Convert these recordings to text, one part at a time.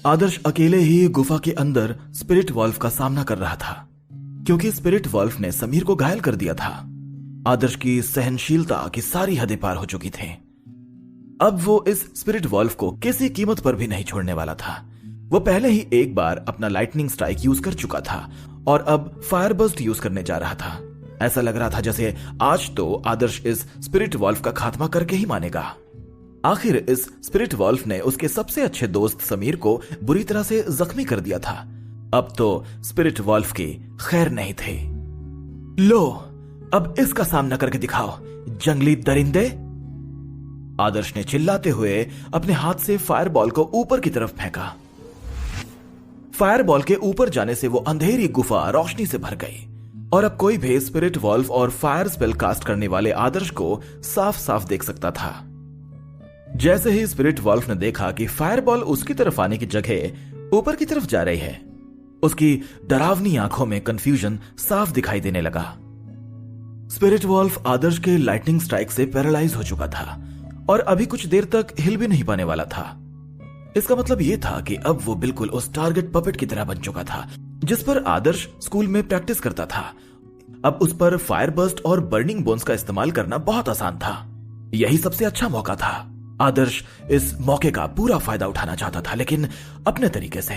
आदर्श अकेले ही गुफा के अंदर स्पिरिट वॉल्फ का सामना कर रहा था, क्योंकि स्पिरिट वॉल्फ ने समीर को घायल कर दिया था। आदर्श की सहनशीलता की सारी हदें पार हो चुकी थी। अब वो इस स्पिरिट वॉल्फ को किसी कीमत पर भी नहीं छोड़ने वाला था। वो पहले ही एक बार अपना लाइटनिंग स्ट्राइक यूज कर चुका था और अब फायर बर्स्ट यूज करने जा रहा था। ऐसा लग रहा था जैसे आज तो आदर्श इस स्पिरिट वॉल्फ का खात्मा करके ही मानेगा। आखिर इस स्पिरिट वॉल्फ ने उसके सबसे अच्छे दोस्त समीर को बुरी तरह से जख्मी कर दिया था। अब तो स्पिरिट वॉल्फ की खैर नहीं थी। लो, अब इसका सामना करके दिखाओ, जंगली दरिंदे। आदर्श ने चिल्लाते हुए अपने हाथ से फायरबॉल को ऊपर की तरफ फेंका। फायरबॉल के ऊपर जाने से वो अंधेरी गुफा रोशनी से भर गई और अब कोई भी स्पिरिट वॉल्फ और फायर स्पेल कास्ट करने वाले आदर्श को साफ साफ देख सकता था। जैसे ही स्पिरिट वॉल्फ ने देखा कि फायरबॉल उसकी तरफ आने की जगह ऊपर की तरफ जा रही है, उसकी डरावनी आंखों में कंफ्यूजन साफ दिखाई देने लगा। स्पिरिट वॉल्फ आदर्श के लाइटनिंग स्ट्राइक से पैरालाइज हो चुका था और अभी कुछ देर तक हिल भी नहीं पाने वाला था। इसका मतलब यह था कि अब वो बिल्कुल उस टारगेट पपेट की तरह बन चुका था जिस पर आदर्श स्कूल में प्रैक्टिस करता था। अब उस पर फायर बर्स्ट और बर्निंग बोन्स का इस्तेमाल करना बहुत आसान था। यही सबसे अच्छा मौका था। आदर्श इस मौके का पूरा फायदा उठाना चाहता था, लेकिन अपने तरीके से।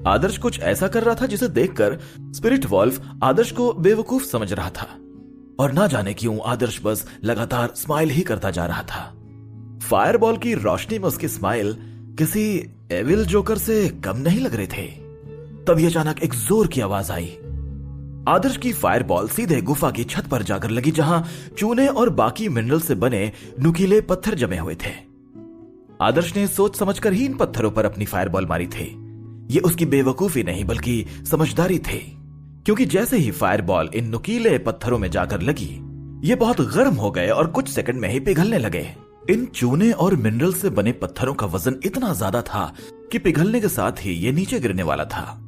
आदर्श कुछ ऐसा कर रहा था जिसे देखकर स्पिरिट वॉल्फ आदर्श को बेवकूफ समझ रहा था और ना जाने क्यों आदर्श बस लगातार स्माइल ही करता जा रहा था। फायरबॉल की रोशनी में उसकी स्माइल किसी एविल जोकर से कम नहीं लग रहे थे। तभी अचानक एक जोर की आवाज आई। आदर्श की फायरबॉल सीधे गुफा की छत पर जाकर लगी, जहां चूने और बाकी मिनरल से बने नुकीले पत्थर जमे हुए थे। आदर्श ने सोच समझकर ही इन पत्थरों पर अपनी फायरबॉल मारी थी। ये उसकी बेवकूफी नहीं बल्कि समझदारी थी, क्योंकि जैसे ही फायरबॉल इन नुकीले पत्थरों में जाकर लगी, ये बहुत गर्म हो गए और कुछ सेकंड में ही पिघलने लगे। इन चूने और मिनरल से बने पत्थरों का वजन इतना ज्यादा था कि पिघलने के साथ ही ये नीचे गिरने वाला था।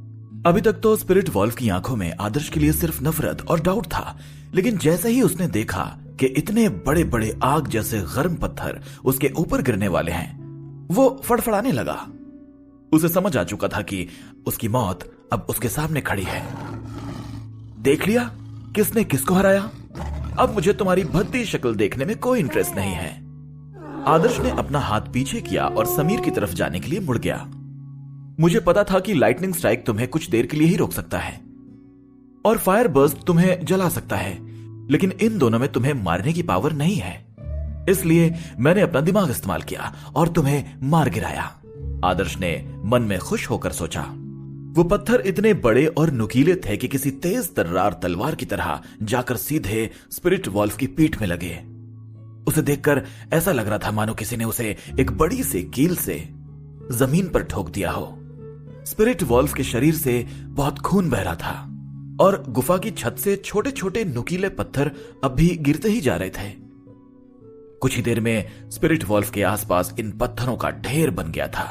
अभी तक तो स्पिरिट वॉल्फ की आंखों में आदर्श के लिए सिर्फ नफरत और डाउट था, लेकिन जैसे ही उसने देखा कि इतने बड़े बड़े आग जैसे गर्म पत्थर उसके ऊपर गिरने वाले हैं, वो फड़फड़ाने लगा। उसे समझ आ चुका था कि उसकी मौत अब उसके सामने खड़ी है। देख लिया किसने किसको हराया। अब मुझे तुम्हारी भद्दी शक्ल देखने में कोई इंटरेस्ट नहीं है। आदर्श ने अपना हाथ पीछे किया और समीर की तरफ जाने के लिए मुड़ गया। मुझे पता था कि लाइटनिंग स्ट्राइक तुम्हें कुछ देर के लिए ही रोक सकता है और फायर बर्स्ट तुम्हें जला सकता है, लेकिन इन दोनों में तुम्हें मारने की पावर नहीं है। इसलिए मैंने अपना दिमाग इस्तेमाल किया और तुम्हें मार गिराया। आदर्श ने मन में खुश होकर सोचा। वो पत्थर इतने बड़े और नुकीले थे कि किसी तेज तर्रार तलवार की तरह जाकर सीधे स्पिरिट वॉल्फ की पीठ में लगे। उसे देखकर ऐसा लग रहा था मानो किसी ने उसे एक बड़ी सी कील से जमीन पर ठोक दिया हो। स्पिरिट वॉल्फ के शरीर से बहुत खून बह रहा था और गुफा की छत से छोटे छोटे नुकीले पत्थर अब भी गिरते ही जा रहे थे। कुछ ही देर में स्पिरिट वॉल्फ के आसपास इन पत्थरों का ढेर बन गया था।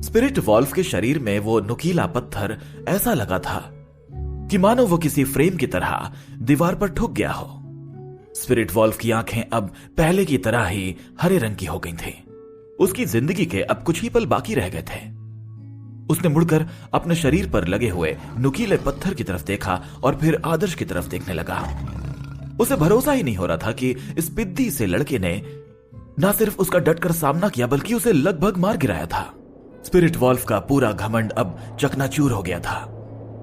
स्पिरिट वॉल्फ के शरीर में वो नुकीला पत्थर ऐसा लगा था कि मानो वो किसी फ्रेम की तरह दीवार पर ठुक गया हो। स्पिरिट वॉल्फ की आंखें अब पहले की तरह ही हरे रंग की हो गई थी। उसकी जिंदगी के अब कुछ ही पल बाकी रह गए थे। उसने मुड़कर अपने शरीर पर लगे हुए नुकीले पत्थर की तरफ देखा और फिर आदर्श की तरफ देखने लगा। उसे भरोसा ही नहीं हो रहा था कि इस पिद्दी से लड़के ने न सिर्फ उसका डटकर सामना किया बल्कि उसे लगभग मार गिराया था। स्पिरिट वॉल्फ का पूरा घमंड अब चकनाचूर हो गया था।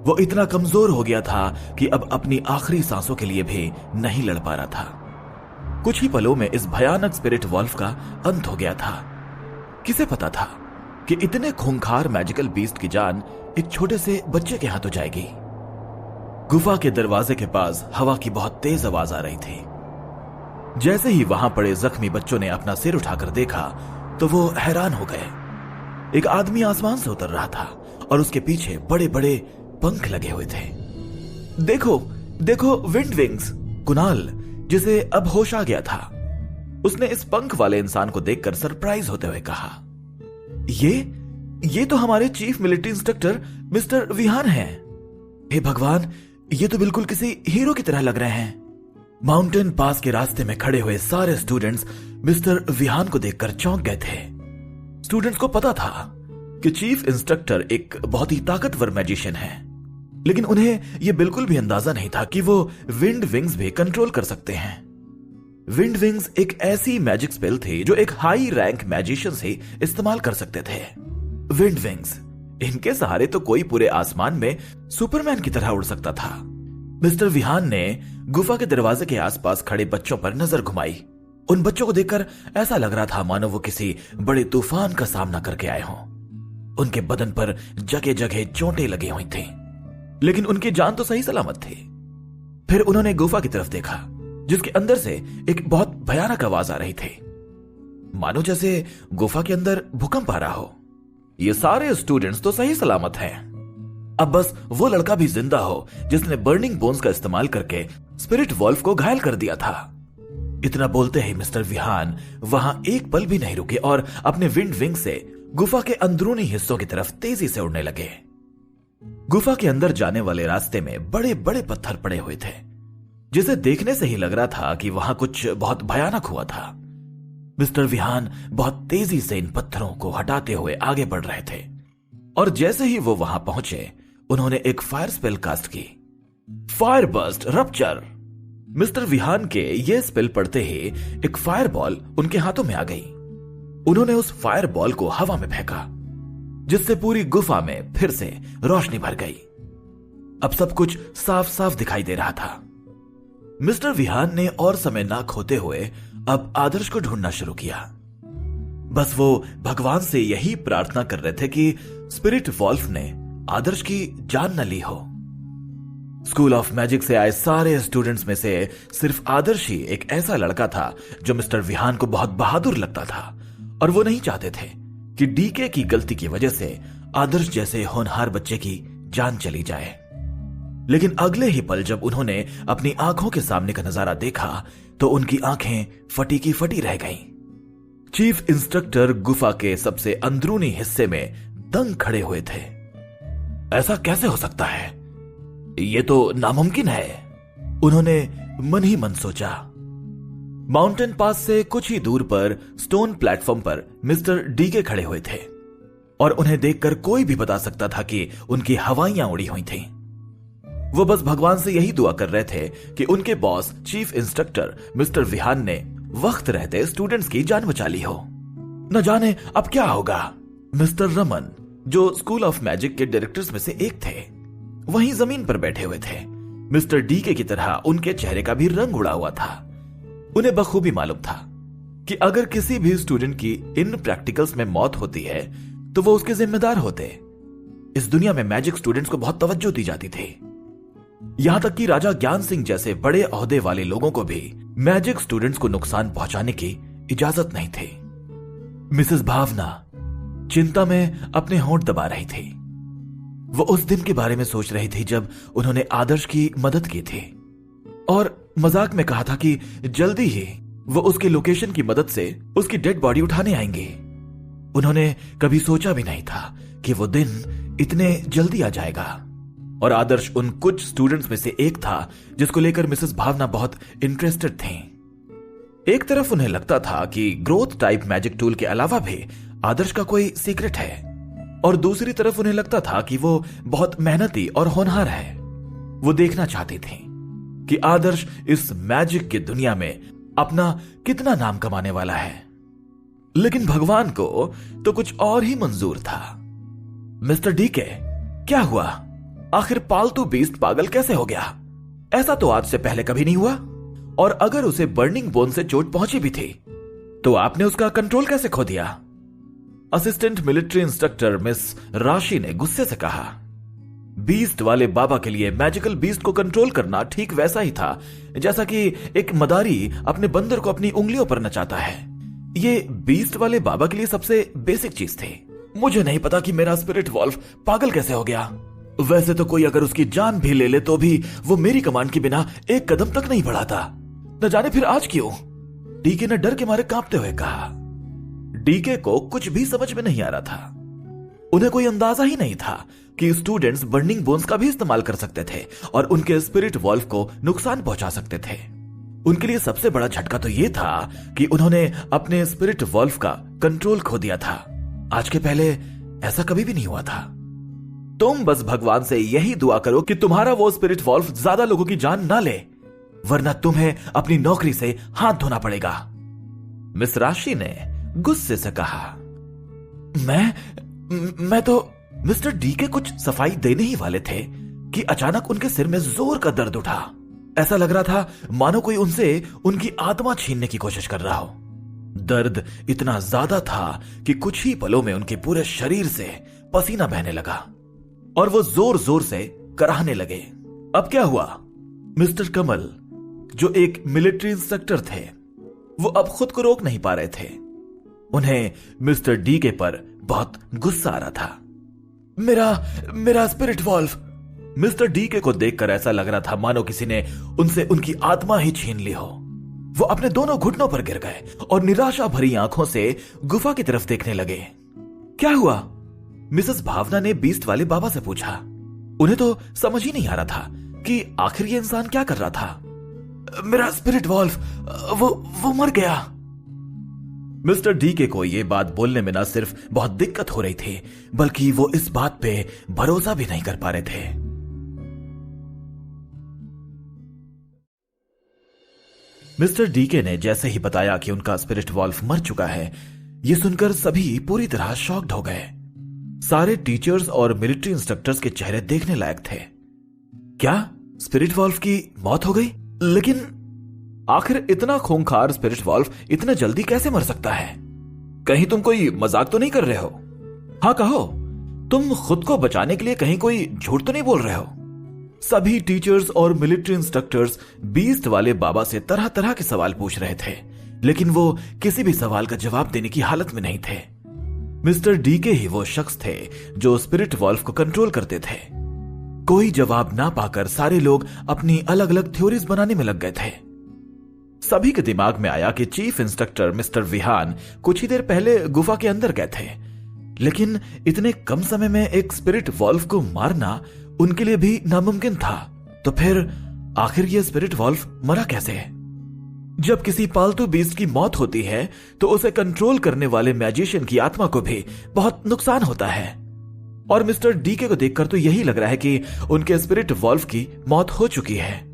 वो इतना कमजोर हो गया था कि अब अपनी आखिरी सांसों के लिए भी नहीं लड़ पा रहा था। कुछ ही पलों में इस भयानक स्पिरिट वॉल्फ का अंत हो गया था। किसे पता था कि इतने खूंखार मैजिकल बीस्ट की जान एक छोटे से बच्चे के हाथों जाएगी। गुफा के दरवाजे के पास हवा की बहुत तेज आवाज आ रही थी। जैसे ही वहां पड़े जख्मी बच्चों ने अपना सिर उठाकर देखा तो वो हैरान हो गए। एक आदमी आसमान से उतर रहा था और उसके पीछे बड़े बड़े पंख लगे हुए थे। देखो देखो विंड विंग्स। कुणाल, जिसे अब होश आ गया था, उसने इस पंख वाले इंसान को देखकर सरप्राइज होते हुए कहा, ये तो हमारे chief military instructor mister Vihan हैं। हे भगवान, ये तो बिल्कुल किसी हीरो की तरह लग रहे हैं। माउंटेन पास के रास्ते में खड़े हुए सारे स्टूडेंट्स मिस्टर विहान को देखकर चौंक गए थे। स्टूडेंट्स को पता था कि चीफ इंस्ट्रक्टर एक बहुत ही ताकतवर मैजिशियन है, लेकिन उन्हें यह बिल्कुल भी अंदाजा नहीं था कि वो विंड विंग्स भी कंट्रोल कर सकते हैं। विंड विंग्स एक ऐसी मैजिक स्पेल थी जो एक हाई रैंक मैजिशियन से इस्तेमाल कर सकते थे। विंड विंग्स, इनके सहारे तो कोई पूरे आसमान में सुपरमैन की तरह उड़ सकता था। मिस्टर विहान ने गुफा के दरवाजे के आसपास खड़े बच्चों पर नजर घुमाई। उन बच्चों को देखकर ऐसा लग रहा था मानो वो किसी बड़े तूफान का सामना करके आए हों। उनके बदन पर जगह जगह चोटें लगी हुई थी, लेकिन उनकी जान तो सही सलामत थी। फिर उन्होंने गुफा की तरफ देखा, जिसके अंदर से एक बहुत भयानक आवाज आ रही थी, मानो जैसे गुफा के अंदर भूकंप आ रहा हो। ये सारे स्टूडेंट्स तो सही सलामत हैं, अब बस वो लड़का भी जिंदा हो जिसने बर्निंग बोन्स का इस्तेमाल करके स्पिरिट वॉल्फ को घायल कर दिया था। इतना बोलते ही मिस्टर विहान वहां एक पल भी नहीं रुके और अपने विंड विंग से गुफा के अंदरूनी हिस्सों की तरफ तेजी से उड़ने लगे। गुफा के अंदर जाने वाले रास्ते में बड़े बड़े पत्थर पड़े हुए थे, जिसे देखने से ही लग रहा था कि वहां कुछ बहुत भयानक हुआ था। मिस्टर विहान बहुत तेजी से इन पत्थरों को हटाते हुए आगे बढ़ रहे थे, और जैसे ही वो वहां पहुंचे उन्होंने एक फायर स्पेल कास्ट की, fire burst rupture. Mister Vihan के ये स्पेल पढ़ते ही एक फायर बॉल उनके हाथों में आ गई। उन्होंने उस फायर बॉल को हवा में फेंका, जिससे पूरी गुफा में फिर से रोशनी भर गई। अब सब कुछ साफ साफ दिखाई दे रहा था। मिस्टर विहान ने और समय ना खोते हुए अब आदर्श को ढूंढना शुरू किया। बस वो भगवान से यही प्रार्थना कर रहे थे कि स्पिरिट वॉल्फ ने आदर्श की जान न ली हो। स्कूल ऑफ मैजिक से आए सारे स्टूडेंट्स में से सिर्फ आदर्श ही एक ऐसा लड़का था जो मिस्टर विहान को बहुत बहादुर लगता था, और वो नहीं चाहते थे कि डीके की गलती की वजह से आदर्श जैसे होनहार बच्चे की जान चली जाए। लेकिन अगले ही पल जब उन्होंने अपनी आंखों के सामने का नजारा देखा तो उनकी आंखें फटी की फटी रह गईं। चीफ इंस्ट्रक्टर गुफा के सबसे अंदरूनी हिस्से में दंग खड़े हुए थे। ऐसा कैसे हो सकता है? ये तो नामुमकिन है, उन्होंने मन ही मन सोचा। माउंटेन पास से कुछ ही दूर पर स्टोन प्लेटफॉर्म पर मिस्टर डीके खड़े हुए थे, और उन्हें देखकर कोई भी बता सकता था कि उनकी हवाइयां उड़ी हुई थीं। वो बस भगवान से यही दुआ कर रहे थे कि उनके boss chief instructor mister Vihan ने वक्त रहते स्टूडेंट्स की जान बचा ली हो। न जाने अब क्या होगा। मिस्टर रमन, जो स्कूल ऑफ मैजिक के डायरेक्टर्स में से एक थे, वहीं जमीन पर बैठे हुए थे। मिस्टर डीके की तरह उनके चेहरे का भी रंग उड़ा हुआ था। उन्हें बखूबी मालूम था कि अगर किसी भी स्टूडेंट की इन प्रैक्टिकल्स में मौत होती है तो वो उसके जिम्मेदार होते। इस दुनिया में मैजिक स्टूडेंट्स को बहुत तवज्जो दी जाती थी, यहां तक कि राजा ज्ञान सिंह जैसे बड़े ओहदे वाले लोगों को भी मैजिक स्टूडेंट्स को नुकसान पहुंचाने की इजाजत नहीं थी। मिसेस भावना चिंता में अपने होंठ दबा रही थी। वो उस दिन के बारे में सोच रही थी जब उन्होंने आदर्श की मदद की थी, और मजाक में कहा था कि जल्दी ही वो उसके लोकेशन की मदद से उसकी डेड बॉडी उठाने आएंगे। उन्होंने कभी सोचा भी नहीं था कि वो दिन इतने जल्दी आ जाएगा, और आदर्श उन कुछ स्टूडेंट्स में से एक था जिसको लेकर मिसेस भावना बहुत इंटरेस्टेड थी। एक तरफ उन्हें लगता था कि ग्रोथ टाइप मैजिक टूल के अलावा भी आदर्श का कोई सीक्रेट है, और दूसरी तरफ उन्हें लगता था कि वो बहुत मेहनती और होनहार है। वो देखना चाहती थी कि आदर्श इस मैजिक की दुनिया में अपना कितना नाम कमाने वाला है। लेकिन भगवान को तो कुछ और ही मंजूर था। मिस्टर डीके, क्या हुआ? आखिर पालतू बीस्ट पागल कैसे हो गया? ऐसा तो आज से पहले कभी नहीं हुआ, और अगर उसे बर्निंग बोन से चोट पहुंची भी थी तो आपने उसका कंट्रोल कैसे खो दिया? असिस्टेंट मिलिट्री इंस्ट्रक्टर मिस राशि ने गुस्से से कहा। बीस्ट वाले बाबा के लिए मैजिकल बीस्ट को कंट्रोल करना ठीक वैसा ही था जैसा कि एक मदारी अपने बंदर को अपनी उंगलियों पर नचाता है। ये बीस्ट वाले बाबा के लिए सबसे बेसिक चीज थी। मुझे नहीं पता कि मेरा स्पिरिट वॉल्फ पागल कैसे हो गया। वैसे तो कोई अगर उसकी जान भी ले ले तो भी वो मेरी कमांड के बिना एक कदम तक नहीं बढ़ाता। न जाने फिर आज क्यों? डीके ने डर के मारे कांपते हुए कहा। डीके को कुछ भी समझ में नहीं आ रहा था। उन्हें कोई अंदाजा ही नहीं था कि स्टूडेंट्स बर्निंग बोन्स का भी इस्तेमाल कर सकते थे और उनके स्पिरिट वॉल्फ को नुकसान पहुंचा सकते थे। उनके लिए सबसे बड़ा झटका तो यह था कि उन्होंने अपने स्पिरिट वॉल्फ का कंट्रोल खो दिया था। आज के पहले ऐसा कभी भी नहीं हुआ था। तुम बस भगवान से यही दुआ करो कि तुम्हारा वो स्पिरिट वॉल्फ ज्यादा लोगों की जान ना ले, वरना तुम्हें अपनी नौकरी से हाथ धोना पड़ेगा। मिस राशि ने गुस्से से कहा। मैं तो मिस्टर डी के कुछ सफाई देने ही वाले थे कि अचानक उनके सिर में जोर का दर्द उठा। ऐसा लग रहा था मानो कोई उनसे उनकी आत्मा छीनने की कोशिश कर रहा हो। दर्द इतना ज्यादा था कि कुछ ही पलों में उनके पूरे शरीर से पसीना बहने लगा और वो जोर जोर से कराहने लगे। अब क्या हुआ? मिस्टर कमल, जो एक मिलिट्री इंस्ट्रक्टर थे, वो अब खुद को रोक नहीं पा रहे थे। उन्हें मिस्टर डी के पर बहुत गुस्सा आ रहा था। मेरा स्पिरिट वॉल्फ। मिस्टर डी के को देखकर ऐसा लग रहा था मानो किसी ने उनसे उनकी आत्मा ही छीन ली हो। वो अपने दोनों घुटनों पर गिर गए और निराशा भरी आंखों से गुफा की तरफ देखने लगे। क्या हुआ? मिसेस भावना ने बीस्ट वाले बाबा से पूछा। उन्हें तो समझ ही नहीं आ रहा था कि आखिर ये इंसान क्या कर रहा था। मेरा स्पिरिट वॉल्फ वो मर गया। मिस्टर डी के को यह बात बोलने में न सिर्फ बहुत दिक्कत हो रही थी, बल्कि वो इस बात पे भरोसा भी नहीं कर पा रहे थे। मिस्टर डी के ने जैसे ही बताया कि उनका स्पिरिट वॉल्फ मर चुका है, ये सुनकर सभी पूरी तरह शॉक्ड हो गए। सारे टीचर्स और मिलिट्री इंस्ट्रक्टर्स के चेहरे देखने लायक थे। क्या स्पिरिट वॉल्फ की मौत हो गई? लेकिन आखिर इतना खूंखार स्पिरिट वॉल्फ इतने जल्दी कैसे मर सकता है? कहीं तुम कोई मजाक तो नहीं कर रहे हो? हाँ कहो, तुम खुद को बचाने के लिए कहीं कोई झूठ तो नहीं बोल रहे हो? सभी टीचर्स और मिलिट्री इंस्ट्रक्टर्स बीस्ट वाले बाबा से तरह तरह के सवाल पूछ रहे थे, लेकिन वो किसी भी सवाल का जवाब देने की हालत में नहीं थे। मिस्टर डी के ही वो शख्स थे जो स्पिरिट वॉल्फ को कंट्रोल करते थे। कोई जवाब ना पाकर सारे लोग अपनी अलग अलग थ्योरीज बनाने में लग गए थे। सभी के दिमाग में आया कि चीफ इंस्ट्रक्टर मिस्टर विहान कुछ ही देर पहले गुफा के अंदर गए थे, लेकिन इतने कम समय में एक स्पिरिट वॉल्फ को मारना उनके लिए भी नामुमकिन था। तो फिर आखिर यह स्पिरिट वॉल्फ मरा कैसे? जब किसी पालतू बीस्ट की मौत होती है तो उसे कंट्रोल करने वाले मैजिशियन की आत्मा को भी बहुत नुकसान होता है, और मिस्टर डीके को देखकर तो यही लग रहा है कि उनके स्पिरिट वॉल्फ की मौत हो चुकी है।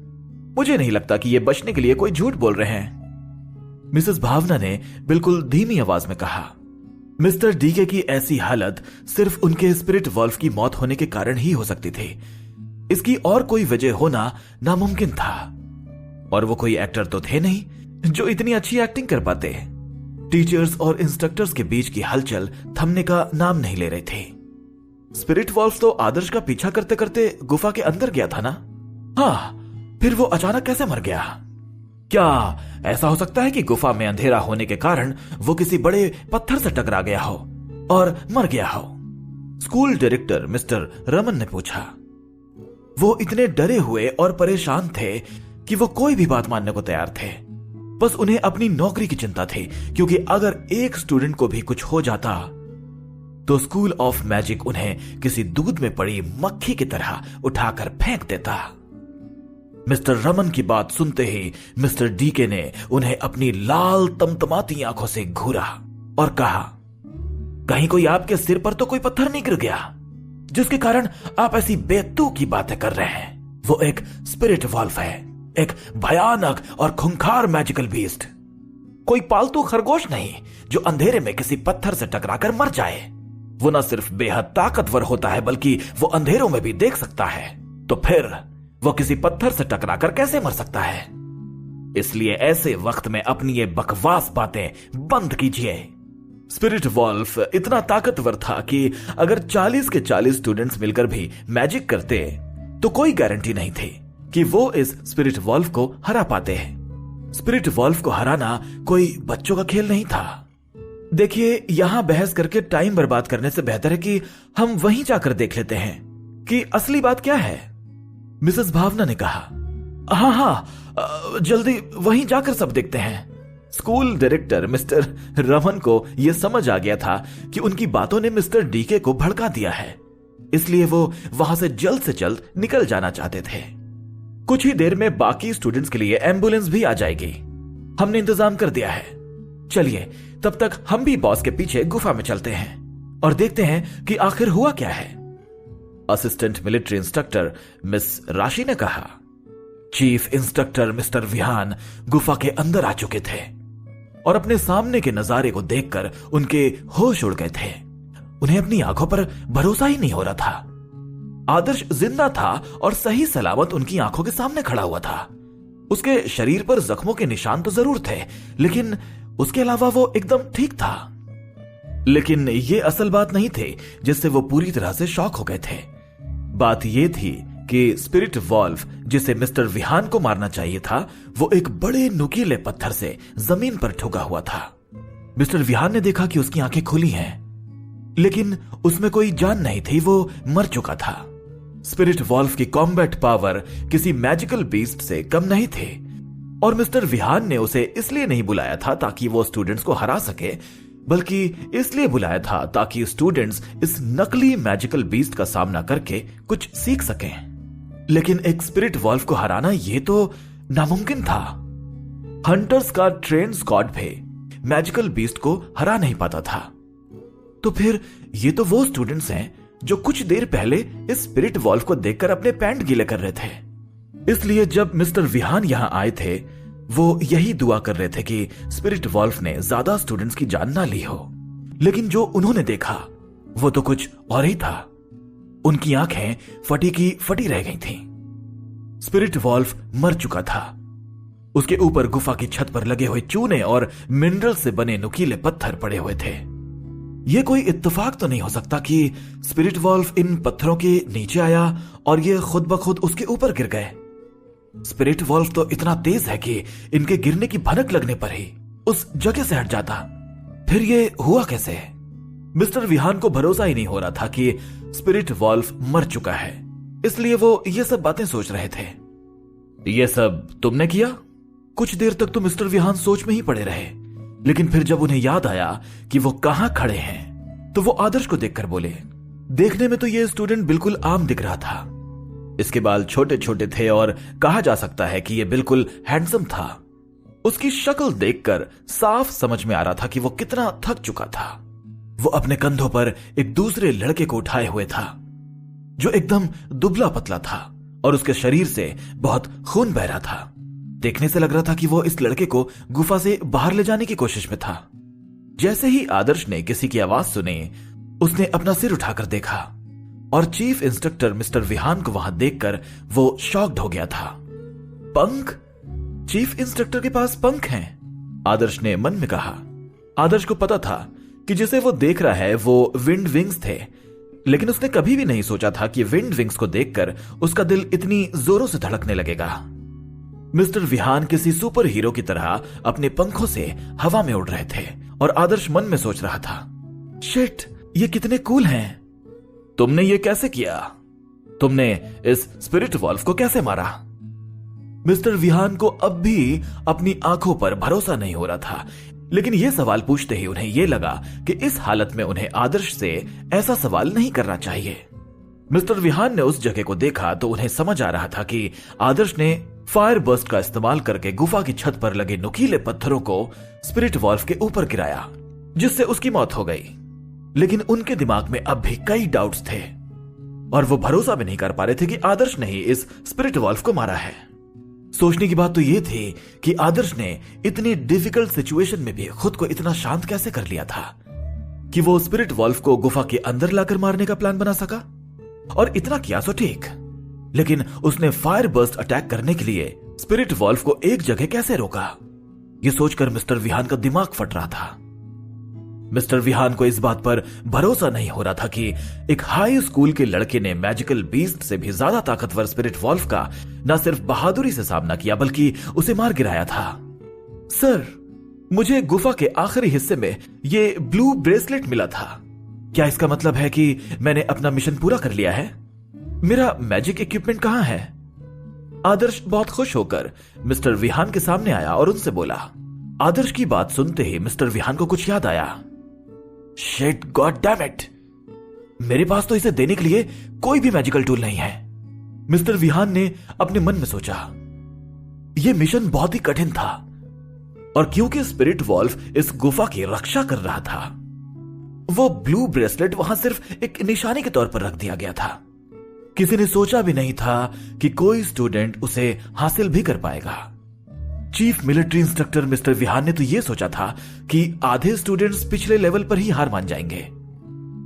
मुझे नहीं लगता कि ये बचने के लिए कोई झूठ बोल रहे हैं। मिसेस भावना ने बिल्कुल धीमी आवाज में कहा। मिस्टर डीके की ऐसी हालत सिर्फ उनके स्पिरिट वॉल्फ की मौत होने के कारण ही हो सकती थी। इसकी और कोई वजह होना नामुमकिन था, और वो कोई एक्टर तो थे नहीं जो इतनी अच्छी एक्टिंग कर पाते। टीचर्स और इंस्ट्रक्टर्स के बीच की हलचल थमने का नाम नहीं ले रही थी। स्पिरिट वॉल्फ तो आदर्श का पीछा करते करते गुफा के अंदर गया था ना? हाँ, फिर वो अचानक कैसे मर गया? क्या ऐसा हो सकता है कि गुफा में अंधेरा होने के कारण वो किसी बड़े पत्थर से टकरा गया हो और मर गया हो? स्कूल डायरेक्टर मिस्टर रमन ने पूछा। वो इतने डरे हुए और परेशान थे कि वो कोई भी बात मानने को तैयार थे। बस उन्हें अपनी नौकरी की चिंता थी, क्योंकि अगर एक स्टूडेंट को भी कुछ हो जाता तो स्कूल ऑफ मैजिक उन्हें किसी दूध में पड़ी मक्खी की तरह उठाकर फेंक देता। मिस्टर रमन की बात सुनते ही मिस्टर डीके ने उन्हें अपनी लाल तमतमाती आंखों से घूरा और कहा, कहीं कोई आपके सिर पर तो कोई पत्थर नहीं गिर गया जिसके कारण आप ऐसी बेतुकी की बातें कर रहे हैं? वो एक स्पिरिट वॉल्फ है, एक भयानक और खूंखार मैजिकल बीस्ट, कोई पालतू खरगोश नहीं जो अंधेरे में किसी पत्थर से टकराकर मर जाए। वो न सिर्फ बेहद ताकतवर होता है, बल्कि वो अंधेरों में भी देख सकता है। तो फिर वो किसी पत्थर से टकराकर कैसे मर सकता है? इसलिए ऐसे वक्त में अपनी ये बकवास बातें बंद कीजिए। स्पिरिट वॉल्फ इतना ताकतवर था कि अगर 40 के 40 स्टूडेंट्स मिलकर भी मैजिक करते तो कोई गारंटी नहीं थी कि वो इस स्पिरिट वॉल्फ को हरा पाते हैं। स्पिरिट वॉल्फ को हराना कोई बच्चों का खेल नहीं था। देखिए, यहां बहस करके टाइम बर्बाद करने से बेहतर है कि हम वहीं जाकर देख लेते हैं कि असली बात क्या है। मिसेस भावना ने कहा। हाँ, जल्दी वहीं जाकर सब देखते हैं। स्कूल डायरेक्टर मिस्टर रमन को यह समझ आ गया था कि उनकी बातों ने मिस्टर डीके को भड़का दिया है, इसलिए वो वहां से जल्द निकल जाना चाहते थे। कुछ ही देर में बाकी स्टूडेंट्स के लिए एम्बुलेंस भी आ जाएगी। हमने इंतजाम कर दिया है। चलिए, तब तक हम भी बॉस के पीछे गुफा में चलते हैं और देखते हैं कि आखिर हुआ क्या है। असिस्टेंट मिलिट्री इंस्ट्रक्टर मिस राशि ने कहा। चीफ इंस्ट्रक्टर मिस्टर विहान गुफा के अंदर आ चुके थे और अपने सामने के नजारे को देखकर उनके होश उड़ गए थे। उन्हें अपनी आंखों पर भरोसा ही नहीं हो रहा था। आदर्श जिंदा था और सही सलामत उनकी आंखों के सामने खड़ा हुआ था। उसके शरीर पर जख्मों के निशान तो जरूर थे, लेकिन उसके अलावा वो एकदम ठीक था। लेकिन ये असल बात नहीं थी जिससे वो पूरी तरह से शॉक हो गए थे। बात यह थी कि स्पिरिट वॉल्व जिसे मिस्टर विहान को मारना चाहिए था, वो एक बड़े नुकीले पत्थर से जमीन पर ठुका हुआ था। मिस्टर विहान ने देखा कि उसकी आंखें खुली हैं, लेकिन उसमें कोई जान नहीं थी, वो मर चुका था। स्पिरिट वॉल्व की कॉम्बैट पावर किसी मैजिकल बीस्ट से कम नहीं थी और मिस्टर विहान ने उसे इसलिए नहीं बुलाया था ताकि वो स्टूडेंट्स को हरा सके, बल्कि इसलिए बुलाया था ताकि स्टूडेंट्स इस नकली मैजिकल बीस्ट का सामना करके कुछ सीख सकें। लेकिन एक स्पिरिट वॉल्व को हराना यह तो नामुमकिन था। हंटर्स का ट्रेन स्क्वाड भी मैजिकल बीस्ट को हरा नहीं पाता था। तो फिर ये तो वो स्टूडेंट्स हैं जो कुछ देर पहले इस स्पिरिट वॉल्व को देखकर अपने पैंट गीले कर रहे थे। इसलिए जब मिस्टर विहान यहां आए थे, वो यही दुआ कर रहे थे कि स्पिरिट वॉल्व ने ज्यादा स्टूडेंट्स की जान ना ली हो। लेकिन जो उन्होंने देखा वो तो कुछ और ही था। उनकी आंखें फटी की फटी रह गई थीं। स्पिरिट वॉल्व मर चुका था। उसके ऊपर गुफा की छत पर लगे हुए चूने और मिनरल से बने नुकीले पत्थर पड़े हुए थे। यह कोई इत्तेफाक तो नहीं हो सकता कि स्पिरिट वॉल्व इन पत्थरों के नीचे आया और ये खुद ब खुद उसके ऊपर गिर गए। स्पिरिट वॉल्व तो इतना तेज है कि इनके गिरने की भनक लगने पर ही उस जगह से हट जाता। फिर ये हुआ कैसे? मिस्टर विहान को भरोसा ही नहीं हो रहा था कि स्पिरिट वॉल्व मर चुका है, इसलिए वो ये सब बातें सोच रहे थे। ये सब तुमने किया? कुछ देर तक तो मिस्टर विहान सोच में ही पड़े रहे, लेकिन फिर जब उन्हें याद आया कि वो कहां खड़े हैं, तो वो आदर्श को देखकर बोले। देखने में तो ये स्टूडेंट बिल्कुल आम दिख रहा था। इसके बाल छोटे छोटे थे और कहा जा सकता है कि यह बिल्कुल हैंडसम था। उसकी शक्ल देखकर साफ समझ में आ रहा था कि वो कितना थक चुका था। वो अपने कंधों पर एक दूसरे लड़के को उठाए हुए था जो एकदम दुबला पतला था और उसके शरीर से बहुत खून बह रहा था। देखने से लग रहा था कि वो इस लड़के को गुफा से बाहर ले जाने की कोशिश में था। जैसे ही आदर्श ने किसी की आवाज सुनी, उसने अपना सिर उठाकर देखा और चीफ इंस्ट्रक्टर मिस्टर विहान को वहां देखकर वो शॉक्ड हो गया था। पंख? चीफ इंस्ट्रक्टर के पास पंख हैं? आदर्श ने मन में कहा। आदर्श को पता था कि जिसे वो देख रहा है वो विंड विंग्स थे, लेकिन उसने कभी भी नहीं सोचा था कि विंड विंग्स को देखकर उसका दिल इतनी जोरों से धड़कने लगेगा। मिस्टर विहान किसी सुपर हीरो की तरह अपने पंखों से हवा में उड़ रहे थे और आदर्श मन में सोच रहा था, शिट, ये कितने कूल हैं। तुमने ये कैसे किया? तुमने इस स्पिरिट वॉल्व को कैसे मारा? मिस्टर विहान को अब भी अपनी आंखों पर भरोसा नहीं हो रहा था, लेकिन यह सवाल पूछते ही उन्हें यह लगा कि इस हालत में उन्हें आदर्श से ऐसा सवाल नहीं करना चाहिए। मिस्टर विहान ने उस जगह को देखा तो उन्हें समझ आ रहा था कि आदर्श ने फायर बर्स्ट का इस्तेमाल करके गुफा की छत पर लगे नुकीले पत्थरों को स्पिरिट वॉल्व के ऊपर गिराया, जिससे उसकी मौत हो गई। लेकिन उनके दिमाग में अब भी कई डाउट्स थे और वो भरोसा भी नहीं कर पा रहे थे कि आदर्श ने ही इस स्पिरिट वॉल्व को मारा है। सोचने की बात तो यह थी कि आदर्श ने इतनी डिफिकल्ट सिचुएशन में भी खुद को इतना शांत कैसे कर लिया था कि वो स्पिरिट वॉल्व को गुफा के अंदर लाकर मारने का प्लान बना सका। और इतना किया तो ठीक, लेकिन उसने फायर बर्स्ट अटैक करने के लिए स्पिरिट वॉल्व को एक जगह कैसे रोका? यह सोचकर मिस्टर विहान का दिमाग फट रहा था। मिस्टर विहान को इस बात पर भरोसा नहीं हो रहा था कि एक हाई स्कूल के लड़के ने मैजिकल बीस्ट से भी ज्यादा ताकतवर स्पिरिट वॉल्व का न सिर्फ बहादुरी से सामना किया बल्कि उसे मार गिराया था। सर, मुझे गुफा के आखिरी हिस्से में ये ब्लू ब्रेसलेट मिला था। क्या इसका मतलब है कि मैंने अपना मिशन पूरा कर लिया है? मेरा मैजिक इक्विपमेंट कहां है? आदर्श बहुत खुश होकर मिस्टर विहान के सामने आया और उनसे बोला। आदर्श की बात सुनते ही मिस्टर विहान को कुछ याद आया। शिट, गॉड डैम इट, मेरे पास तो इसे देने के लिए कोई भी मैजिकल टूल नहीं है। मिस्टर विहान ने अपने मन में सोचा, यह मिशन बहुत ही कठिन था और क्योंकि स्पिरिट वॉल्व इस गुफा की रक्षा कर रहा था, वो ब्लू ब्रेसलेट वहां सिर्फ एक निशानी के तौर पर रख दिया गया था। किसी ने सोचा भी नहीं था कि कोई स्टूडेंट उसे हासिल भी कर पाएगा। Chief military instructor mister Vihan ने तो यह सोचा था कि आधे स्टूडेंट्स पिछले लेवल पर ही हार मान जाएंगे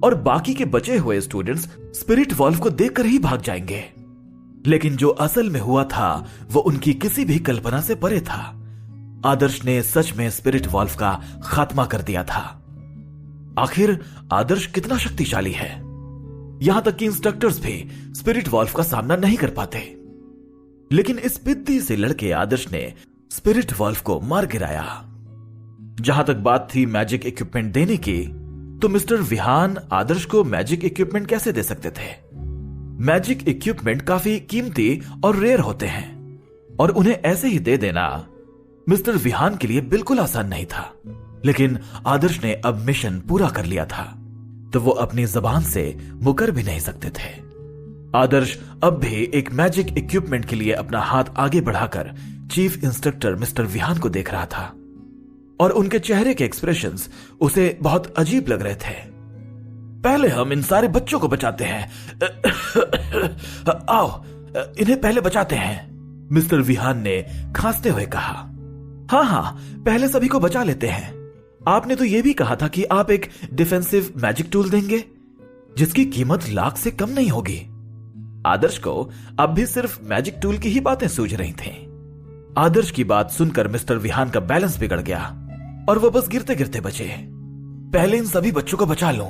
और बाकी के बचे हुए स्टूडेंट्स स्पिरिट वॉल्व को देखकर ही भाग जाएंगे। लेकिन जो असल में हुआ था वो उनकी किसी भी कल्पना से परे था। आदर्श ने सच में स्पिरिट वॉल्व का खात्मा कर दिया था। आखिर आदर्श कितना शक्तिशाली है, यहां तक कि इंस्ट्रक्टर्स भी स्पिरिट वॉल्व का सामना नहीं कर पाते। लेकिन इस पिद्दी से लड़के आदर्श ने स्पिरिट वॉल्व को मार गिराया। जहां तक बात थी मैजिक इक्विपमेंट देने की, तो मिस्टर विहान आदर्श को मैजिक इक्विपमेंट कैसे दे सकते थे? मैजिक इक्विपमेंट काफी कीमती और रेयर होते हैं और उन्हें ऐसे ही दे देना मिस्टर विहान के लिए बिल्कुल आसान नहीं था। लेकिन आदर्श ने अब मिशन पूरा कर लिया था, तो वो अपनी जबान से मुकर भी नहीं सकते थे। आदर्श अब भी एक मैजिक इक्विपमेंट के लिए अपना हाथ आगे बढ़ाकर चीफ इंस्ट्रक्टर मिस्टर विहान को देख रहा था और उनके चेहरे के एक्सप्रेशंस उसे बहुत अजीब लग रहे थे। पहले हम इन सारे बच्चों को बचाते हैं। आओ, इन्हें पहले बचाते हैं, मिस्टर विहान ने खांसते हुए कहा। हाँ, पहले सभी को बचा लेते हैं। आपने तो यह भी कहा था कि आप एक डिफेंसिव मैजिक टूल देंगे जिसकी कीमत लाख से कम नहीं होगी। आदर्श को अब भी सिर्फ मैजिक टूल की ही बातें सूझ रही थीं। आदर्श की बात सुनकर मिस्टर विहान का बैलेंस बिगड़ गया और वो बस गिरते गिरते बचे। पहले इन सभी बच्चों को बचा लूं,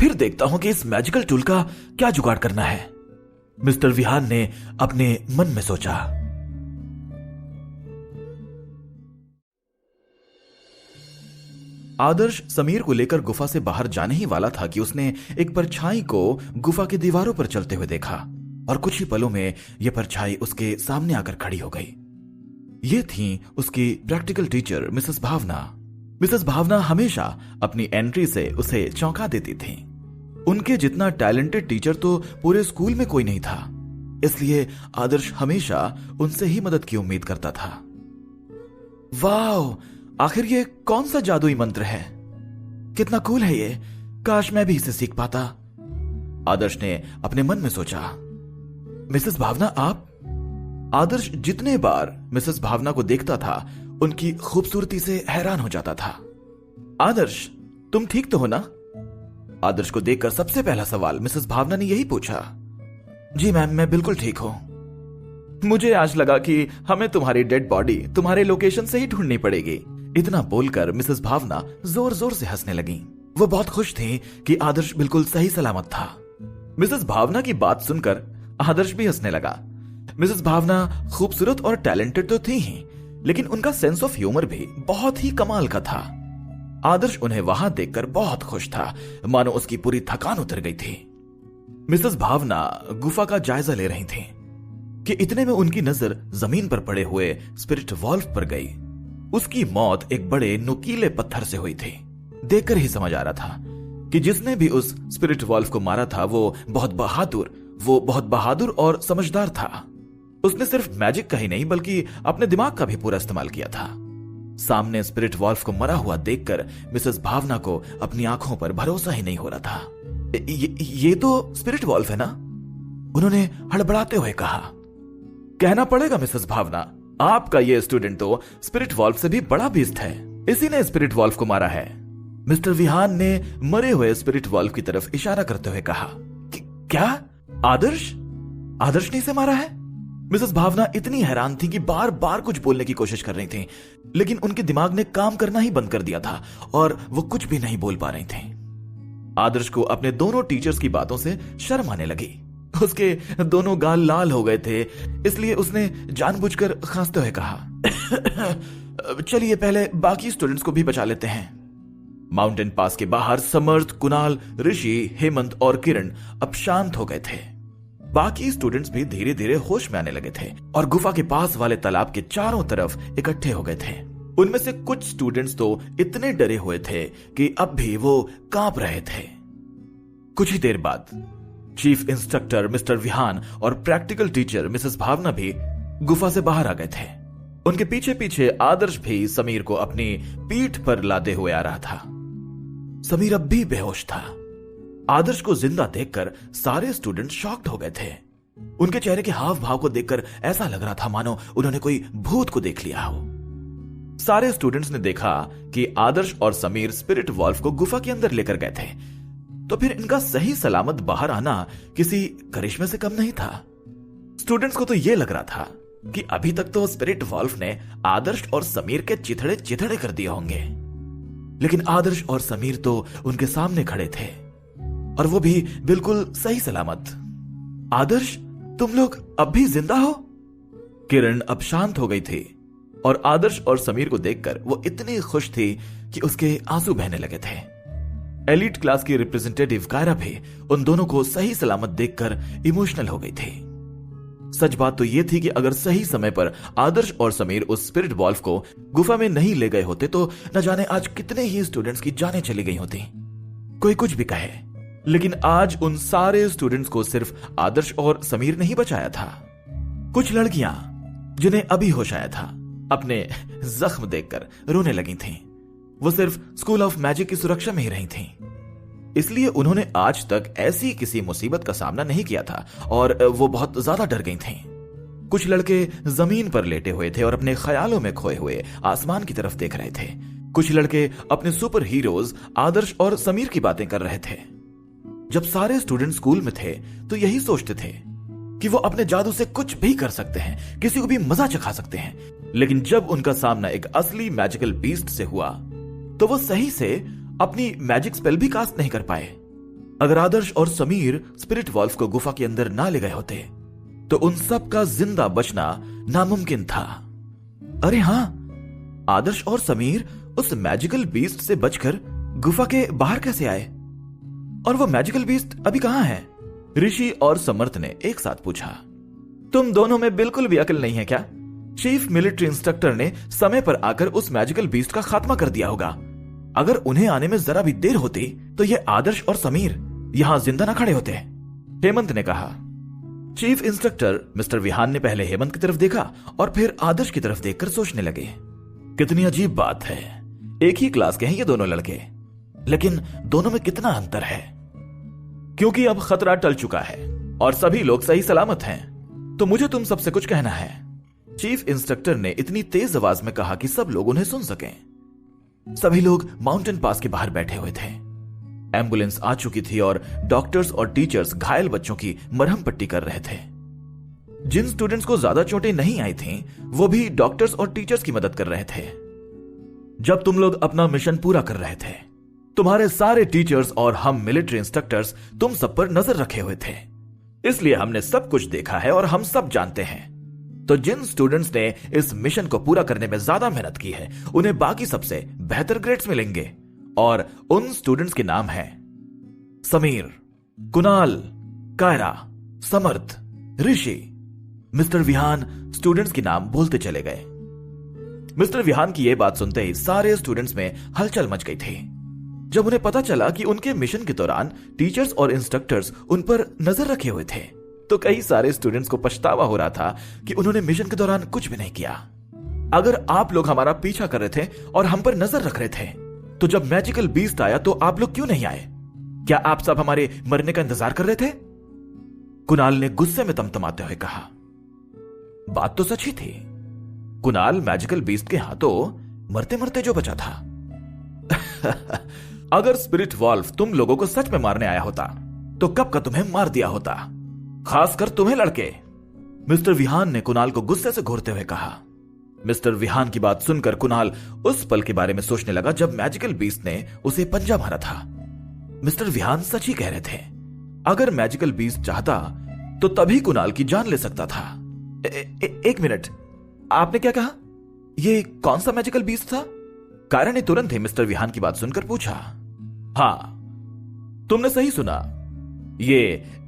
फिर देखता हूं कि इस मैजिकल टूल का क्या जुगाड़ करना है, मिस्टर विहान ने अपने मन में सोचा। आदर्श समीर को लेकर गुफा से बाहर जाने ही वाला था कि उसने एक परछाई को गुफा की दीवारों पर चलते हुए देखा और कुछ ही पलों में यह परछाई उसके सामने आकर खड़ी हो गई। ये थी उसकी प्रैक्टिकल टीचर मिसेस भावना। मिसेस भावना हमेशा अपनी एंट्री से उसे चौंका देती थी। उनके जितना टैलेंटेड टीचर तो पूरे स्कूल में कोई नहीं था, इसलिए आदर्श हमेशा उनसे ही मदद की उम्मीद करता था। वाह, आखिर ये कौन सा जादुई मंत्र है? कितना कूल है ये, काश मैं भी इसे सीख पाता, आदर्श ने अपने मन में सोचा। मिसेस भावना आप? आदर्श जितने बार मिसेस भावना को देखता था उनकी खूबसूरती से हैरान हो जाता था। आदर्श, तुम ठीक तो हो ना? आदर्श को देखकर सबसे पहला सवाल मिसेस भावना ने यही पूछा। जी मैम, मैं बिल्कुल ठीक हूं। मुझे आज लगा कि हमें तुम्हारी डेड बॉडी तुम्हारे लोकेशन से ही ढूंढनी पड़ेगी। इतना बोलकर मिसेस भावना जोर जोर से हंसने लगी। वो बहुत खुश थी कि आदर्श बिल्कुल सही सलामत था। मिसेस भावना की बात सुनकर आदर्श भी हंसने लगा। मिसेस भावना खूबसूरत और टैलेंटेड तो थी ही, लेकिन उनका सेंस ऑफ ह्यूमर भी बहुत ही कमाल का था। आदर्श उन्हें वहां देखकर बहुत खुश था, मानो उसकी पूरी थकान उतर गई थी। मिसेस भावना गुफा का जायजा ले रही थी कि इतने में उनकी नजर जमीन पर पड़े हुए स्पिरिट वॉल्व पर गई। उसकी मौत एक बड़े नुकीले पत्थर से हुई थी। देखकर ही समझ आ रहा था कि जिसने भी उस स्पिरिट वॉल्व को मारा था वो बहुत बहादुर और समझदार था। उसने सिर्फ मैजिक का ही नहीं बल्कि अपने दिमाग का भी पूरा इस्तेमाल किया था। सामने स्पिरिट वॉल्व को मरा हुआ देखकर मिसेस भावना को अपनी आंखों पर भरोसा ही नहीं हो रहा था। ये तो स्पिरिट वॉल्व है ना? उन्होंने हड़बड़ाते हुए कहा। कहना पड़ेगा मिसेस भावना, आपका ये स्टूडेंट तो स्पिरिट वॉल्व से भी बड़ा बीस्ट है। इसी ने स्पिरिट वॉल्व को मारा है। मिस्टर विहान ने मरे हुए स्पिरिट वॉल्व की तरफ इशारा करते हुए कहा। क्या? आदर्श ने इसे मारा है? मिसेस भावना इतनी हैरान थी कि बार बार कुछ बोलने की कोशिश कर रही थी, लेकिन उनके दिमाग ने काम करना ही बंद कर दिया था और वो कुछ भी नहीं बोल पा रही थी। आदर्श को अपने दोनों टीचर्स की बातों से शर्म आने लगी। उसके दोनों गाल लाल हो गए थे, इसलिए उसने जानबूझकर खांसते हुए कहा, चलिए पहले बाकी स्टूडेंट्स को भी बचा लेते हैं। माउंटेन पास के बाहर समर्थ, कुणाल, ऋषि, हेमंत और किरण अब शांत हो गए थे। बाकी स्टूडेंट्स भी धीरे धीरे होश में आने लगे थे और गुफा के पास वाले तालाब के चारों तरफ इकट्ठे हो गए थे। उनमें से कुछ स्टूडेंट्स तो इतने डरे हुए थे कि अब भी वो कांप रहे थे। कुछ ही देर बाद चीफ इंस्ट्रक्टर मिस्टर विहान और प्रैक्टिकल टीचर मिसेस भावना भी गुफा से बाहर आ गए थे। उनके पीछे पीछे आदर्श भी समीर को अपनी पीठ पर लादे हुए आ रहा था। समीर अब भी बेहोश था। आदर्श को जिंदा देखकर सारे स्टूडेंट शॉक्ड हो गए थे। उनके चेहरे के हाव भाव को देखकर ऐसा लग रहा था मानो उन्होंने कोई भूत को देख लिया हो। सारे स्टूडेंट्स ने देखा कि आदर्श और समीर स्पिरिट वॉल्व को गुफा के अंदर लेकर गए थे, तो फिर इनका सही सलामत बाहर आना किसी करिश्मे से कम नहीं था। स्टूडेंट्स को तो यह लग रहा था कि अभी तक तो स्पिरिट वॉल्व ने आदर्श और समीर के चिथड़े चिथड़े कर दिए होंगे, लेकिन आदर्श और समीर तो उनके सामने खड़े थे, और वो भी बिल्कुल सही सलामत। आदर्श, तुम लोग अब भी जिंदा हो? किरण अब शांत हो गई थी और आदर्श और समीर को देखकर वो इतनी खुश थी कि उसके आंसू बहने लगे थे। एलीट क्लास की रिप्रेजेंटेटिव कायरा भी उन दोनों को सही सलामत देखकर इमोशनल हो गई थी। सच बात तो यह थी कि अगर सही समय पर आदर्श और समीर उस स्पिरिट वॉल्व को गुफा में नहीं ले गए होते तो न जाने आज कितने ही स्टूडेंट्स की जानें चली गई होती। कोई कुछ भी कहे, लेकिन आज उन सारे स्टूडेंट्स को सिर्फ आदर्श और समीर ने ही बचाया था। कुछ लड़कियां जिन्हें अभी होश आया था अपने जख्म देखकर रोने लगी थीं। वो सिर्फ स्कूल ऑफ मैजिक की सुरक्षा में ही रही थीं, इसलिए उन्होंने आज तक ऐसी किसी मुसीबत का सामना नहीं किया था और वो बहुत ज्यादा डर गई थीं। कुछ लड़के जमीन पर लेटे हुए थे और अपने ख्यालों में खोए हुए आसमान की तरफ देख रहे थे। कुछ लड़के अपने सुपर हीरोज आदर्श और समीर की बातें कर रहे थे। जब सारे स्टूडेंट स्कूल में थे तो यही सोचते थे कि वो अपने जादू से कुछ भी कर सकते हैं, किसी को भी मजा चखा सकते हैं। लेकिन जब उनका सामना एक असली मैजिकल बीस्ट से हुआ तो वो सही से अपनी मैजिक स्पेल भी कास्ट नहीं कर पाए। अगर आदर्श और समीर स्पिरिट वॉल्व को गुफा के अंदर ना ले गए होते तो उन सब का जिंदा बचना नामुमकिन था। अरे हां, आदर्श और समीर उस मैजिकल बीस्ट से बचकर गुफा के बाहर कैसे आए? और वो मैजिकल बीस्ट अभी कहां है? ऋषि और समर्थ ने एक साथ पूछा। तुम दोनों में बिल्कुल भी अकल नहीं है क्या? चीफ मिलिट्री इंस्ट्रक्टर ने समय पर आकर उस मैजिकल बीस्ट का खात्मा कर दिया होगा। अगर उन्हें आने में जरा भी देर होती तो ये आदर्श और समीर यहां जिंदा ना खड़े होते, हेमंत ने कहा। चीफ इंस्ट्रक्टर मिस्टर विहान ने पहले हेमंत की तरफ देखा और फिर आदर्श की तरफ देखकर सोचने लगे। कितनी अजीब बात है, एक ही क्लास के हैं ये दोनों लड़के, लेकिन दोनों में कितना अंतर है। क्योंकि अब खतरा टल चुका है और सभी लोग सही सलामत हैं, तो मुझे तुम सबसे कुछ कहना है। चीफ इंस्ट्रक्टर ने इतनी तेज आवाज में कहा कि सब लोग उन्हें सुन सकें। सभी लोग माउंटेन पास के बाहर बैठे हुए थे। एम्बुलेंस आ चुकी थी और डॉक्टर्स और टीचर्स घायल बच्चों की मरहम पट्टी कर रहे थे। जिन स्टूडेंट्स को ज्यादा चोटें नहीं आई थीं, वो भी डॉक्टर्स और टीचर्स की मदद कर रहे थे। जब तुम लोग अपना मिशन पूरा कर रहे थे, तुम्हारे सारे टीचर्स और हम मिलिट्री इंस्ट्रक्टर्स तुम सब पर नजर रखे हुए थे, इसलिए हमने सब कुछ देखा है और हम सब जानते हैं। तो जिन स्टूडेंट्स ने इस मिशन को पूरा करने में ज्यादा मेहनत की है उन्हें बाकी सबसे बेहतर ग्रेड्स मिलेंगे, और उन स्टूडेंट्स के नाम हैं समीर, कुणाल, कायरा, समर्थ, ऋषि। मिस्टर विहान स्टूडेंट्स के नाम बोलते चले गए। मिस्टर विहान की यह बात सुनते ही सारे स्टूडेंट्स में हलचल मच गई थी। जब उन्हें पता चला कि उनके मिशन के दौरान टीचर्स और इंस्ट्रक्टर्स उन पर नजर रखे हुए थे, तो कई सारे स्टूडेंट्स को पछतावा हो रहा था कि उन्होंने मिशन के दौरान कुछ भी नहीं किया। अगर आप लोग हमारा पीछा कर रहे थे और हम पर नजर रख रहे थे, तो जब मैजिकल बीस्ट आया तो आप लोग क्यों नहीं आए? क्या आप सब हमारे मरने का इंतजार कर रहे थे? कुणाल ने गुस्से में तमतमाते हुए कहा। बात तो सच ही थी। कुणाल मैजिकल बीस्ट के हाथों मरते मरते जो बचा था। अगर स्पिरिट वॉल्व तुम लोगों को सच में मारने आया होता तो कब का तुम्हें मार दिया होता, खासकर तुम्हें लड़के, मिस्टर विहान ने कुणाल को गुस्से से घूरते हुए कहा। मिस्टर विहान की बात सुनकर कुणाल उस पल के बारे में सोचने लगा जब मैजिकल बीस्ट ने उसे पंजा मारा था। मिस्टर विहान सच ही कह रहे थे। अगर मैजिकल बीस्ट चाहता तो तभी कुणाल की जान ले सकता था। एक मिनट, आपने क्या कहा? ये कौन सा मैजिकल बीस्ट था? कायरा ने तुरंत ही मिस्टर विहान की बात सुनकर पूछा। हां, तुमने सही सुना। ये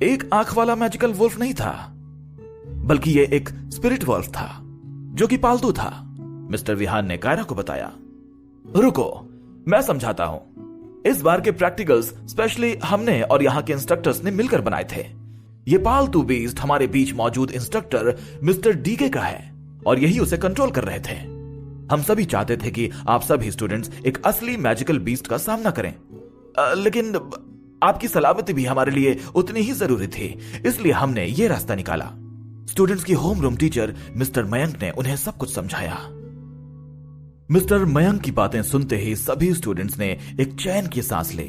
एक आंख वाला मैजिकल वुल्फ नहीं था, बल्कि ये एक स्पिरिट वुल्फ था जो कि पालतू था, मिस्टर विहान ने कायरा को बताया। रुको, मैं समझाता हूं। इस बार के प्रैक्टिकल्स स्पेशली हमने और यहां के इंस्ट्रक्टर्स ने मिलकर बनाए थे। ये पालतू बीस्ट हमारे बीच मौजूद इंस्ट्रक्टर मिस्टर डीके का है और यही उसे कंट्रोल कर रहे थे। हम सभी चाहते थे कि आप सभी स्टूडेंट्स एक असली मैजिकल बीस्ट का सामना करें। लेकिन आपकी सलामती भी हमारे लिए उतनी ही जरूरी थी, इसलिए हमने ये रास्ता निकाला। स्टूडेंट्स की home room teacher mister Mayank ने उन्हें सब कुछ समझाया। मिस्टर मयंक की बातें सुनते ही सभी स्टूडेंट्स ने एक चैन की सांस ली।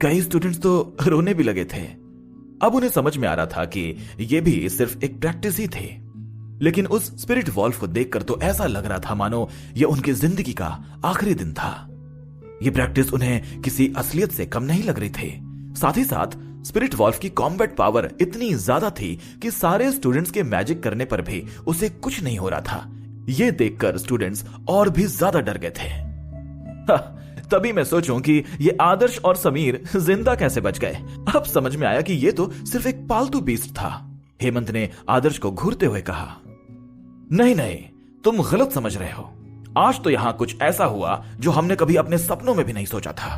कई स्टूडेंट्स तो रोने भी लगे थे। अब उन्हें समझ में आ रहा था कि यह भी सिर्फ एक प्रैक्टिस ही थी, लेकिन उस स्पिरिट वॉल्व को देखकर तो ऐसा लग रहा था मानो यह उनकी जिंदगी का आखिरी दिन था। यह प्रैक्टिस उन्हें किसी असलियत से कम नहीं लग रही थी। साथ ही साथ स्पिरिट वॉल्व की कॉम्बैट पावर इतनी ज्यादा थी कि सारे स्टूडेंट्स के मैजिक करने पर भी उसे कुछ नहीं हो रहा था। यह देखकर स्टूडेंट्स और भी ज्यादा डर गए थे। तभी मैं सोचूं कि ये आदर्श और समीर जिंदा कैसे बच गए। अब समझ में आया कि ये तो सिर्फ एक पालतू बीस्ट था। हेमंत ने आदर्श को घूरते हुए कहा, नहीं नहीं, तुम गलत समझ रहे हो। आज तो यहां कुछ ऐसा हुआ जो हमने कभी अपने सपनों में भी नहीं सोचा था।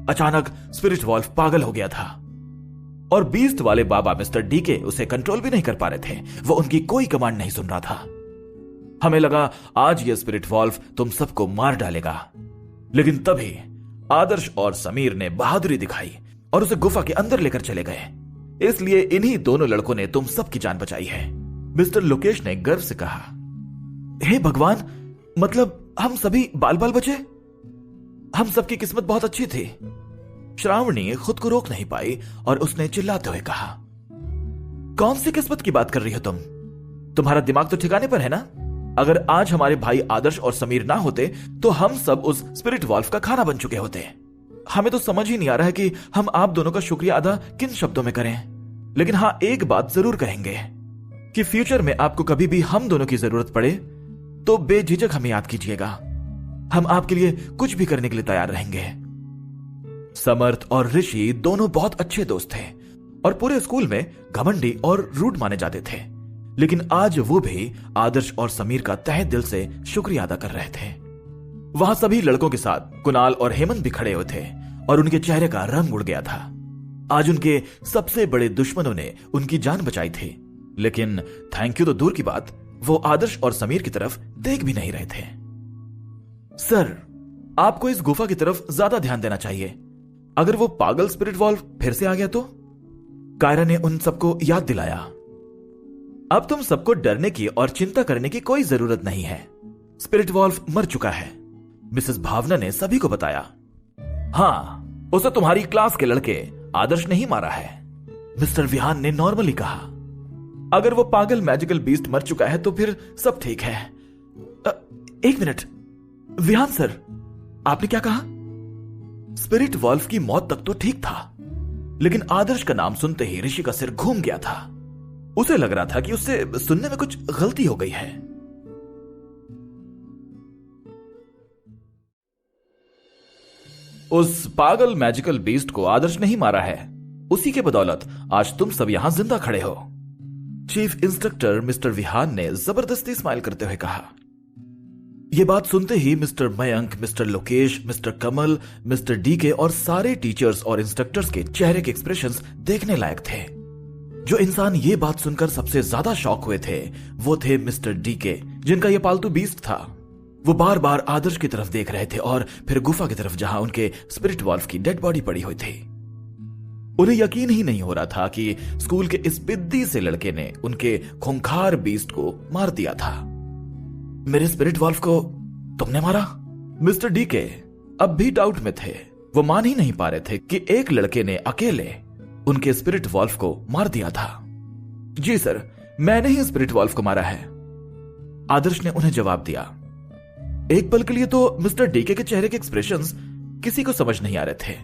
अचानक स्पिरिट वॉल्व पागल हो गया था और बीस्ट वाले बाबा मिस्टर डीके उसे कंट्रोल भी नहीं कर पा रहे थे। वो उनकी कोई कमांड नहीं सुन रहा था। हमें लगा आज ये स्पिरिट वॉल्व तुम सबको मार डालेगा, लेकिन तभी आदर्श और समीर ने बहादुरी दिखाई और उसे गुफा के अंदर लेकर चले गए। इसलिए इन्हीं दोनों लड़कों ने तुम सबकी जान बचाई है। मिस्टर लोकेश ने गर्व से कहा, हे भगवान, मतलब हम सभी बाल बाल बचे। हम सबकी किस्मत बहुत अच्छी थी। श्रावणी खुद को रोक नहीं पाई और उसने चिल्लाते हुए कहा, कौन सी किस्मत की बात कर रही हो तुम? तुम्हारा दिमाग तो ठिकाने पर है ना? अगर आज हमारे भाई आदर्श और समीर ना होते तो हम सब उस स्पिरिट वॉल्व का खाना बन चुके होते। हमें तो समझ ही नहीं आ रहा है कि हम आप दोनों का शुक्रिया अदा किन शब्दों में करें। लेकिन हां, एक बात जरूर कहेंगे कि फ्यूचर में आपको कभी भी हम दोनों की जरूरत पड़े तो बेझिझक हमें याद कीजिएगा। हम आपके लिए कुछ भी करने के लिए तैयार रहेंगे। समर्थ और ऋषि दोनों बहुत अच्छे दोस्त थे और पूरे स्कूल में घमंडी और रूड माने जाते थे, लेकिन आज वो भी आदर्श और समीर का तहे दिल से शुक्रिया अदा कर रहे थे। वहां सभी लड़कों के साथ कुणाल और हेमंत भी खड़े हुए थे और उनके चेहरे का रंग उड़ गया था। आज उनके सबसे बड़े दुश्मनों ने उनकी जान बचाई थी, लेकिन थैंक यू तो दूर की बात, वो आदर्श और समीर की तरफ देख भी नहीं रहे थे। सर, आपको इस गुफा की तरफ ज्यादा ध्यान देना चाहिए। अगर वो पागल स्पिरिट वॉल्व फिर से आ गया तो? कायरा ने उन सबको याद दिलाया। अब तुम सबको डरने की और चिंता करने की कोई जरूरत नहीं है। स्पिरिट वॉल्व मर चुका है, मिसेस भावना ने सभी को बताया। हां, उसे तुम्हारी क्लास के लड़के आदर्श ने ही मारा है, मिस्टर विहान ने नॉर्मली कहा। अगर वो पागल मैजिकल बीस्ट मर चुका है तो फिर सब ठीक है। एक मिनट, विहान सर, आपने क्या कहा? स्पिरिट वॉल्व की मौत तक तो ठीक था, लेकिन आदर्श का नाम सुनते ही ऋषि का सिर घूम गया था। उसे लग रहा था कि उससे सुनने में कुछ गलती हो गई है। उस पागल मैजिकल बीस्ट को आदर्श ने ही मारा है। उसी के बदौलत आज तुम सब यहां जिंदा खड़े हो। चीफ इंस्ट्रक्टर मिस्टर विहान ने जबरदस्ती स्माइल करते हुए कहा। यह बात सुनते ही mister Mayank, mister Lokesh, mister Kamal, mister DK और सारे टीचर्स और इंस्ट्रक्टर्स के चेहरे के एक्सप्रेशंस देखने लायक थे। जो इंसान ये बात सुनकर सबसे ज्यादा शॉक हुए थे वो थे मिस्टर डीके, जिनका यह पालतू बीस्ट था। वो बार बार आदर्श की तरफ देख रहे थे और फिर गुफा की तरफ जहां उनके स्पिरिट वॉल्व की डेड बॉडी पड़ी हुई थी। उन्हें यकीन ही नहीं हो रहा था कि स्कूल के इस बिद्दी से लड़के ने उनके खूंखार बीस्ट को मार दिया था। मेरे स्पिरिट वॉल्व को तुमने मारा? मिस्टर डीके अब भी डाउट में थे। वो मान ही नहीं पा रहे थे कि एक लड़के ने अकेले उनके स्पिरिट वॉल्व को मार दिया था। जी सर, मैंने ही स्पिरिट वॉल्व को मारा है, आदर्श ने उन्हें जवाब दिया। एक पल के लिए तो मिस्टर डीके के चेहरे के एक्सप्रेशंस किसी को समझ नहीं आ रहे थे।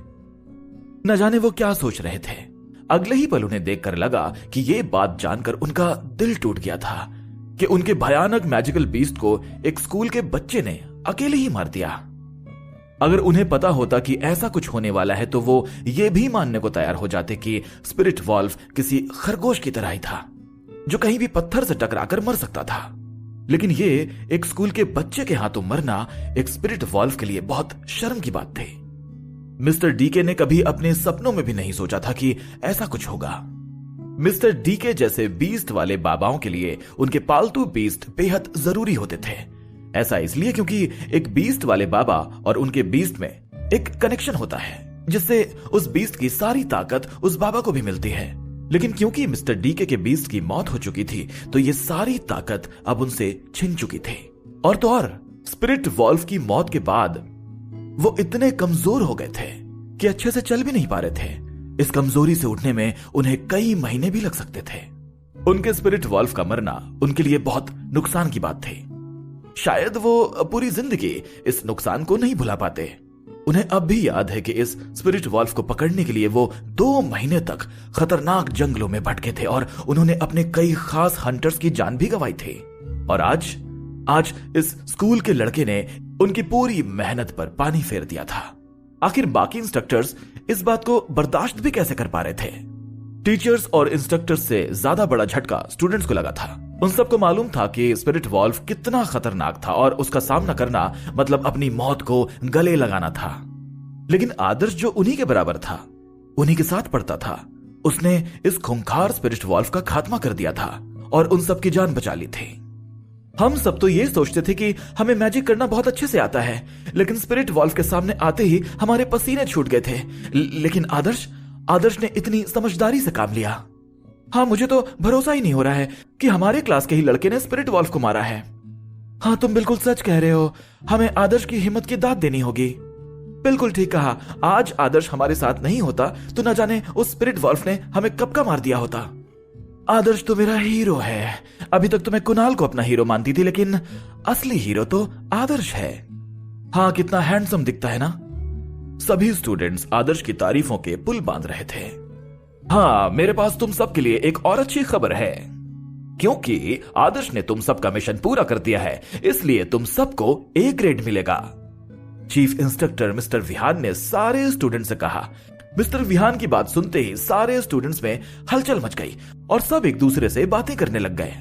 न जाने वो क्या सोच रहे थे। अगले ही पल उन्हें देखकर लगा कि यह बात जानकर उनका दिल टूट गया था कि उनके भयानक मैजिकल बीस्ट को एक स्कूल के बच्चे ने अकेले ही मार दिया। अगर उन्हें पता होता कि ऐसा कुछ होने वाला है तो वो ये भी मानने को तैयार हो जाते कि स्पिरिट वॉल्व किसी खरगोश की तरह ही था जो कहीं भी पत्थर से टकराकर मर सकता था। लेकिन ये एक स्कूल के बच्चे के हाथों मरना एक स्पिरिट वॉल्व के लिए बहुत शर्म की बात थी। मिस्टर डीके ने कभी अपने सपनों में भी नहीं सोचा था कि ऐसा कुछ होगा। मिस्टर डीके जैसे बीस्ट वाले बाबाओं के लिए उनके पालतू बीस्ट बेहद जरूरी होते थे। ऐसा इसलिए क्योंकि एक बीस्ट वाले बाबा और उनके बीस्ट में एक कनेक्शन होता है। जिससे उस बीस्ट की सारी ताकत उस बाबा को भी मिलती है। लेकिन क्योंकि मिस्टर डीके के बीस्ट की मौत हो चुकी थी तो ये सारी ताकत अब उनसे छिन चुकी थी। और तो और स्पिरिट वॉल्फ की मौत के बाद वो इतने कमजोर हो गए थे कि अच्छे से चल भी नहीं पा रहे थे। इस कमजोरी से उठने में उन्हें कई महीने भी लग सकते थे। उनके स्पिरिट वॉल्फ का मरना उनके लिए बहुत नुकसान की बात थी। शायद वो पूरी जिंदगी इस नुकसान को नहीं भुला पाते। उन्हें अब भी याद है कि इस स्पिरिट वॉल्फ को पकड़ने के लिए वो 2 महीने तक खतरनाक जंगलों में भटके थे और उन्होंने अपने कई खास हंटर्स की जान भी गंवाई थी। और आज इस स्कूल के लड़के ने उनकी पूरी मेहनत पर पानी फेर दिया था। आखिर बाकी इंस्ट्रक्टर्स इस बात को बर्दाश्त भी कैसे कर पा रहे थे? टीचर्स और इंस्ट्रक्टर्स से ज्यादा बड़ा झटका स्टूडेंट्स को लगा था। उन सबको मालूम था कि स्पिरिट वॉल्फ कितना खतरनाक था और उसका सामना करना मतलब अपनी मौत को गले लगाना था। लेकिन आदर्श जो उन्हीं के बराबर था, उन्हीं के साथ पढ़ता था, उसने इस खूंखार स्पिरिट वॉल्फ का खात्मा कर दिया था और उन सबकी जान बचा ली थी। हम सब तो ये सोचते थे कि हमें मैजिक करना बहुत अच्छे से आता है, लेकिन स्पिरिट वॉल्फ के सामने आते ही हमारे पसीने छूट गए थे। लेकिन आदर्श ने इतनी समझदारी से काम लिया। हाँ, मुझे तो भरोसा ही नहीं हो रहा है कि हमारे क्लास के ही लड़के ने स्पिरिट वॉल्फ को मारा है। हाँ, तुम बिल्कुल सच कह रहे हो। हमें आदर्श की हिम्मत की दाद देनी होगी। बिल्कुल ठीक कहा। आज आदर्श हमारे साथ नहीं होता तो न जाने उस स्पिरिट वॉल्फ ने हमें कब का मार दिया होता। आदर्श तो मेरा हीरो है। अभी तक तो मैं कुणाल को अपना हीरो मानती थी, लेकिन असली हीरो तो आदर्श है। हाँ, कितना हैंडसम दिखता है ना। सभी स्टूडेंट्स आदर्श की तारीफों के पुल बांध रहे थे। हाँ, मेरे पास तुम सब के लिए एक और अच्छी खबर है, क्योंकि आदर्श ने तुम सबका मिशन पूरा कर दिया है, इसलिए तुम सबको A ग्रेड मिलेगा। चीफ इंस्ट्रक्टर मिस्टर विहान ने सारे स्टूडेंट से कहा। मिस्टर विहान की बात सुनते ही सारे स्टूडेंट्स में हलचल मच गई और सब एक दूसरे से बातें करने लग गए।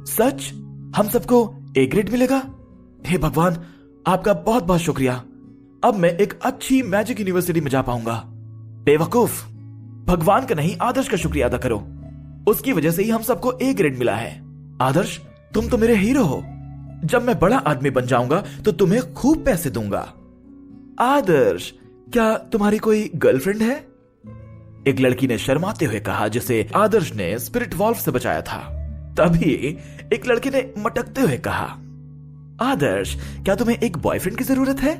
सच? हम सबको A ग्रेड मिलेगा? हे भगवान, आपका बहुत बहुत शुक्रिया। अब मैं एक अच्छी मैजिक यूनिवर्सिटी में जा पाऊंगा। बेवकूफ, भगवान का नहीं, आदर्श का शुक्रिया अदा करो। उसकी वजह से ही हम सबको A ग्रेड मिला है। आदर्श, तुम तो मेरे हीरो हो। जब मैं बड़ा आदमी बन जाऊंगा तो तुम्हें खूब पैसे दूंगा। आदर्श, क्या तुम्हारी कोई गर्लफ्रेंड है? एक लड़की ने शर्माते हुए कहा, जिसे आदर्श ने स्पिरिट वॉल्फ से बचाया था। तभी एक लड़के ने मटकते हुए कहा, आदर्श, क्या तुम्हें एक बॉयफ्रेंड की जरूरत है?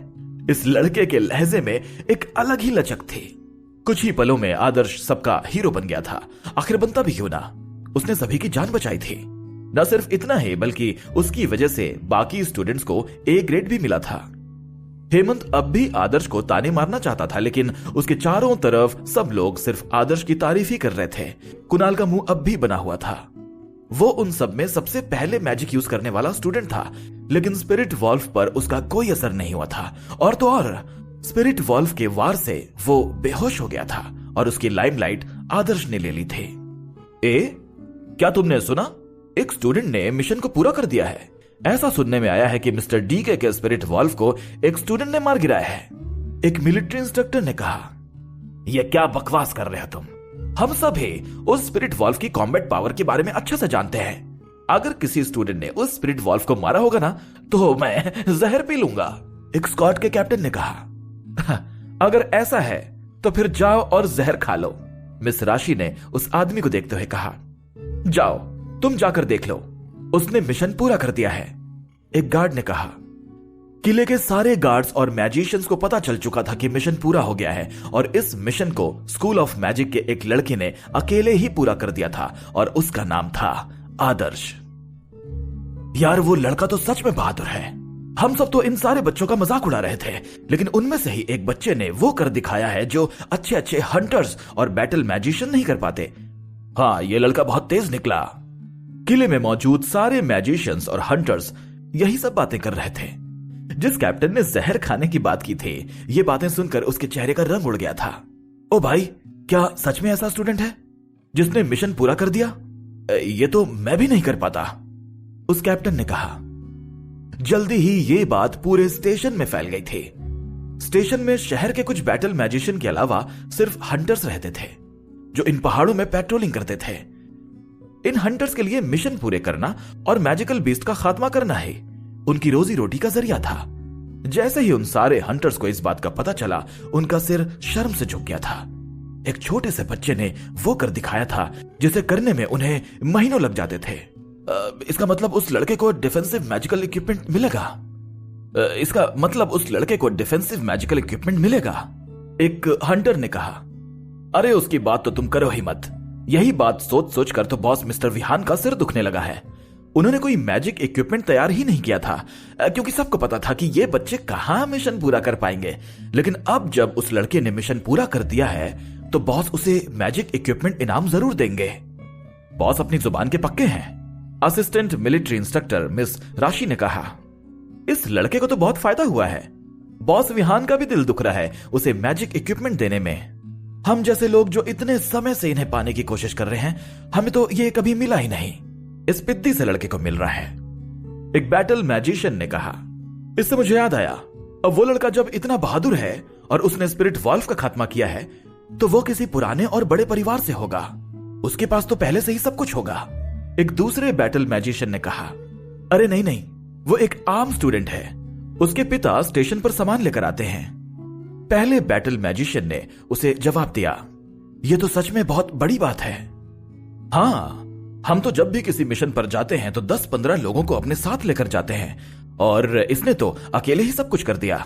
इस लड़के के लहजे में एक अलग ही लचक थी। कुछ ही पलों में आदर्श सबका हीरो बन गया था। आखिर बनता भी क्यों ना, उसने सभी की जान बचाई थी। न सिर्फ इतना ही, बल्कि उसकी वजह से बाकी स्टूडेंट्स को A ग्रेड भी मिला था। हेमंत अब भी आदर्श को ताने मारना चाहता था, लेकिन उसके चारों तरफ सब लोग सिर्फ आदर्श की तारीफ ही कर रहे थे। कुणाल का मुंह अब भी बना हुआ था। वो उन सब में सबसे पहले मैजिक यूज करने वाला स्टूडेंट था, लेकिन स्पिरिट वॉल्फ पर उसका कोई असर नहीं हुआ था। और तो और स्पिरिट वॉल्फ के वार से वो बेहोश हो गया था और उसकी लाइमलाइट आदर्श ने ले ली थी। क्या तुमने सुना? एक स्टूडेंट ने मिशन को पूरा कर दिया है। ऐसा सुनने में आया है कि मिस्टर डीके के स्पिरिट वॉल्फ को एक स्टूडेंट ने मार गिराया है। एक मिलिट्री इंस्ट्रक्टर ने कहा, यह क्या बकवास कर रहे हो तुम? हम सब ही उस स्पिरिट वॉल्फ की कॉम्बैट पावर के बारे में अच्छे से जानते हैं। अगर किसी स्टूडेंट ने उस स्पिरिट वॉल्फ को मारा होगा ना, तो मैं जहर पी लूंगा। एक स्क्वाड के कैप्टन ने कहा, अगर ऐसा है तो फिर जाओ और जहर खा लो। मिस राशि ने उस आदमी को देखते हुए कहा, जाओ तुम जाकर देख लो, उसने मिशन पूरा कर दिया है। एक गार्ड ने कहा, किले के सारे गार्ड्स और मैजिशियंस को पता चल चुका था कि मिशन पूरा हो गया है और इस मिशन को स्कूल ऑफ मैजिक के एक लड़के ने अकेले ही पूरा कर दिया था और उसका नाम था आदर्श। यार, वो लड़का तो सच में बहादुर है। हम सब तो इन सारे बच्चों का मजाक उड़ा रहे थे, लेकिन उनमें से ही एक बच्चे ने वो कर दिखाया है जो अच्छे अच्छे हंटर्स और बैटल मैजिशियन नहीं कर पाते। हाँ, ये लड़का बहुत तेज निकला। किले में मौजूद सारे मैजिशियंस और हंटर्स यही सब बातें कर रहे थे। जिस कैप्टन ने जहर खाने की बात की थी, ये बातें सुनकर उसके चेहरे का रंग उड़ गया था। ओ भाई, क्या सच में ऐसा स्टूडेंट है जिसने मिशन पूरा कर दिया? ये तो मैं भी नहीं कर पाता, उस कैप्टन ने कहा। जल्दी ही ये बात पूरे स्टेशन में फैल गई थी। स्टेशन में शहर के कुछ बैटल मैजिशियन के अलावा सिर्फ हंटर्स रहते थे, जो इन पहाड़ों में पेट्रोलिंग करते थे। इन हंटर्स के लिए मिशन पूरे करना और मैजिकल बीस्ट का खात्मा करना ही उनकी रोजी रोटी का जरिया था। जैसे ही उन सारे हंटर्स को इस बात का पता चला, उनका सिर शर्म से झुक गया था। एक छोटे से बच्चे ने वो कर दिखाया था जिसे करने में उन्हें महीनों लग जाते थे। इसका मतलब उस लड़के को डिफेंसिव मैजिकल इक्विपमेंट मिलेगा। इसका मतलब उस लड़के को डिफेंसिव मैजिकल इक्विपमेंट मिलेगा, एक हंटर ने कहा। अरे उसकी बात तो तुम करो ही मत। यही बात सोच सोच कर तो बॉस मिस्टर विहान का सिर दुखने लगा है। उन्होंने कोई मैजिक इक्विपमेंट तैयार ही नहीं किया था, क्योंकि सबको पता था कि ये बच्चे कहां मिशन पूरा कर पाएंगे। लेकिन अब जब उस लड़के ने मिशन पूरा कर दिया है तो बॉस उसे मैजिक इक्विपमेंट इनाम जरूर देंगे। बॉस अपनी जुबान के पक्के हैं। असिस्टेंट मिलिट्री इंस्ट्रक्टर मिस राशि ने कहा। इस लड़के को तो बहुत फायदा हुआ है। बॉस विहान का भी दिल दुख रहा है उसे मैजिक इक्विपमेंट देने में। हम जैसे लोग जो इतने समय से इन्हें पाने की कोशिश कर रहे हैं, हमें तो ये कभी मिला ही नहीं। इस पिद्दी से लड़के को मिल रहा है, एक बैटल मैजिशियन ने कहा। इससे मुझे याद आया, अब वो लड़का जब इतना बहादुर है और उसने स्पिरिट वॉल्व का खात्मा किया है, तो वो किसी पुराने और बड़े परिवार से होगा। उसके पास तो पहले से ही सब कुछ होगा। एक दूसरे बैटल मैजिशियन ने कहा। अरे नहीं नहीं, वो एक आम स्टूडेंट है। उसके पिता स्टेशन पर सामान लेकर आते हैं। पहले बैटल मैजिशियन ने उसे जवाब दिया। यह तो सच में बहुत बड़ी बात है। हाँ, हम तो जब भी किसी मिशन पर जाते हैं तो 10-15 लोगों को अपने साथ लेकर जाते हैं, और इसने तो अकेले ही सब कुछ कर दिया।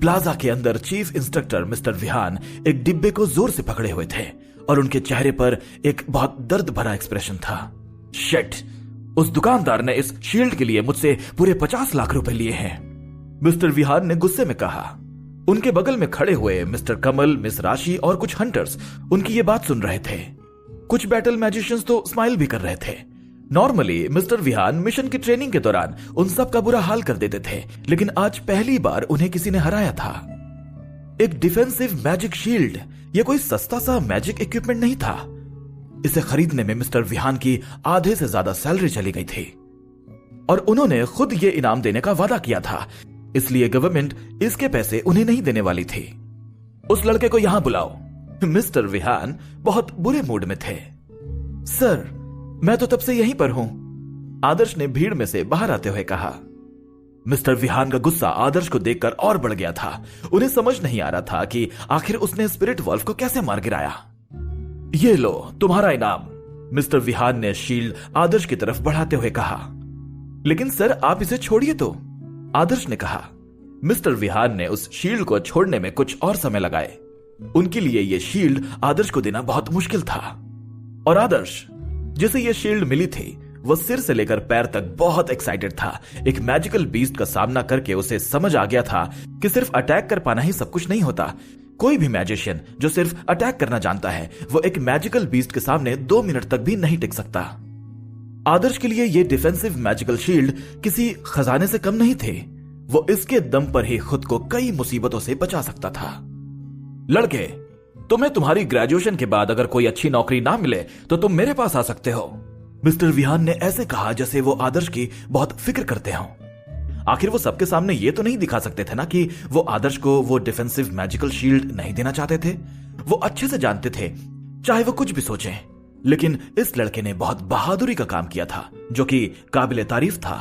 प्लाजा के अंदर चीफ इंस्ट्रक्टर मिस्टर विहान एक डिब्बे को जोर से पकड़े हुए थे और उनके चेहरे पर एक बहुत दर्द भरा एक्सप्रेशन था। शिट, उस दुकानदार ने इस शील्ड के लिए मुझसे पूरे 50 लाख रुपए लिए हैं, मिस्टर विहान ने गुस्से में कहा। उनके बगल में खड़े हुए मिस्टर कमल, मिस राशि और कुछ हंटर्स उनकी ये बात सुन रहे थे। कुछ बैटल मैजिशियंस तो स्माइल भी कर रहे थे। नॉर्मली मिस्टर विहान मिशन की ट्रेनिंग के दौरान उन सब का बुरा हाल कर देते थे, लेकिन आज पहली बार उन्हें किसी ने हराया था। एक डिफेंसिव मैजिक शील्ड, यह कोई सस्ता सा मैजिक इक्विपमेंट नहीं था। इसे खरीदने में मिस्टर विहान की आधे से ज्यादा सैलरी चली गई थी, और उन्होंने खुद ये इनाम देने का वादा किया था, इसलिए गवर्नमेंट इसके पैसे उन्हें नहीं देने वाली थी। उस लड़के को यहां बुलाओ। मिस्टर विहान बहुत बुरे मूड में थे। सर, मैं तो तब से यहीं पर हूं, आदर्श ने भीड़ में से बाहर आते हुए कहा। मिस्टर विहान का गुस्सा आदर्श को देखकर और बढ़ गया था। उन्हें समझ नहीं आ रहा था कि आखिर उसने स्पिरिट वॉल्व को कैसे मार गिराया। ये लो तुम्हारा इनाम, मिस्टर विहान ने शील्ड आदर्श की तरफ बढ़ाते हुए कहा। लेकिन सर, आप इसे छोड़िए तो, आदर्श ने कहा। मिस्टर विहान ने उस शील्ड को छोड़ने में कुछ और समय लगाए। उनके लिए यह शील्ड आदर्श को देना बहुत मुश्किल था, और आदर्श जिसे यह शील्ड मिली थी वह सिर से लेकर पैर तक बहुत एक्साइटेड था। एक मैजिकल बीस्ट का सामना करके उसे समझ आ गया था कि सिर्फ अटैक कर पाना ही सब कुछ नहीं होता। कोई भी मैजिशियन जो सिर्फ अटैक करना जानता है, वो एक मैजिकल बीस्ट के सामने 2 मिनट तक भी नहीं टिक सकता। आदर्श के लिए यह डिफेंसिव मैजिकल शील्ड किसी खजाने से कम नहीं थे। वो इसके दम पर ही खुद को कई मुसीबतों से बचा सकता था। लड़के, तुम्हें तुम्हारी ग्रेजुएशन के बाद अगर कोई अच्छी नौकरी ना मिले तो तुम मेरे पास आ सकते हो, मिस्टर विहान ने ऐसे कहा जैसे वो आदर्श की बहुत फिक्र करते हो। आखिर वो सबके सामने ये तो नहीं दिखा सकते थे ना कि वो आदर्श को वो डिफेंसिव मैजिकल शील्ड नहीं देना चाहते थे। वो अच्छे से जानते थे, चाहे वो कुछ भी सोचें। लेकिन इस लड़के ने बहुत बहादुरी का काम किया था, जो कि काबिले तारीफ था।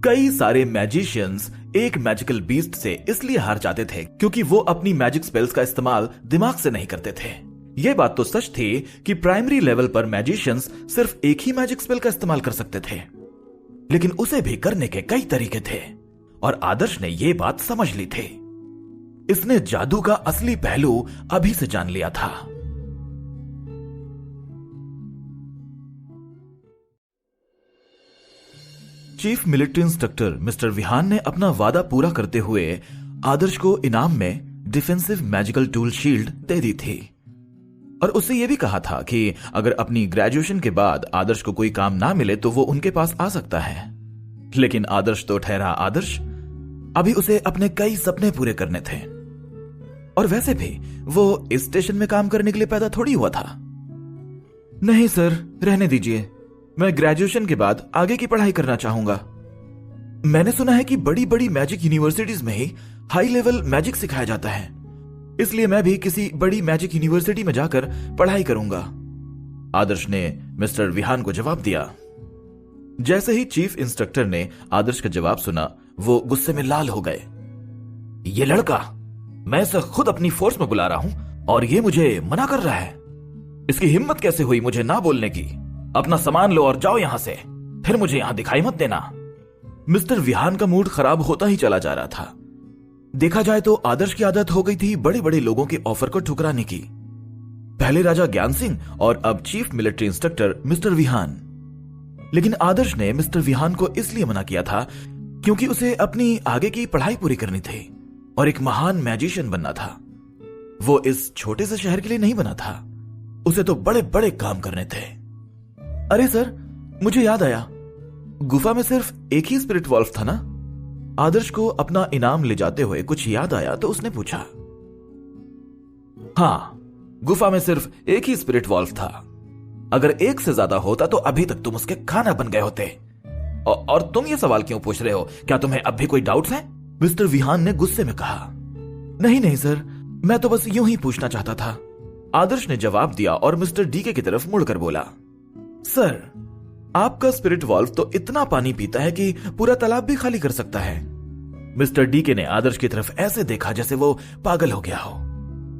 कई सारे मैजिशियंस एक मैजिकल बीस्ट से इसलिए हार जाते थे क्योंकि वो अपनी मैजिक स्पेल्स का इस्तेमाल दिमाग से नहीं करते थे। यह बात तो सच थी कि प्राइमरी लेवल पर मैजिशियंस सिर्फ एक ही मैजिक स्पेल का इस्तेमाल कर सकते थे, लेकिन उसे भी करने के कई तरीके थे, और आदर्श ने यह बात समझ ली थी। इसने जादू का असली पहलू अभी से जान लिया था। Chief military instructor mister Vihan ने अपना वादा पूरा करते हुए आदर्श को इनाम में डिफेंसिव मैजिकल टूल शील्ड दे दी थी, और उससे यह भी कहा था कि अगर अपनी ग्रेजुएशन के बाद आदर्श को कोई काम ना मिले तो वो उनके पास आ सकता है। लेकिन आदर्श तो ठहरा आदर्श, अभी उसे अपने कई सपने पूरे करने थे, और वैसे भी वो इस स्टेशन में काम करने के लिए पैदा थोड़ी हुआ था। नहीं सर, रहने दीजिए, मैं ग्रेजुएशन के बाद आगे की पढ़ाई करना चाहूंगा। मैंने सुना है कि बड़ी बड़ी मैजिक यूनिवर्सिटीज में ही हाई लेवल मैजिक सिखाया जाता है, इसलिए मैं भी किसी बड़ी मैजिक यूनिवर्सिटी में जाकर पढ़ाई करूंगा, आदर्श ने मिस्टर विहान को जवाब दिया। जैसे ही चीफ इंस्ट्रक्टर ने आदर्श का जवाब सुना, वो गुस्से में लाल हो गए। ये लड़का, मैं इसे खुद अपनी फोर्स में बुला रहा हूं और ये मुझे मना कर रहा है। इसकी हिम्मत कैसे हुई मुझे ना बोलने की? अपना सामान लो और जाओ यहां से, फिर मुझे यहां दिखाई मत देना। मिस्टर विहान का मूड खराब होता ही चला जा रहा था। देखा जाए तो आदर्श की आदत हो गई थी बड़े बड़े लोगों के ऑफर को ठुकराने की। पहले राजा ज्ञान सिंह और अब chief military instructor mister Vihan. लेकिन आदर्श ने मिस्टर विहान को इसलिए मना किया था क्योंकि उसे अपनी आगे की पढ़ाई पूरी करनी थी और एक महान मैजिशियन बनना था। वो इस छोटे से शहर के लिए नहीं बना था, उसे तो बड़े बड़े काम करने थे। अरे सर, मुझे याद आया, गुफा में सिर्फ एक ही स्पिरिट वॉल्फ था ना? आदर्श को अपना इनाम ले जाते हुए कुछ याद आया तो उसने पूछा। हाँ, गुफा में सिर्फ एक ही स्पिरिट वॉल्फ था। अगर एक से ज्यादा होता तो अभी तक तुम उसके खाना बन गए होते। और तुम ये सवाल क्यों पूछ रहे हो? क्या तुम्हें अब भी कोई डाउट्स हैं? मिस्टर विहान ने गुस्से में कहा। नहीं नहीं सर, मैं तो बस यूं ही पूछना चाहता था, आदर्श ने जवाब दिया और मिस्टर डीके की तरफ मुड़कर बोला। सर, आपका स्पिरिट वॉल्व तो इतना पानी पीता है कि पूरा तालाब भी खाली कर सकता है। मिस्टर डीके ने आदर्श की तरफ ऐसे देखा जैसे वो पागल हो गया हो,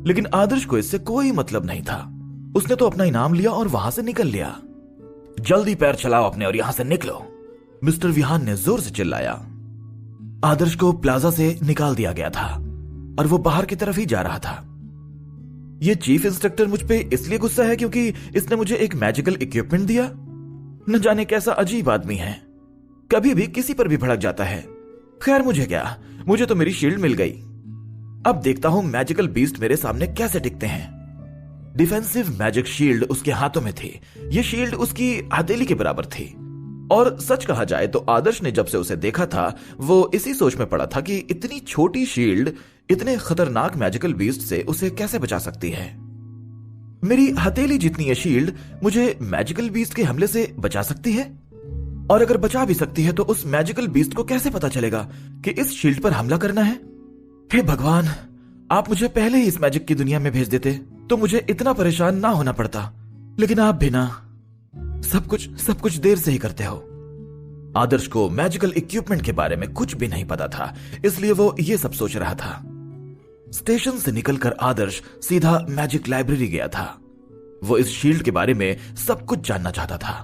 लेकिन आदर्श को इससे कोई मतलब नहीं था। उसने तो अपना इनाम लिया और वहां से निकल लिया। जल्दी पैर चलाओ अपने और यहां से निकलो, मिस्टर विहान ने जोर से चिल्लाया। आदर्श को प्लाजा से निकाल दिया गया था और वो बाहर की तरफ ही जा रहा था। ये चीफ इंस्ट्रक्टर मुझ पे इसलिए गुस्सा है क्योंकि इसने मुझे एक मैजिकल इक्विपमेंट दिया। न जाने कैसा अजीब आदमी है, कभी भी किसी पर भी भड़क जाता है। खैर मुझे क्या, मुझे तो मेरी शील्ड मिल गई। अब देखता हूं मैजिकल बीस्ट मेरे सामने कैसे टिकते हैं। डिफेंसिव मैजिक शील्ड उसके हाथों में थी। यह शील्ड उसकी हथेली के बराबर थी। और सच कहा जाए तो आदर्श ने जब से उसे देखा था वो इसी सोच में पड़ा था कि इतनी छोटी शील्ड इतने खतरनाक मैजिकल बीस्ट से उसे कैसे बचा सकती है। मेरी हथेली जितनी ये शील्ड मुझे मैजिकल बीस्ट के हमले से बचा सकती है? और अगर बचा भी सकती है तो उस मैजिकल बीस्ट को कैसे पता चलेगा कि इस शील्ड पर हमला करना है? हे भगवान, आप मुझे पहले ही इस मैजिक की दुनिया में भेज देते तो मुझे इतना परेशान ना होना पड़ता। लेकिन आप भी ना, सब कुछ देर से ही करते हो। आदर्श को मैजिकल इक्विपमेंट के बारे में कुछ भी नहीं पता था, इसलिए वो ये सब सोच रहा था। स्टेशन से निकलकर आदर्श सीधा मैजिक लाइब्रेरी गया था। वो इस शील्ड के बारे में सब कुछ जानना चाहता था।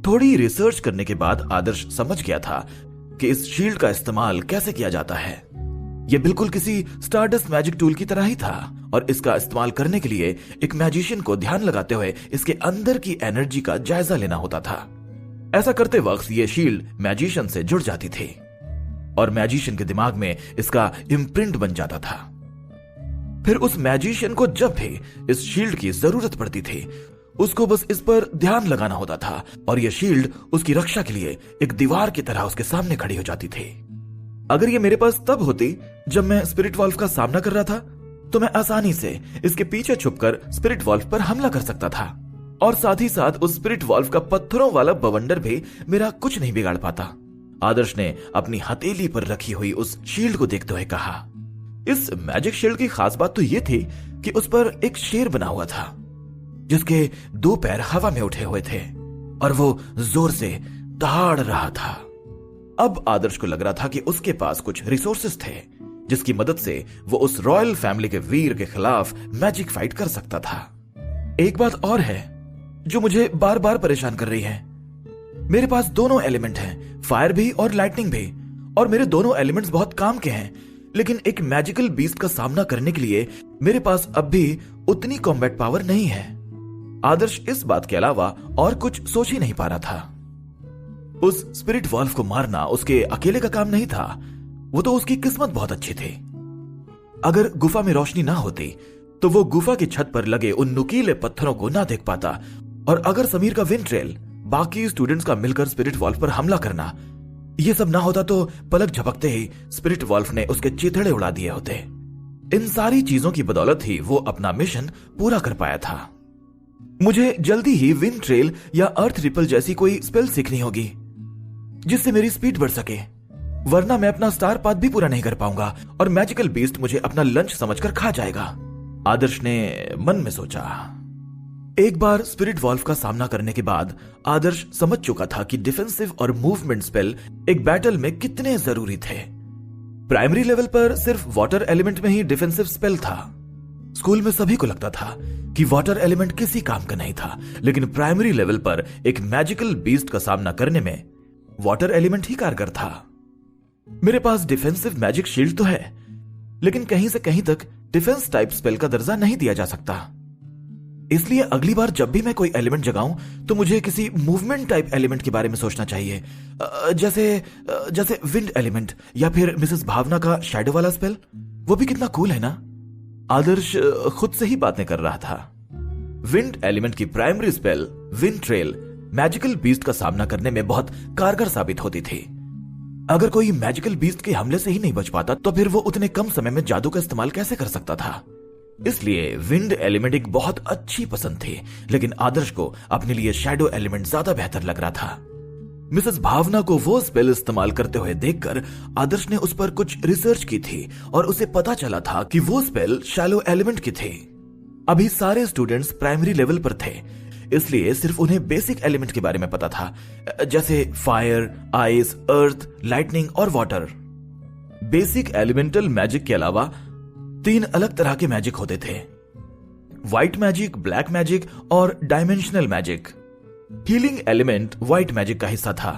थोड़ी रिसर्च करने के बाद आदर्श समझ गया था कि इस शील्ड का इस्तेमाल कैसे किया जाता है। यह बिल्कुल किसी स्टारडस्ट मैजिक टूल की तरह ही था और इसका इस्तेमाल करने के लिए एक मैजिशियन को ध्यान लगाते हुए इसके अंदर की एनर्जी का जायजा लेना होता था। ऐसा करते वक्त यह शील्ड मैजिशियन से जुड़ जाती थी और मैजिशियन के दिमाग में इसका इम्प्रिंट बन जाता था। फिर उस मैजिशियन को जब भी इस शील्ड की जरूरत पड़ती थी उसको बस इस पर ध्यान लगाना होता था और यह शील्ड उसकी रक्षा के लिए एक दीवार की तरह उसके सामने खड़ी हो जाती थी। अगर ये मेरे पास तब होती जब मैं स्पिरिट वॉल्फ का सामना कर रहा था तो मैं आसानी से इसके पीछे छुपकर स्पिरिट वॉल्फ पर हमला कर सकता था और साथ ही साथ उस स्पिरिट वॉल्फ का पत्थरों वाला बवंडर भी मेरा कुछ नहीं बिगाड़ पाता। आदर्श ने अपनी हथेली पर रखी हुई उस शील्ड को देखते हुए कहा। इस मैजिक शील्ड की खास बात तो यह थी कि उस पर एक शेर बना हुआ था जिसके 2 पैर हवा में उठे हुए थे और वो जोर से दहाड़ रहा था। अब आदर्श को लग रहा था कि उसके पास कुछ रिसोर्सेस थे जिसकी मदद से वो उस रॉयल फैमिली के वीर के खिलाफ मैजिक फाइट कर सकता था। एक बात और है जो मुझे बार बार परेशान कर रही है। मेरे पास दोनों एलिमेंट हैं, फायर भी और लाइटनिंग भी, और मेरे दोनों एलिमेंट्स बहुत काम के हैं। लेकिन एक मैजिकल बीस्ट का सामना करने के लिए मेरे पास अब भी उतनी कॉम्बैट पावर नहीं है। आदर्श इस बात के अलावा और कुछ सोच ही नहीं पा रहा था। उस स्पिरिट वॉल्फ को मारना उसके अकेले का काम नहीं था, वो तो उसकी किस्मत बहुत अच्छी थी। अगर गुफा में रोशनी ना होती तो वो गुफा की छत पर लगे उन नुकीले पत्थरों को ना देख पाता, और अगर समीर का विंड ट्रेल बाकी स्टूडेंट्स का मिलकर स्पिरिट वॉल्फ पर हमला करना ये सब ना होता तो पलक झपकते ही स्पिरिट वॉल्फ ने उसके चिथड़े उड़ा दिए होते। इन सारी चीजों की बदौलत ही वो अपना मिशन पूरा कर पाया था। मुझे जल्दी ही विंड ट्रेल या अर्थ रिपल जैसी कोई स्पेल सीखनी होगी जिससे मेरी स्पीड बढ़ सके, वरना मैं अपना स्टार पाथ भी पूरा नहीं कर पाऊंगा और मैजिकल बीस्ट मुझे अपना लंच समझकर खा जाएगा। आदर्श ने मन में सोचा। एक बार स्पिरिट वॉल्व का सामना करने के बाद आदर्श समझ चुका था कि डिफेंसिव और मूवमेंट स्पेल एक बैटल में कितने जरूरी थे। प्राइमरी लेवल पर सिर्फ वाटर एलिमेंट में ही डिफेंसिव स्पेल था। स्कूल में सभी को लगता था कि वाटर एलिमेंट किसी काम का नहीं था, लेकिन प्राइमरी लेवल पर एक मैजिकल बीस्ट का सामना करने में वाटर एलिमेंट ही कारगर था। मेरे पास डिफेंसिव मैजिक शील्ड तो है, लेकिन कहीं से कहीं तक डिफेंस टाइप स्पेल का दर्जा नहीं दिया जा सकता। इसलिए अगली बार जब भी मैं कोई एलिमेंट जगाऊं तो मुझे किसी मूवमेंट टाइप एलिमेंट के बारे में सोचना चाहिए, जैसे विंड एलिमेंट या फिर मिसेस भावना का शैडो वाला स्पेल। वो भी कितना कूल है ना। आदर्श खुद से ही बातें कर रहा था। विंड एलिमेंट की primary spell wind trail magical beast का सामना करने में बहुत कारगर साबित होती थी। अगर कोई मैजिकल बीस्ट के हमले से ही नहीं बच पाता तो फिर वो उतने कम समय में जादू का इस्तेमाल कैसे कर सकता था। इसलिए विंड एलिमेंट एक बहुत अच्छी पसंद थी, लेकिन आदर्श को अपने लिए शैडो एलिमेंट ज्यादा बेहतर लग रहा था। मिसेस भावना को वो स्पेल इस्तेमाल करते हुए देखकर आदर्श ने उस पर कुछ रिसर्च की थी और उसे पता चला था कि वो स्पेल शैलो एलिमेंट की थी। अभी सारे स्टूडेंट्स प्राइमरी लेवल पर थे, इसलिए सिर्फ उन्हें बेसिक एलिमेंट के बारे में पता था, जैसे फायर, आइस, अर्थ, लाइटनिंग और वाटर। बेसिक एलिमेंटल मैजिक के अलावा 3 अलग तरह के मैजिक होते थे, व्हाइट मैजिक, ब्लैक मैजिक और dimensional magic. Healing element white magic का हिस्सा था,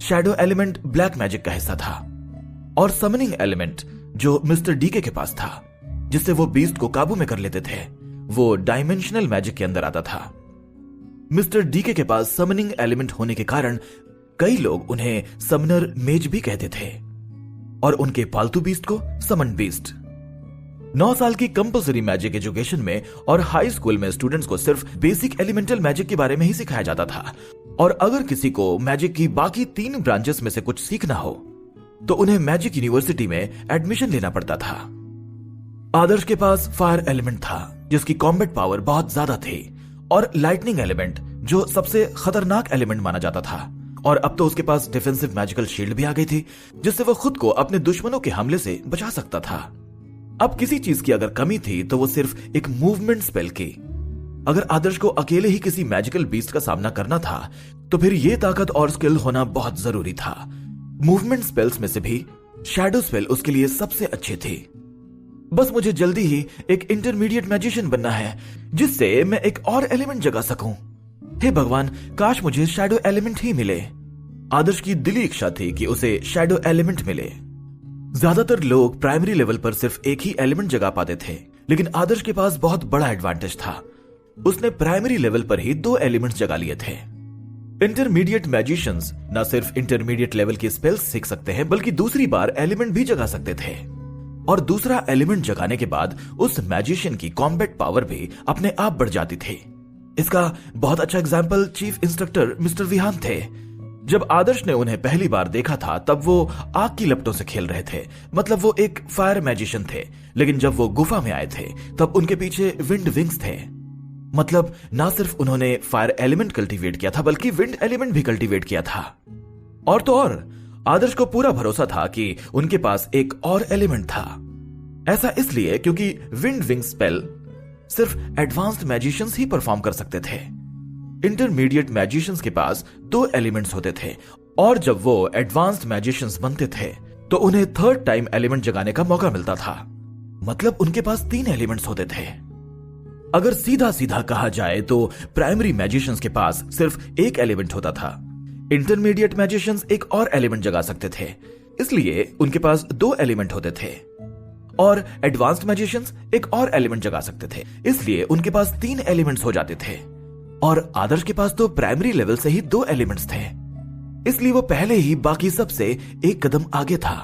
शैडो एलिमेंट ब्लैक मैजिक का हिस्सा था और समनिंग एलिमेंट जो मिस्टर डीके के पास था, जिससे वो बीस्ट को काबू में कर लेते थे, वो डायमेंशनल मैजिक के अंदर आता था। मिस्टर डीके के पास समनिंग एलिमेंट होने के कारण कई लोग उन्हें समनर मेज भी कहते थे और उनके पालतू बीस्ट को समन बीस्ट। 9 साल की कंपल्सरी मैजिक एजुकेशन में और हाई स्कूल में स्टूडेंट्स को सिर्फ बेसिक एलिमेंटल मैजिक के बारे में ही सिखाया जाता था, और अगर किसी को मैजिक की बाकी 3 ब्रांचेस में से कुछ सीखना हो तो उन्हें मैजिक यूनिवर्सिटी में एडमिशन लेना पड़ता था। आदर्श के पास फायर एलिमेंट था जिसकी कॉम्बैट पावर बहुत ज्यादा थी, और लाइटनिंग एलिमेंट जो सबसे खतरनाक एलिमेंट माना जाता था, और अब तो उसके पास डिफेंसिव मैजिकल शील्ड भी आ गई थी जिससे वो खुद को अपने दुश्मनों के हमले से बचा सकता था। अब किसी चीज की अगर कमी थी तो वो सिर्फ एक मूवमेंट स्पेल की। अगर आदर्श को अकेले ही किसी मैजिकल बीस्ट का सामना करना था तो फिर ये ताकत और स्किल होना बहुत जरूरी था। मूवमेंट स्पेल्स में से भी शैडो स्पेल उसके लिए सबसे अच्छी थी। बस मुझे जल्दी ही एक इंटरमीडिएट मैजिशियन बनना है जिससे मैं एक और एलिमेंट जगा सकूं। हे भगवान, काश मुझे शैडो एलिमेंट ही मिले। आदर्श की दिली इच्छा थी कि उसे शैडो एलिमेंट मिले। ज्यादातर लोग प्राइमरी लेवल पर सिर्फ एक ही एलिमेंट जगा पाते थे, लेकिन आदर्श के पास बहुत बड़ा एडवांटेज था। उसने प्राइमरी लेवल पर ही 2 एलिमेंट्स जगा लिए थे। इंटरमीडिएट मैजिशियंस न सिर्फ इंटरमीडिएट लेवल की स्पेल्स सीख सकते हैं, बल्कि दूसरी बार एलिमेंट भी जगा सकते थे, और दूसरा एलिमेंट जगाने के बाद उस मैजिशियन की कॉम्बैट पावर भी अपने आप बढ़ जाती थी। इसका बहुत अच्छा example chief instructor mister Vihan थे। जब आदर्श ने उन्हें पहली बार देखा था तब वो आग की लपटों से खेल रहे थे, मतलब वो एक फायर मैजिशियन थे, लेकिन जब वो गुफा में आए थे तब उनके पीछे विंड विंग्स थे। मतलब ना सिर्फ उन्होंने फायर एलिमेंट कल्टीवेट किया था बल्कि विंड एलिमेंट भी कल्टीवेट किया था। और तो और आदर्श को पूरा भरोसा था कि उनके पास एक और एलिमेंट था। ऐसा इसलिए क्योंकि विंड विंग स्पेल सिर्फ एडवांस्ड मैजिशियंस ही परफॉर्म कर सकते थे। इंटरमीडिएट मैजिशियंस के पास 2 एलिमेंट्स होते थे, और जब वो एडवांस्ड मैजिशियंस बनते थे तो उन्हें 3rd टाइम एलिमेंट जगाने का मौका मिलता था। मतलब उनके पास 3 एलिमेंट्स होते थे। अगर सीधा सीधा कहा जाए तो प्राइमरी मैजिशियंस के पास सिर्फ एक एलिमेंट होता था। इंटरमीडिएट मैजिशियंस एक और एलिमेंट जगा सकते थे, इसलिए उनके पास 2 एलिमेंट होते थे, और एडवांस्ड मैजिशियंस एक और एलिमेंट जगा सकते थे, इसलिए उनके पास 3 एलिमेंट्स हो जाते थे। और आदर्श के पास तो प्राइमरी लेवल से ही 2 एलिमेंट्स थे, इसलिए वो पहले ही बाकी सबसे एक कदम आगे था।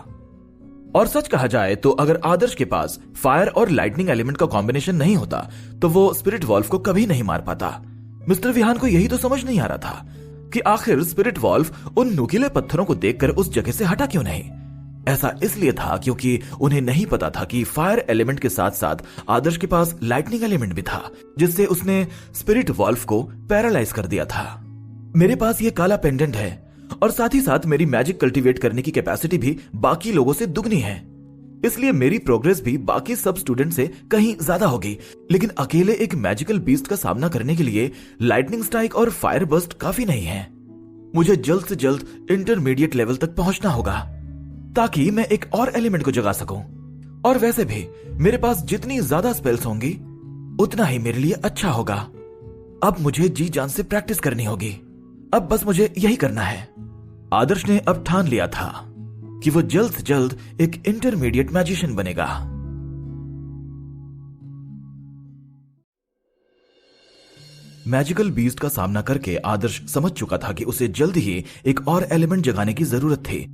और सच कहा जाए तो अगर आदर्श के पास फायर और लाइटनिंग एलिमेंट का कॉम्बिनेशन नहीं होता तो वो स्पिरिट वॉल्व को कभी नहीं मार पाता। मिस्टर विहान को यही तो समझ नहीं आ रहा था कि आखिर स्पिरिट वॉल्व उन नुकीले पत्थरों को देखकर उस जगह से हटा क्यों नहीं। ऐसा इसलिए था क्योंकि उन्हें नहीं पता था कि फायर एलिमेंट के साथ साथ आदर्श के पास लाइटनिंग एलिमेंट भी था, जिससे उसने स्पिरिट वॉल्व को पैरालाइज कर दिया था। मेरे पास ये काला पेंडेंट है और साथ ही साथ मेरी मैजिक कल्टीवेट करने की कैपेसिटी भी बाकी लोगों से दुगनी है। इसलिए मेरी प्रोग्रेस भी बाकी सब स्टूडेंट से कहीं ज्यादा होगी। लेकिन अकेले एक मैजिकल बीस्ट का सामना करने के लिए लाइटनिंग स्ट्राइक और फायर बर्स्ट काफी नहीं है। मुझे जल्द से जल्द इंटरमीडिएट लेवल तक पहुंचना होगा ताकि मैं एक और एलिमेंट को जगा सकूं। और वैसे भी मेरे पास जितनी ज्यादा स्पेल्स होंगी उतना ही मेरे लिए अच्छा होगा। अब मुझे जी जान से प्रैक्टिस करनी होगी। अब बस मुझे यही करना है। आदर्श ने अब ठान लिया था कि वो जल्द से जल्द एक इंटरमीडिएट मैजिशियन बनेगा। मैजिकल बीस्ट का सामना करके आदर्श समझ चुका था कि उसे जल्द ही एक और एलिमेंट जगाने की जरूरत थी,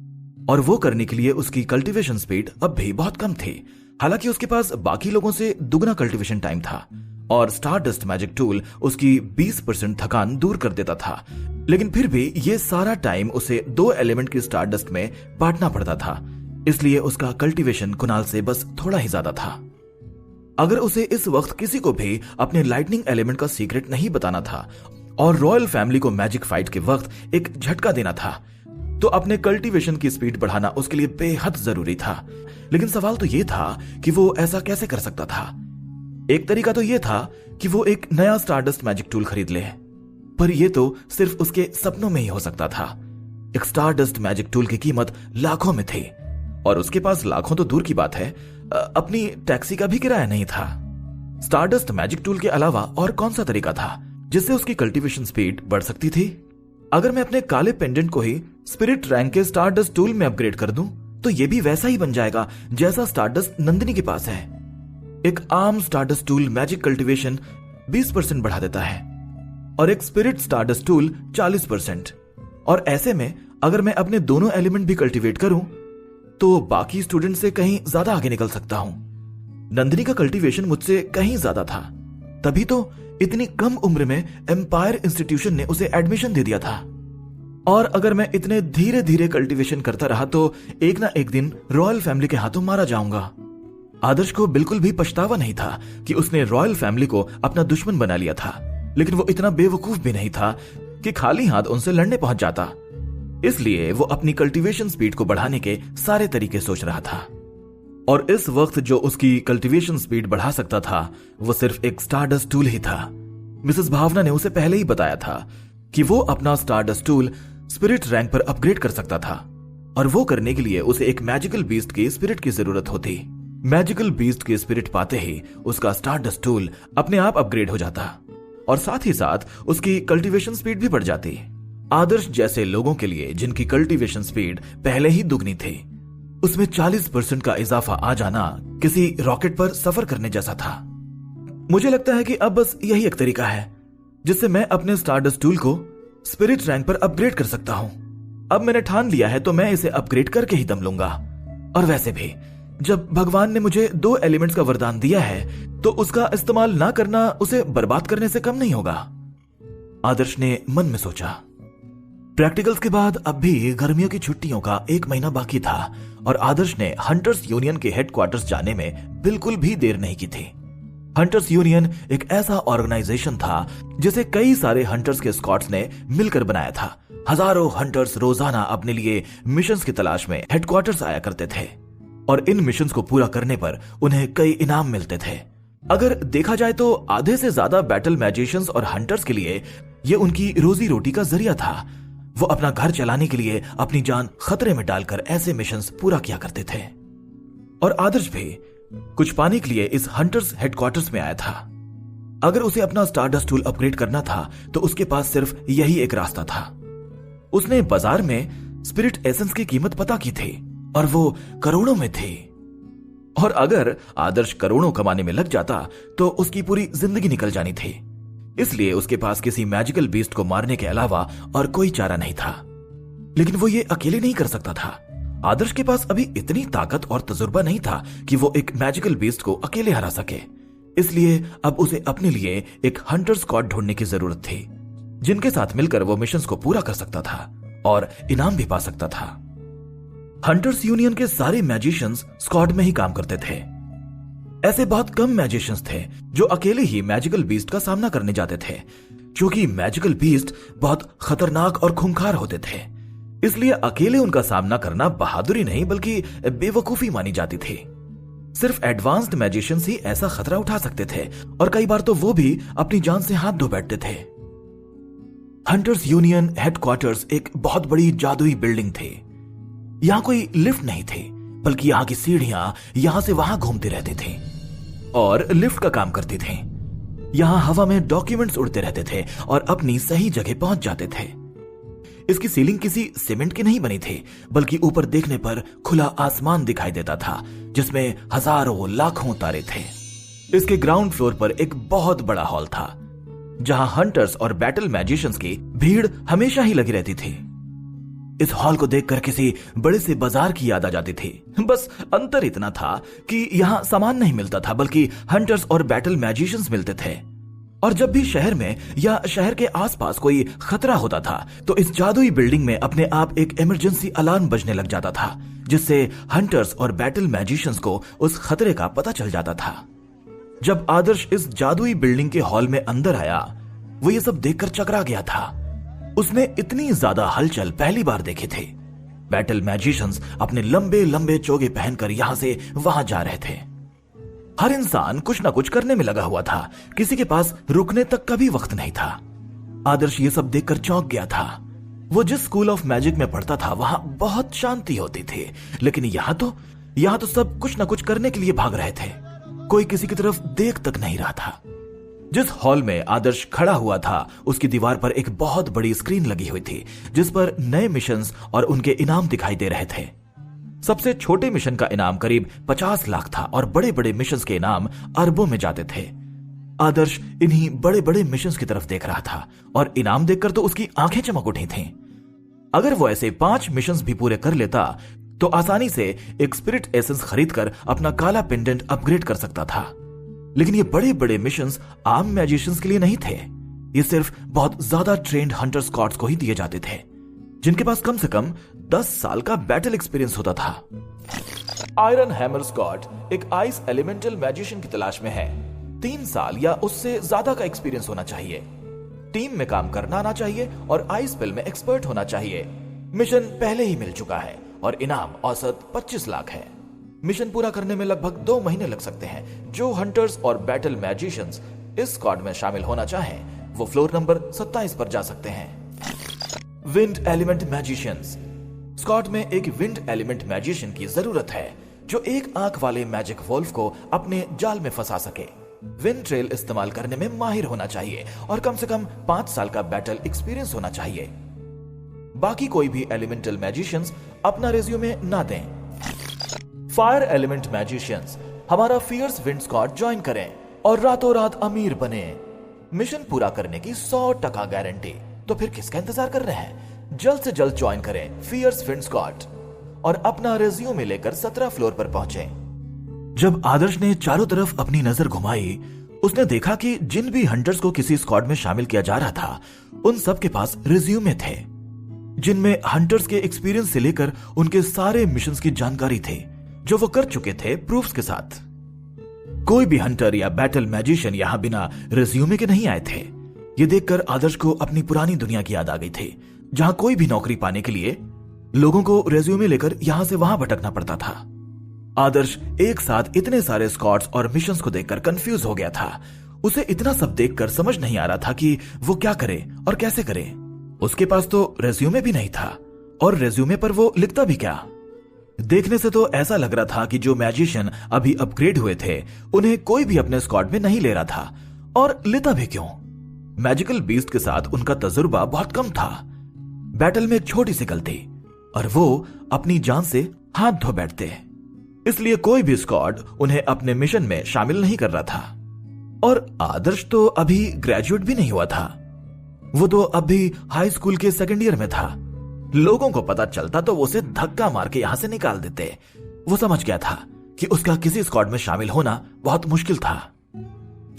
और वो करने के लिए उसकी कल्टीवेशन स्पीड अब भी बहुत कम थी। हालांकि उसके पास बाकी लोगों से दुगना कल्टीवेशन टाइम था और स्टारडस्ट मैजिक टूल उसकी 20% थकान दूर कर देता था। लेकिन फिर भी ये सारा टाइम उसे 2 एलिमेंट की स्टारडस्ट में बांटना पड़ता था, इसलिए उसका कल्टीवेशन कुणाल से बस थोड़ा ही ज्यादा था। अगर उसे इस वक्त किसी को भी अपने लाइटनिंग एलिमेंट का सीक्रेट नहीं बताना था और रॉयल फैमिली को मैजिक फाइट के वक्त एक झटका देना था, तो अपने कल्टीवेशन की स्पीड बढ़ाना उसके लिए बेहद जरूरी था। लेकिन सवाल तो यह था कि वो ऐसा कैसे कर सकता था। एक तरीका तो यह था कि वो एक नया स्टारडस्ट मैजिक टूल खरीद ले, पर यह तो सिर्फ उसके सपनों में ही हो सकता था। एक स्टारडस्ट मैजिक टूल की कीमत लाखों में थी और उसके पास लाखों तो दूर की बात है, अपनी टैक्सी का भी किराया नहीं था। स्टारडस्ट मैजिक टूल के अलावा और कौन सा तरीका था जिससे उसकी कल्टीवेशन स्पीड बढ़ सकती थी? अगर मैं अपने काले पेंडेंट को ही स्पिरिट रैंक के स्टारडस्ट टूल में अपग्रेड कर दूं, तो यह भी वैसा ही बन जाएगा जैसा स्टारडस्ट नंदिनी के पास है। एक आम स्टारडस्ट टूल मैजिक कल्टीवेशन 20% बढ़ा देता है और एक स्पिरिट स्टारडस्ट टूल 40%। और ऐसे में अगर मैं अपने दोनों एलिमेंट भी कल्टीवेट करूं तो बाकी स्टूडेंट से कहीं ज्यादा आगे निकल सकता हूं। नंदिनी का कल्टीवेशन मुझसे कहीं ज्यादा था, तभी तो इतनी कम उम्र में एम्पायर इंस्टीट्यूशन ने उसे एडमिशन दे दिया था। और अगर मैं इतने धीरे धीरे कल्टीवेशन करता रहा तो एक ना एक दिन रॉयल फैमिली के हाथों मारा जाऊंगा। आदर्श को बिल्कुल भी पछतावा नहीं था कि उसने रॉयल फैमिली को अपना दुश्मन बना लिया था, लेकिन वो इतना बेवकूफ भी नहीं था कि खाली हाथ उनसे लड़ने पहुंच जाता। इसलिए वो अपनी कल्टीवेशन स्पीड को बढ़ाने के सारे तरीके सोच रहा था। और इस वक्त जो उसकी कल्टीवेशन स्पीड बढ़ा सकता था वो सिर्फ एक स्टारडस्ट टूल ही था। मिसेस भावना ने उसे पहले ही बताया था कि वो अपना स्टारडस्ट टूल स्पिरिट रैंक पर अपग्रेड कर सकता था, और वो करने के लिए उसे एक मैजिकल बीस्ट की स्पिरिट की जरूरत होती। मैजिकल बीस्ट की स्पिरिट पाते ही उसका स्टारडस्ट टूल अपने आप अपग्रेड हो जाता और साथ ही साथ उसकी कल्टीवेशन स्पीड भी बढ़ जाती। आदर्श जैसे लोगों के लिए जिनकी कल्टीवेशन स्पीड पहले ही दुगनी थी, उसमें 40% का इजाफा आ जाना किसी रॉकेट पर सफर करने जैसा था। मुझे लगता है कि अब बस यही एक तरीका है जिससे मैं अपने स्टारडस्ट टूल को स्पिरिट रैंक पर अपग्रेड कर सकता हूं। अब मैंने ठान लिया है तो मैं इसे अपग्रेड करके ही दम लूंगा। और वैसे भी जब भगवान ने मुझे 2 एलिमेंट्स का वरदान दिया है तो उसका इस्तेमाल ना करना उसे बर्बाद करने से कम नहीं होगा, आदर्श ने मन में सोचा। प्रैक्टिकल्स के बाद अब भी गर्मियों की छुट्टियों का 1 महीना बाकी था और आदर्श ने हंटर्स यूनियन के हेडक्वार्टर्स जाने में बिल्कुल भी देर नहीं की थी। हंटर्स यूनियन एक ऐसा ऑर्गेनाइजेशन था जिसे कई सारे हंटर्स के स्क्वाड्स ने मिलकर बनाया था। हजारों हंटर्स रोजाना अपने लिए मिशंस की तलाश में हेडक्वार्टर्स आया करते थे और इन मिशंस को पूरा करने पर उन्हें कई इनाम मिलते थे। अगर देखा जाए तो आधे से ज्यादा बैटल मैजिशियंस और हंटर्स के लिए यह उनकी रोजी रोटी का जरिया था। वो अपना घर चलाने के लिए अपनी जान खतरे में डालकर ऐसे मिशंस पूरा किया करते थे। और आदर्श भी कुछ पाने के लिए इस हंटर्स हेडक्वार्टर्स में आया था। अगर उसे अपना स्टारडस्ट टूल अपग्रेड करना था तो उसके पास सिर्फ यही एक रास्ता था। उसने बाजार में स्पिरिट एसेंस की कीमत पता की थी और वो करोड़ों में थी। और अगर आदर्श करोड़ों कमाने में लग जाता तो उसकी पूरी जिंदगी निकल जानी थी। इसलिए उसके पास किसी मैजिकल बीस्ट को मारने के अलावा और कोई चारा नहीं था। लेकिन वो ये अकेले नहीं कर सकता था। आदर्श के पास अभी इतनी ताकत और तजुर्बा नहीं था कि वो एक मैजिकल बीस्ट को अकेले हरा सके। इसलिए अब उसे अपने लिए एक हंटर स्क्वाड ढूंढने की जरूरत थी जिनके साथ मिलकर वो मिशंस को पूरा कर सकता था और इनाम भी पा सकता था। हंटर्स यूनियन के सारे मैजिशियंस स्क्वाड में ही काम करते थे। ऐसे बहुत कम मैजिशियंस थे जो अकेले ही मैजिकल बीस्ट का सामना करने जाते थे, क्योंकि मैजिकल बीस्ट बहुत खतरनाक और खूंखार होते थे। इसलिए अकेले उनका सामना करना बहादुरी नहीं बल्कि बेवकूफी मानी जाती थी। सिर्फ एडवांस्ड मैजिशियंस ही ऐसा खतरा उठा सकते थे, और कई बार तो वो भी अपनी जान से हाथ धो बैठते थे। हंटर्स यूनियन हेडक्वार्टर्स एक बहुत बड़ी जादुई बिल्डिंग थी। यहां कोई लिफ्ट नहीं थी, बल्कि यहां की सीढ़ियां यहां से वहां घूमती रहती थी और लिफ्ट का काम करती थी। यहां हवा में डॉक्यूमेंट्स उड़ते रहते थे और अपनी सही जगह पहुंच जाते थे। इसकी सीलिंग किसी सीमेंट की नहीं बनी थी, बल्कि ऊपर देखने पर खुला आसमान दिखाई देता था, जिसमें हजारों लाखों तारे थे। इसके ग्राउंड फ्लोर पर एक बहुत बड़ा हॉल था, जहां हंटर्स और बैटल मैजिशियंस की भीड़ हमेशा ही लगी रहती थी। इस हॉल को देखकर किसी बड़े से बाजार की याद आ जाती थी। बस अंतर इतना था कि यहां सामान नहीं मिलता था, बल्कि हंटर्स और बैटल मैजिशियंस मिलते थे। और जब भी शहर में या शहर के आसपास कोई खतरा होता था, तो इस जादुई बिल्डिंग में अपने आप एक इमरजेंसी अलार्म बजने लग जाता था, जिससे हंटर्स और बैटल मैजिशियंस को उस खतरे का पता चल जाता था। जब आदर्श इस जादुई बिल्डिंग के हॉल में अंदर आया, वो ये सब देखकर चकरा गया था। उसने इतनी ज्यादा हलचल पहली बार देखी थी। बैटल मैजिशियंस अपने लंबे लंबे चोगे पहनकर यहां से वहां जा रहे थे। हर इंसान कुछ ना कुछ करने में लगा हुआ था, किसी के पास रुकने तक का भी वक्त नहीं था। आदर्श ये सब देखकर चौंक गया था। वो जिस स्कूल ऑफ मैजिक में पढ़ता था, वहां बहुत शांति होती थी, लेकिन यहां तो सब कुछ ना कुछ करने के लिए भाग रहे थे। कोई किसी की तरफ देख तक नहीं रहा था। जिस हॉल में आदर्श खड़ा हुआ था, उसकी दीवार पर एक बहुत बड़ी स्क्रीन लगी हुई थी, जिस पर नए मिशंस और उनके इनाम दिखाई दे रहे थे। सबसे छोटे मिशन का इनाम करीब 50 लाख था और बड़े बड़े मिशंस के इनाम अरबों में जाते थे। आदर्श इन्हीं बड़े बड़े मिशंस की तरफ देख रहा था और इनाम देखकर तो उसकी आंखें चमक उठी थीं। अगर वो ऐसे 5 मिशंस भी पूरे कर लेता, तो आसानी से एक स्पिरिट एसेंस खरीदकर अपना काला पेंडेंट अपग्रेड कर सकता था। लेकिन ये बड़े बड़े मिशंस आम मैजिशियंस के लिए नहीं थे। ये सिर्फ बहुत ज्यादा ट्रेंड हंटर स्कॉट्स को ही दिए जाते थे, जिनके पास कम से कम 10 साल का बैटल एक्सपीरियंस होता था। आयरन हैमर स्कॉट एक आइस एलिमेंटल मैजिशियन की तलाश में है। 3 साल या उससे ज्यादा का एक्सपीरियंस होना चाहिए, टीम में काम करना आना चाहिए और आइस स्पेल में एक्सपर्ट होना चाहिए। मिशन पहले ही मिल चुका है और इनाम औसत 25 लाख है। मिशन पूरा करने में लगभग 2 महीने लग सकते हैं। जो हंटर्स और बैटल मैजिशियंस इस स्क्वाड में शामिल होना चाहें, वो फ्लोर नंबर 27 पर जा सकते हैं। Wind element magicians. स्कॉट में एक विंड एलिमेंट मैजिशियन की जरूरत है, जो एक आंख वाले मैजिक वोल्फ को अपने जाल में फंसा सके। विंड ट्रेल इस्तेमाल करने में माहिर होना चाहिए और कम से कम 5 साल का बैटल एक्सपीरियंस होना चाहिए। बाकी कोई भी एलिमेंटल मैजिशियंस अपना रिज्यूमे ना दें। Fire element magicians. हमारा फियर्स विंड स्क्वाड ज्वाइन करें और रातों रात अमीर बने। मिशन पूरा करने की 100% गारंटी। तो फिर किसका इंतजार कर रहे हैं? जल्द से जल्द ज्वाइन करें फियर्स विंड स्क्वाड और अपना रिज्यूमे लेकर 17 फ्लोर पर पहुंचे। जब आदर्श ने चारों तरफ अपनी नजर घुमाई, उसने देखा कि जिन भी हंटर्स को किसी स्क्वाड में शामिल किया जा रहा था, उन सब के पास रिज्यूमे थे, जिनमें हंटर्स के एक्सपीरियंस से लेकर उनके सारे मिशंस की जानकारी थी, जो वो कर चुके थे प्रूफ्स के साथ। कोई भी हंटर या बैटल मैजिशियन यहां बिना रिज्यूमे के नहीं आए थे। ये देखकर आदर्श को अपनी पुरानी दुनिया की याद आ गई थी, जहां कोई भी नौकरी पाने के लिए लोगों को रिज्यूमे लेकर यहां से वहां भटकना पड़ता था। आदर्श एक साथ इतने सारे स्क्वाड्स और मिशंस को देखकर कंफ्यूज हो गया था। उसे इतना सब देखकर समझ नहीं आ रहा था कि वो क्या करे और कैसे करे। उसके पास तो रिज्यूमे भी नहीं था, और रिज्यूमे पर वो लिखता भी क्या? देखने से तो ऐसा लग रहा था कि जो मैजिशियन अभी अपग्रेड हुए थे, उन्हें कोई भी अपने स्क्वाड में नहीं ले रहा था। और लेता भी क्यों? मैजिकल बीस्ट के साथ उनका तजुर्बा बहुत कम था। बैटल में एक छोटी सी गलती और वो अपनी जान से हाथ धो बैठते। इसलिए कोई भी स्क्वाड उन्हें अपने मिशन में शामिल नहीं कर रहा था। और आदर्श तो अभी ग्रेजुएट भी नहीं हुआ था। वो तो अभी हाई स्कूल के सेकेंड ईयर में था। लोगों को पता चलता तो वो उसे धक्का मार के यहां से निकाल देते। वो समझ गया था कि उसका किसी स्क्वाड में शामिल होना बहुत मुश्किल था।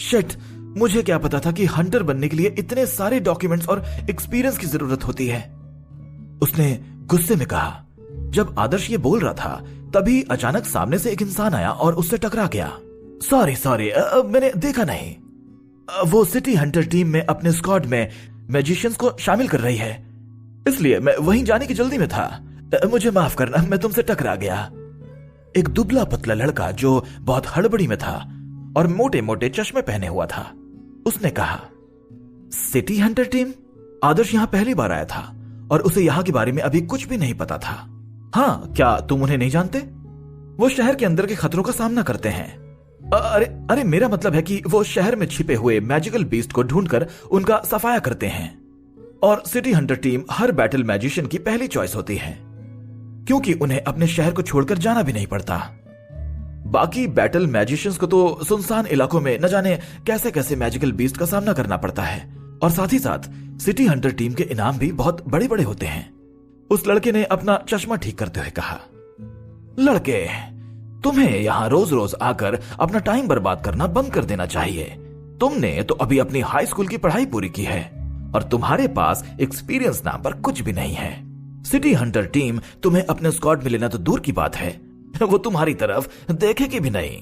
शिट, मुझे क्या पता था कि हंटर बनने के लिए इतने सारे डॉक्यूमेंट्स और एक्सपीरियंस की जरूरत होती है, उसने गुस्से में कहा। जब आदर्श ये बोल रहा था, तभी अचानक सामने से एक इंसान आया और उससे टकरा गया। सॉरी, मैंने देखा नहीं। वो सिटी हंटर टीम में अपने स्क्वाड में मैजिशियंस को शामिल कर रही है, इसलिए मैं वहीं जाने की जल्दी में था। मुझे माफ करना, मैं तुमसे टकरा गया। एक दुबला पतला लड़का जो बहुत हड़बड़ी में था और मोटे मोटे चश्मे पहने हुआ था। उसने कहा, सिटी हंटर टीम? आदर्श यहां पहली बार आया था और उसे यहां के बारे में अभी कुछ भी नहीं पता था। हाँ, क्या तुम उन्हें नहीं जानते? वो शहर के अंदर के खतरों का सामना करते हैं। अरे मेरा मतलब है कि वो शहर में छिपे हुए मैजिकल बीस्ट को ढूंढकर उनका सफाया करते हैं। और सिटी हंटर टीम हर बैटल मैजिशियन की पहली चॉइस होती है, क्योंकि उन्हें अपने शहर को छोड़कर जाना भी नहीं पड़ता। बाकी बैटल मैजिशियंस को तो सुनसान इलाकों में न जाने कैसे कैसे मैजिकल बीस्ट का सामना करना पड़ता है, और साथ ही साथ सिटी हंटर टीम के इनाम भी बहुत बड़े बड़े होते हैं। उस लड़के ने अपना चश्मा ठीक करते हुए कहा, लड़के, तुम्हें यहां रोज रोज आकर अपना टाइम बर्बाद करना बंद कर देना चाहिए। तुमने तो अभी अपनी हाई स्कूल की पढ़ाई पूरी की है और तुम्हारे पास एक्सपीरियंस नाम पर कुछ भी नहीं है। सिटी हंटर टीम तुम्हें अपने स्क्वाड में लेना तो दूर की बात है, वो तुम्हारी तरफ देखेगी भी नहीं।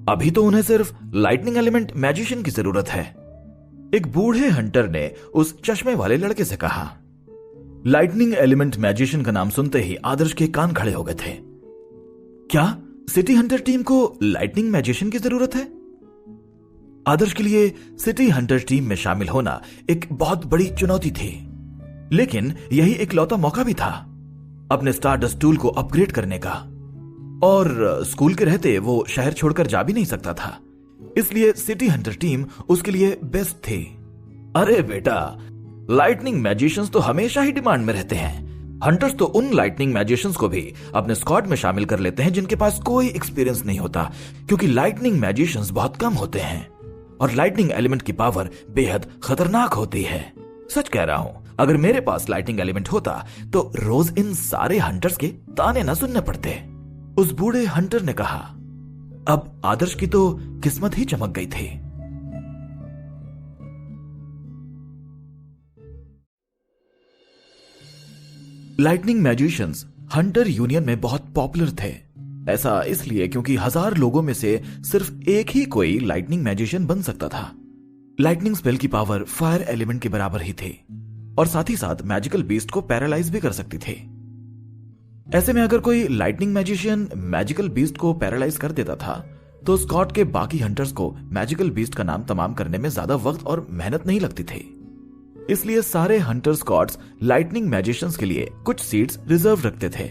अभी तो उन्हें सिर्फ लाइटनिंग एलिमेंट मैजिशियन की जरूरत है। एक बूढ़े हंटर ने उस चश्मे वाले लड़के से कहा। लाइटनिंग एलिमेंट मैजिशियन का नाम सुनते ही आदर्श के कान खड़े हो गए थे। क्या सिटी हंटर टीम को लाइटनिंग मैजिशियन की जरूरत है? आदर्श के लिए सिटी हंटर टीम में शामिल होना एक बहुत बड़ी चुनौती थी, लेकिन यही एक लौता मौका भी था अपने स्टारडस्ट टूल को अपग्रेड करने का। और स्कूल के रहते वो शहर छोड़कर जा भी नहीं सकता था, इसलिए सिटी हंटर टीम उसके लिए बेस्ट थी। अरे बेटा, लाइटनिंग मैजिशियंस तो हमेशा ही डिमांड में रहते हैं। हंटर्स तो उन लाइटनिंग मैजिशियंस को भी अपने स्क्वाड में शामिल कर लेते हैं जिनके पास कोई एक्सपीरियंस नहीं होता, क्योंकि लाइटनिंग मैजिशियंस बहुत कम होते हैं और लाइटनिंग एलिमेंट की पावर बेहद खतरनाक होती है। सच कह रहा हूं, अगर मेरे पास लाइटनिंग एलिमेंट होता तो रोज इन सारे हंटर्स के ताने न सुनने पड़ते। उस बूढ़े हंटर ने कहा। अब आदर्श की तो किस्मत ही चमक गई थी। लाइटनिंग मैजिशियंस हंटर यूनियन में बहुत पॉपुलर थे। ऐसा इसलिए क्योंकि 1000 लोगों में से सिर्फ एक ही कोई लाइटनिंग मैजिशियन बन सकता था। लाइटनिंग स्पेल की पावर फायर एलिमेंट के बराबर ही थी और साथ ही साथ मैजिकल बीस्ट को पैरालाइज भी कर सकती थी। ऐसे में अगर कोई लाइटनिंग मैजिशियन मैजिकल बीस्ट को पैरालाइज कर देता था तो स्कॉट के बाकी हंटर्स को मैजिकल बीस्ट का नाम तमाम करने में ज्यादा वक्त और मेहनत नहीं लगती थी। इसलिए सारे हंटर स्क्वाड्स लाइटनिंग मैजिशियंस के लिए कुछ सीट्स रिजर्व रखते थे।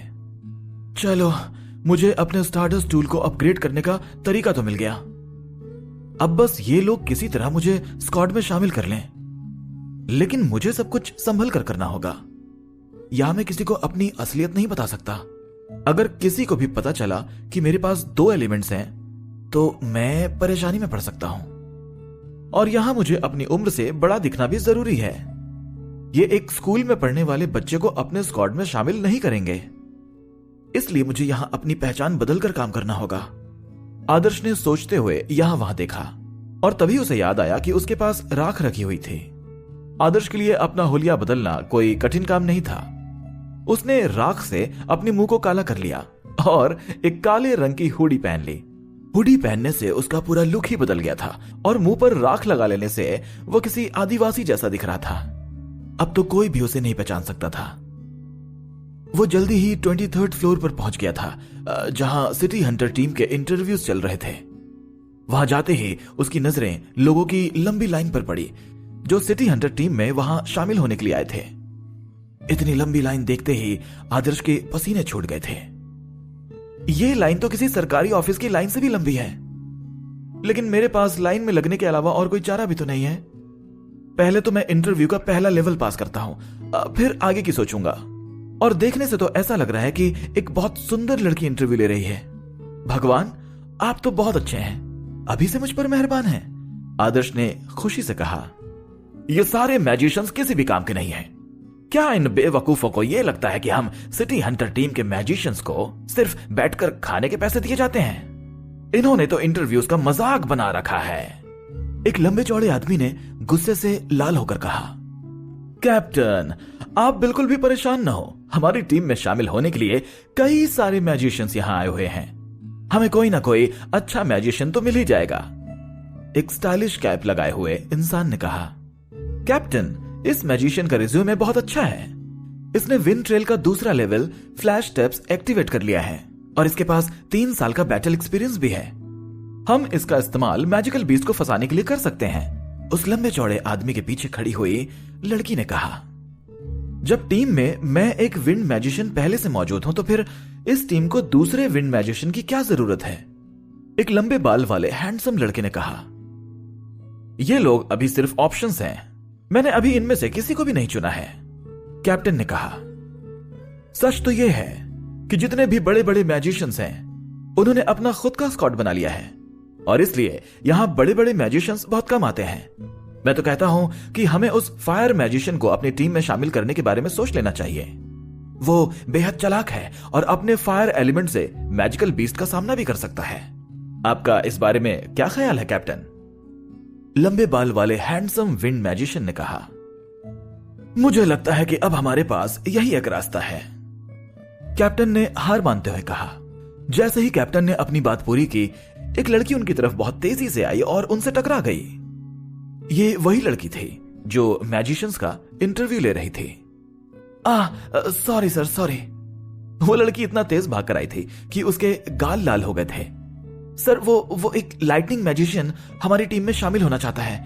चलो, मुझे अपने स्टारडस्ट टूल को अपग्रेड करने का तरीका तो मिल गया। अब बस ये लोग किसी तरह मुझे स्क्वाड में शामिल कर लें, लेकिन मुझे सब कुछ संभल कर करना होगा। यहां मैं किसी को अपनी असलियत नहीं बता सकता। अगर किसी को भी पता चला कि मेरे पास 2 एलिमेंट्स हैं तो मैं परेशानी में पड़ सकता हूं, और यहां मुझे अपनी उम्र से बड़ा दिखना भी जरूरी है। ये एक स्कूल में पढ़ने वाले बच्चे को अपने स्क्वाड में शामिल नहीं करेंगे, इसलिए मुझे यहां अपनी पहचान बदलकर काम करना होगा। आदर्श ने सोचते हुए यहां वहां देखा और तभी उसे याद आया कि उसके पास राख रखी हुई थी। आदर्श के लिए अपना हुलिया बदलना कोई कठिन काम नहीं था। उसने राख से अपने मुंह को काला कर लिया और एक काले रंग की हुडी पहन ली। हुडी पहनने से उसका पूरा लुक ही बदल गया था और मुंह पर राख लगा लेने से वो किसी आदिवासी जैसा दिख रहा था। अब तो कोई भी उसे नहीं पहचान सकता था। वो जल्दी ही 23rd फ्लोर पर पहुंच गया था, जहां सिटी हंटर टीम के इंटरव्यूज चल रहे थे। वहां जाते ही उसकी नजरें लोगों की लंबी लाइन पर पड़ी जो सिटी हंटर टीम में वहां शामिल होने के लिए आए थे। इतनी लंबी लाइन देखते ही आदर्श के पसीने छूट गए थे। ये लाइन तो किसी सरकारी ऑफिस की लाइन से भी लंबी है, लेकिन मेरे पास लाइन में लगने के अलावा और कोई चारा भी तो नहीं है। पहले तो मैं इंटरव्यू का पहला लेवल पास करता हूं, फिर आगे की सोचूंगा। और देखने से तो ऐसा लग रहा है कि एक बहुत सुंदर लड़की इंटरव्यू ले रही है। भगवान, आप तो बहुत अच्छे हैं, अभी से मुझ पर मेहरबान हैं। आदर्श ने खुशी से कहा। ये सारे मैजिशियंस किसी भी काम के नहीं हैं। क्या इन बेवकूफों को यह लगता है कि हम सिटी हंटर टीम के मैजिशियंस को सिर्फ बैठकर खाने के पैसे दिए जाते हैं? इन्होंने तो इंटरव्यूज का मजाक बना रखा है। एक लंबे चौड़े आदमी ने गुस्से से लाल होकर कहा। कैप्टन, आप बिल्कुल भी परेशान न हो। हमारी टीम में शामिल होने के लिए कई सारे मैजिशियंस यहां आए हुए हैं। हमें कोई ना कोई अच्छा मैजिशियन तो मिल ही जाएगा। एक स्टाइलिश कैप लगाए हुए इंसान ने कहा। कैप्टन, इस मैजिशियन का रिज्यूमे बहुत अच्छा है। इसने विंड ट्रेल का दूसरा लेवल फ्लैश स्टेप्स एक्टिवेट कर लिया है। और इसके पास 3 साल का बैटल एक्सपीरियंस भी है। हम इसका इस्तेमाल मैजिकल बीस्ट को फंसाने के लिए कर सकते हैं, उस लंबे चौड़े आदमी के पीछे खड़ी हुई लड़की ने कहा। जब टीम में मैं एक विंड मैजिशियन पहले से मौजूद हूं तो फिर इस टीम को दूसरे विंड मैजिशियन की क्या जरूरत है? एक लंबे बाल वाले हैंडसम लड़के ने कहा। ये लोग अभी सिर्फ ऑप्शंस हैं, मैंने अभी इनमें से किसी को भी नहीं चुना है, कैप्टन ने कहा। सच तो यह है कि जितने भी बड़े बड़े मैजिशियंस हैं उन्होंने अपना खुद का स्क्वाड बना लिया है और इसलिए यहां बड़े बड़े मैजिशियंस बहुत कम आते हैं। मैं तो कहता हूं कि हमें उस फायर मैजिशियन को अपनी टीम में शामिल करने के बारे में सोच लेना चाहिए। वो बेहद चालाक है और अपने फायर एलिमेंट से मैजिकल बीस्ट का सामना भी कर सकता है। आपका इस बारे में क्या ख्याल है कैप्टन? लंबे बाल वाले हैंडसम विंड मैजिशियन ने कहा। मुझे लगता है कि अब हमारे पास यही एक रास्ता है, कैप्टन ने हार मानते हुए कहा। जैसे ही कैप्टन ने अपनी बात पूरी की, एक लड़की उनकी तरफ बहुत तेजी से आई और उनसे टकरा गई। ये वही लड़की थी जो मैजिशियंस का इंटरव्यू ले रही थी। Sorry sir, sorry. वो लड़की इतना तेज भाग कर आई थी कि उसके गाल लाल हो गए थे। सर, वो एक लाइटनिंग मैजिशियन हमारी टीम में शामिल होना चाहता है,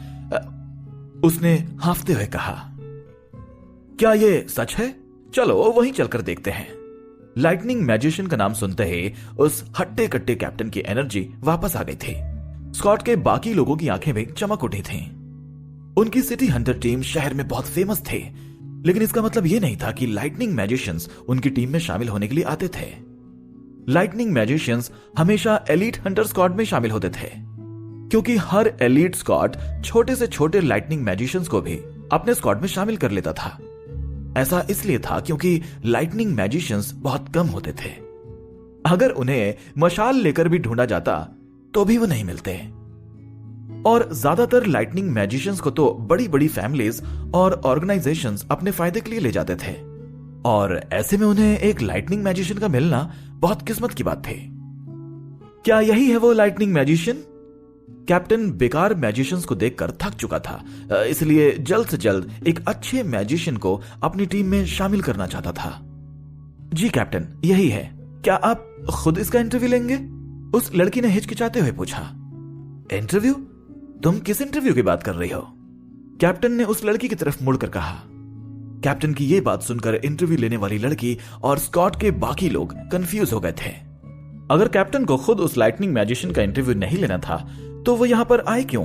उसने हांफते हुए कहा। क्या ये सच है? चलो वहीं चलकर देखते हैं। लाइटनिंग मैजिशियन का नाम सुनते ही उस हट्टे कट्टे कैप्टन की एनर्जी वापस आ गई थी। स्कॉट के बाकी लोगों की आंखें भी चमक उठी थीं। उनकी सिटी हंटर टीम शहर में बहुत फेमस थी, लेकिन इसका मतलब यह नहीं था कि लाइटनिंग मैजिशियंस उनकी टीम में शामिल होने के लिए आते थे। लाइटनिंग मैजिशियंस हमेशा एलीट हंटर स्क्वाड में शामिल होते थे, क्योंकि हर एलीट स्क्वाड छोटे से छोटे लाइटनिंग मैजिशियंस को भी अपने स्क्वाड में शामिल कर लेता था। ऐसा इसलिए था क्योंकि लाइटनिंग मैजिशियंस बहुत कम होते थे। अगर उन्हें मशाल लेकर भी ढूंढा जाता तो भी वो नहीं मिलते। और ज्यादातर लाइटनिंग मैजिशियंस को तो बड़ी बड़ी फैमिलीज और ऑर्गेनाइजेशंस अपने फायदे के लिए ले जाते थे, और ऐसे में उन्हें एक लाइटनिंग मैजिशियन का मिलना बहुत किस्मत की बात थी। क्या यही है वो लाइटनिंग मैजिशियन? कैप्टन बेकार मैजिशियंस को देखकर थक चुका था, इसलिए जल्द से जल्द एक अच्छे मैजिशियन को अपनी टीम में शामिल करना चाहता था। जी कैप्टन, यही है। क्या आप खुद इसका इंटरव्यू लेंगे? उस लड़की ने हिचकिचाते हुए पूछा। इंटरव्यू? तुम किस इंटरव्यू की बात कर रही हो? कैप्टन ने उस लड़की की तरफ मुड़कर कहा। कैप्टन की यह बात सुनकर इंटरव्यू लेने वाली लड़की और स्कॉट के बाकी लोग कंफ्यूज हो गए थे। अगर कैप्टन को खुद उस लाइटनिंग मैजिशियन का इंटरव्यू नहीं लेना था तो वो यहां पर आए क्यों?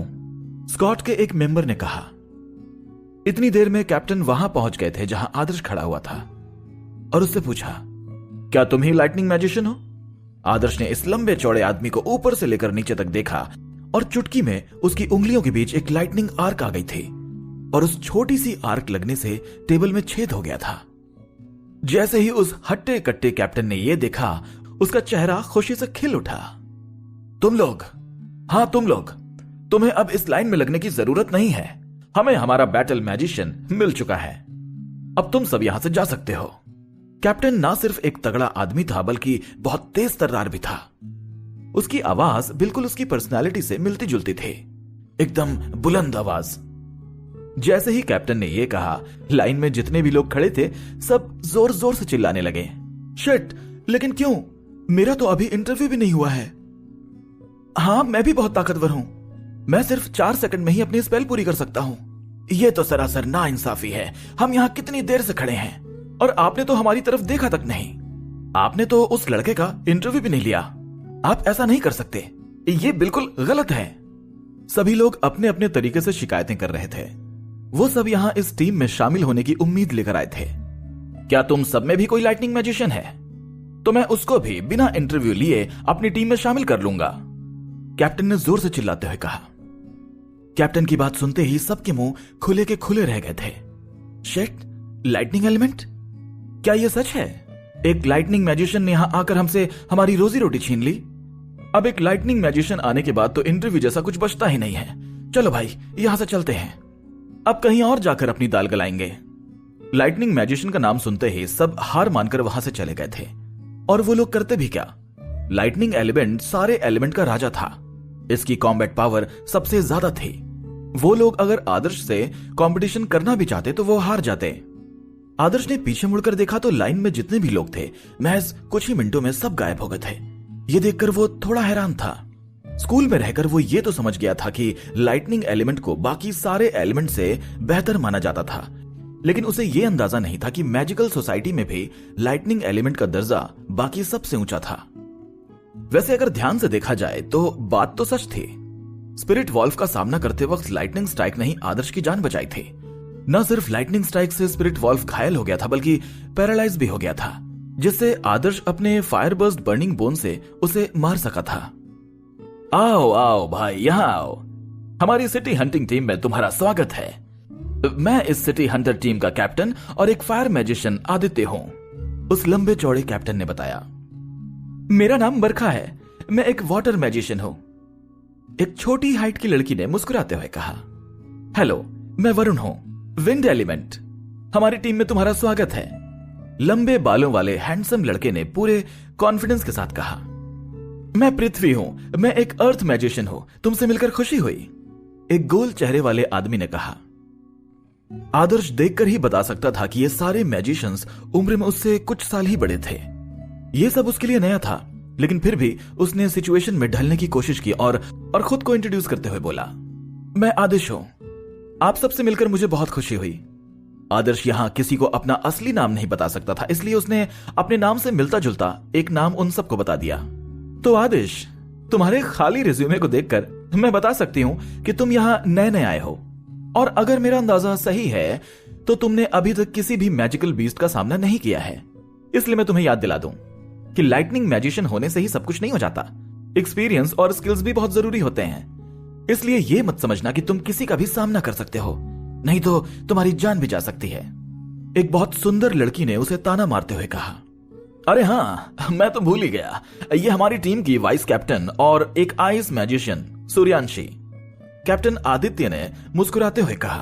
स्कॉट के एक मेंबर ने कहा। इतनी देर में कैप्टन वहां पहुंच गए थे जहां आदर्श खड़ा हुआ था और उससे पूछा, क्या तुम ही लाइटनिंग मैजिशियन हो? आदर्श ने इस लंबे चौड़े आदमी को ऊपर से लेकर नीचे तक देखा और चुटकी में उसकी उंगलियों के बीच एक लाइटनिंग आर्क आ गई थी और उस छोटी सी आर्क लगने से टेबल में छेद हो गया था। जैसे ही उस हट्टे कट्टे कैप्टन ने यह देखा, उसका चेहरा खुशी से खिल उठा। तुम लोग, हाँ तुम लोग, तुम्हें अब इस लाइन में लगने की जरूरत नहीं है। हमें हमारा बैटल मैजिशियन मिल चुका है। अब तुम सब यहां से जा सकते हो। कैप्टन ना सिर्फ एक तगड़ा आदमी था बल्कि बहुत तेज तर्रार भी था। उसकी आवाज बिल्कुल उसकी पर्सनालिटी से मिलती जुलती थी, एकदम बुलंद आवाज। जैसे ही कैप्टन ने यह कहा, लाइन में जितने भी लोग खड़े थे सब जोर जोर से चिल्लाने लगे। शिट, लेकिन क्यों? मेरा तो अभी इंटरव्यू भी नहीं हुआ है। हाँ, मैं भी बहुत ताकतवर हूं। मैं सिर्फ 4 सेकंड में ही अपनी स्पेल पूरी कर सकता हूं। यह तो सरासर नाइंसाफी है। हम यहां कितनी देर से खड़े हैं और आपने तो हमारी तरफ देखा तक नहीं। आपने तो उस लड़के का इंटरव्यू भी नहीं लिया। आप ऐसा नहीं कर सकते, ये बिल्कुल गलत है। सभी लोग अपने अपने तरीके से शिकायतें कर रहे थे। वो सब यहां इस टीम में शामिल होने की उम्मीद लेकर आए थे। क्या तुम सब में भी कोई लाइटनिंग मैजिशियन है? तो मैं उसको भी बिना इंटरव्यू लिए अपनी टीम में शामिल कर लूंगा, कैप्टन ने जोर से चिल्लाते हुए कहा। कैप्टन की बात सुनते ही सबके मुंह खुले के खुले रह गए थे। Shit, lightning element? क्या यह सच है? एक लाइटनिंग मैजिशियन ने यहां आकर हमसे हमारी रोजी रोटी छीन ली। अब एक लाइटनिंग मैजिशियन आने के बाद तो इंटरव्यू जैसा कुछ बचता ही नहीं है। चलो भाई, यहां से चलते हैं। अब कहीं और जाकर अपनी दाल गलाएंगे। लाइटनिंग मैजिशियन का नाम सुनते ही सब हार मानकर वहां से चले गए थे। और वो लोग करते भी क्या? लाइटनिंग एलिमेंट सारे एलिमेंट का राजा था। इसकी कॉम्बैट पावर सबसे ज्यादा थी। वो लोग अगर आदर्श से कंपटीशन करना भी चाहते तो वो हार जाते। आदर्श ने पीछे मुड़कर देखा तो लाइन में जितने भी लोग थे महज कुछ ही मिनटों में सब गायब हो गए थे। ये देखकर वो थोड़ा हैरान था। स्कूल में रहकर वो ये तो समझ गया था कि लाइटनिंग एलिमेंट को बाकी सारे एलिमेंट से बेहतर माना जाता था, लेकिन उसे ये अंदाजा नहीं था कि मैजिकल सोसाइटी में भी लाइटनिंग एलिमेंट का दर्जा बाकी सबसे ऊंचा था। वैसे अगर ध्यान से देखा जाए तो बात तो सच थी। स्पिरिट वॉल्फ का सामना करते वक्त लाइटनिंग स्ट्राइक ने ही आदर्श की जान बचाई थी। न सिर्फ लाइटनिंग स्ट्राइक से स्पिरिट वॉल्फ घायल हो गया था बल्कि पैरालाइज भी हो गया था, जिससे आदर्श अपने फायर बर्स्ट बर्निंग बोन से उसे मार सका था। आओ आओ भाई, यहां आओ। हमारी सिटी हंटिंग टीम में तुम्हारा स्वागत है। मैं इस सिटी हंटर टीम का कैप्टन और एक फायर मैजिशियन आदित्य हूं, उस लंबे चौड़े कैप्टन ने बताया। मेरा नाम बरखा है, मैं एक वाटर मैजिशियन हूं, एक छोटी हाइट की लड़की ने मुस्कुराते हुए कहा। हेलो, मैं वरुण हूं, विंड एलिमेंट। हमारी टीम में तुम्हारा स्वागत है, लंबे बालों वाले हैंडसम लड़के ने पूरे कॉन्फिडेंस के साथ कहा। मैं पृथ्वी हूं, मैं एक अर्थ मैजिशियन हूं, तुमसे मिलकर खुशी हुई, एक गोल चेहरे वाले आदमी ने कहा। आदर्श देखकर ही बता सकता था कि ये सारे मैजिशियंस उम्र में उससे कुछ साल ही बड़े थे। ये सब उसके लिए नया था, लेकिन फिर भी उसने सिचुएशन में ढलने की कोशिश की और खुद को इंट्रोड्यूस करते हुए बोला, मैं आदर्श हूं, आप सबसे मिलकर मुझे बहुत खुशी हुई। आदर्श यहां किसी को अपना असली नाम नहीं बता सकता था, इसलिए उसने अपने नाम से मिलता जुलता एक नाम उन सबको बता दिया। तो आदर्श, तुम्हारे खाली रिज्यूमे को देखकर मैं बता सकती हूं कि तुम यहां नए नए आए हो, और अगर मेरा अंदाजा सही है तो तुमने अभी तक किसी भी मैजिकल बीस्ट का सामना नहीं किया है। इसलिए मैं तुम्हें याद दिला दूं कि लाइटनिंग मैजिशियन होने से ही सब कुछ नहीं हो जाता, एक्सपीरियंस और स्किल्स भी बहुत जरूरी होते हैं। इसलिए यह मत समझना कि तुम किसी का भी सामना कर सकते हो, नहीं तो तुम्हारी जान भी जा सकती है। एक बहुत सुंदर लड़की ने उसे ताना मारते हुए कहा। अरे हाँ, मैं तो भूल ही गया, ये हमारी टीम की वाइस कैप्टन और एक ice magician Suryanshi, captain Aditya ने मुस्कुराते हुए कहा।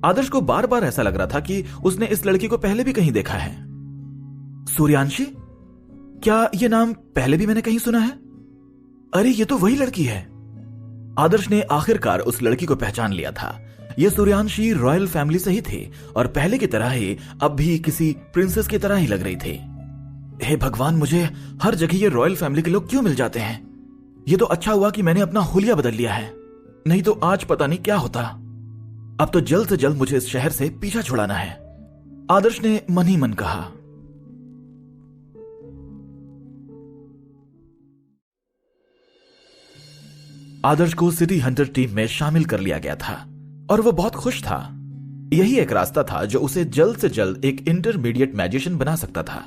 आदर्श को बार बार ऐसा लग रहा था कि उसने इस लड़की को पहले भी कहीं देखा है। सूर्यांशी? क्या यह नाम पहले भी मैंने कहीं सुना है? अरे ये तो वही लड़की है। आदर्श ने आखिरकार उस लड़की को पहचान लिया था। यह सूर्यांशी रॉयल फैमिली से ही थी और पहले की तरह ही अब भी किसी प्रिंसेस की तरह ही लग रही थी। हे भगवान, मुझे हर जगह ये रॉयल फैमिली के लोग क्यों मिल जाते हैं? ये तो अच्छा हुआ कि मैंने अपना हुलिया बदल लिया है, नहीं तो आज पता नहीं क्या होता। अब तो जल्द से जल्द मुझे इस शहर से पीछा छुड़ाना है, आदर्श ने मन ही मन कहा। आदर्श को सिटी हंटर टीम में शामिल कर लिया गया था और वो बहुत खुश था। यही एक रास्ता था जो उसे जल्द से जल्द एक इंटरमीडिएट मैजिशियन बना सकता था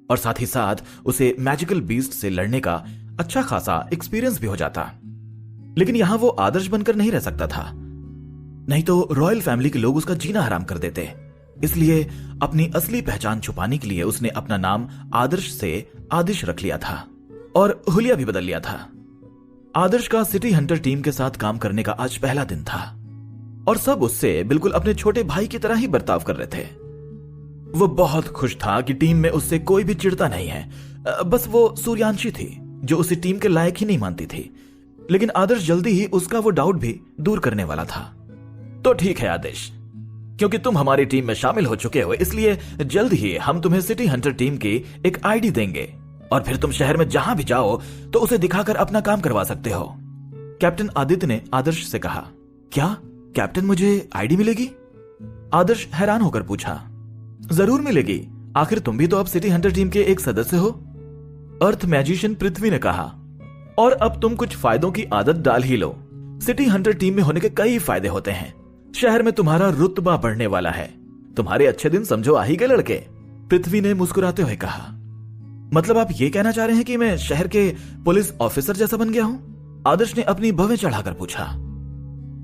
और साथ ही साथ उसे मैजिकल बीस्ट से लड़ने का अच्छा खासा एक्सपीरियंस भी हो जाता। लेकिन यहां वो आदर्श बनकर नहीं रह सकता था, नहीं तो रॉयल फैमिली के लोग उसका जीना हराम कर देते। इसलिए अपनी असली पहचान छुपाने के लिए उसने अपना नाम आदर्श से आदिश रख लिया था और हुलिया भी बदल लिया था। आदर्श का सिटी हंटर टीम के साथ काम करने का आज पहला दिन था और सब उससे बिल्कुल अपने छोटे भाई की तरह ही बर्ताव कर रहे थे। वो बहुत खुश था कि टीम में उससे कोई भी चिढ़ता नहीं है, बस वो सूर्यांशी थी जो उसे टीम के लायक ही नहीं मानती थी। लेकिन आदर्श जल्दी ही उसका वो डाउट भी दूर करने वाला था। तो ठीक है आदर्श, क्योंकि तुम हमारी टीम में शामिल हो चुके हो, इसलिए जल्द ही हम तुम्हें सिटी हंटर टीम की एक आईडी देंगे और फिर तुम शहर में जहां भी जाओ तो उसे दिखाकर अपना काम करवा सकते हो। कैप्टन आदित्य ने आदर्श से कहा। क्या कैप्टन, मुझे आईडी मिलेगी? आदर्श हैरान होकर पूछा। जरूर मिलेगी, आखिर तुम भी तो अब सिटी हंटर टीम के एक सदस्य हो, अर्थ मैजिशियन पृथ्वी ने कहा। और अब तुम कुछ फायदों की आदत डाल ही लो। सिटी हंटर टीम में होने के कई फायदे होते हैं। शहर में तुम्हारा रुतबा बढ़ने वाला है, तुम्हारे अच्छे दिन समझो आ ही गए लड़के, पृथ्वी ने मुस्कुराते हुए कहा। मतलब आप ये कहना चाह रहे हैं कि मैं शहर के पुलिस ऑफिसर जैसा बन गया हूं? आदर्श ने अपनी भवें चढ़ाकर पूछा।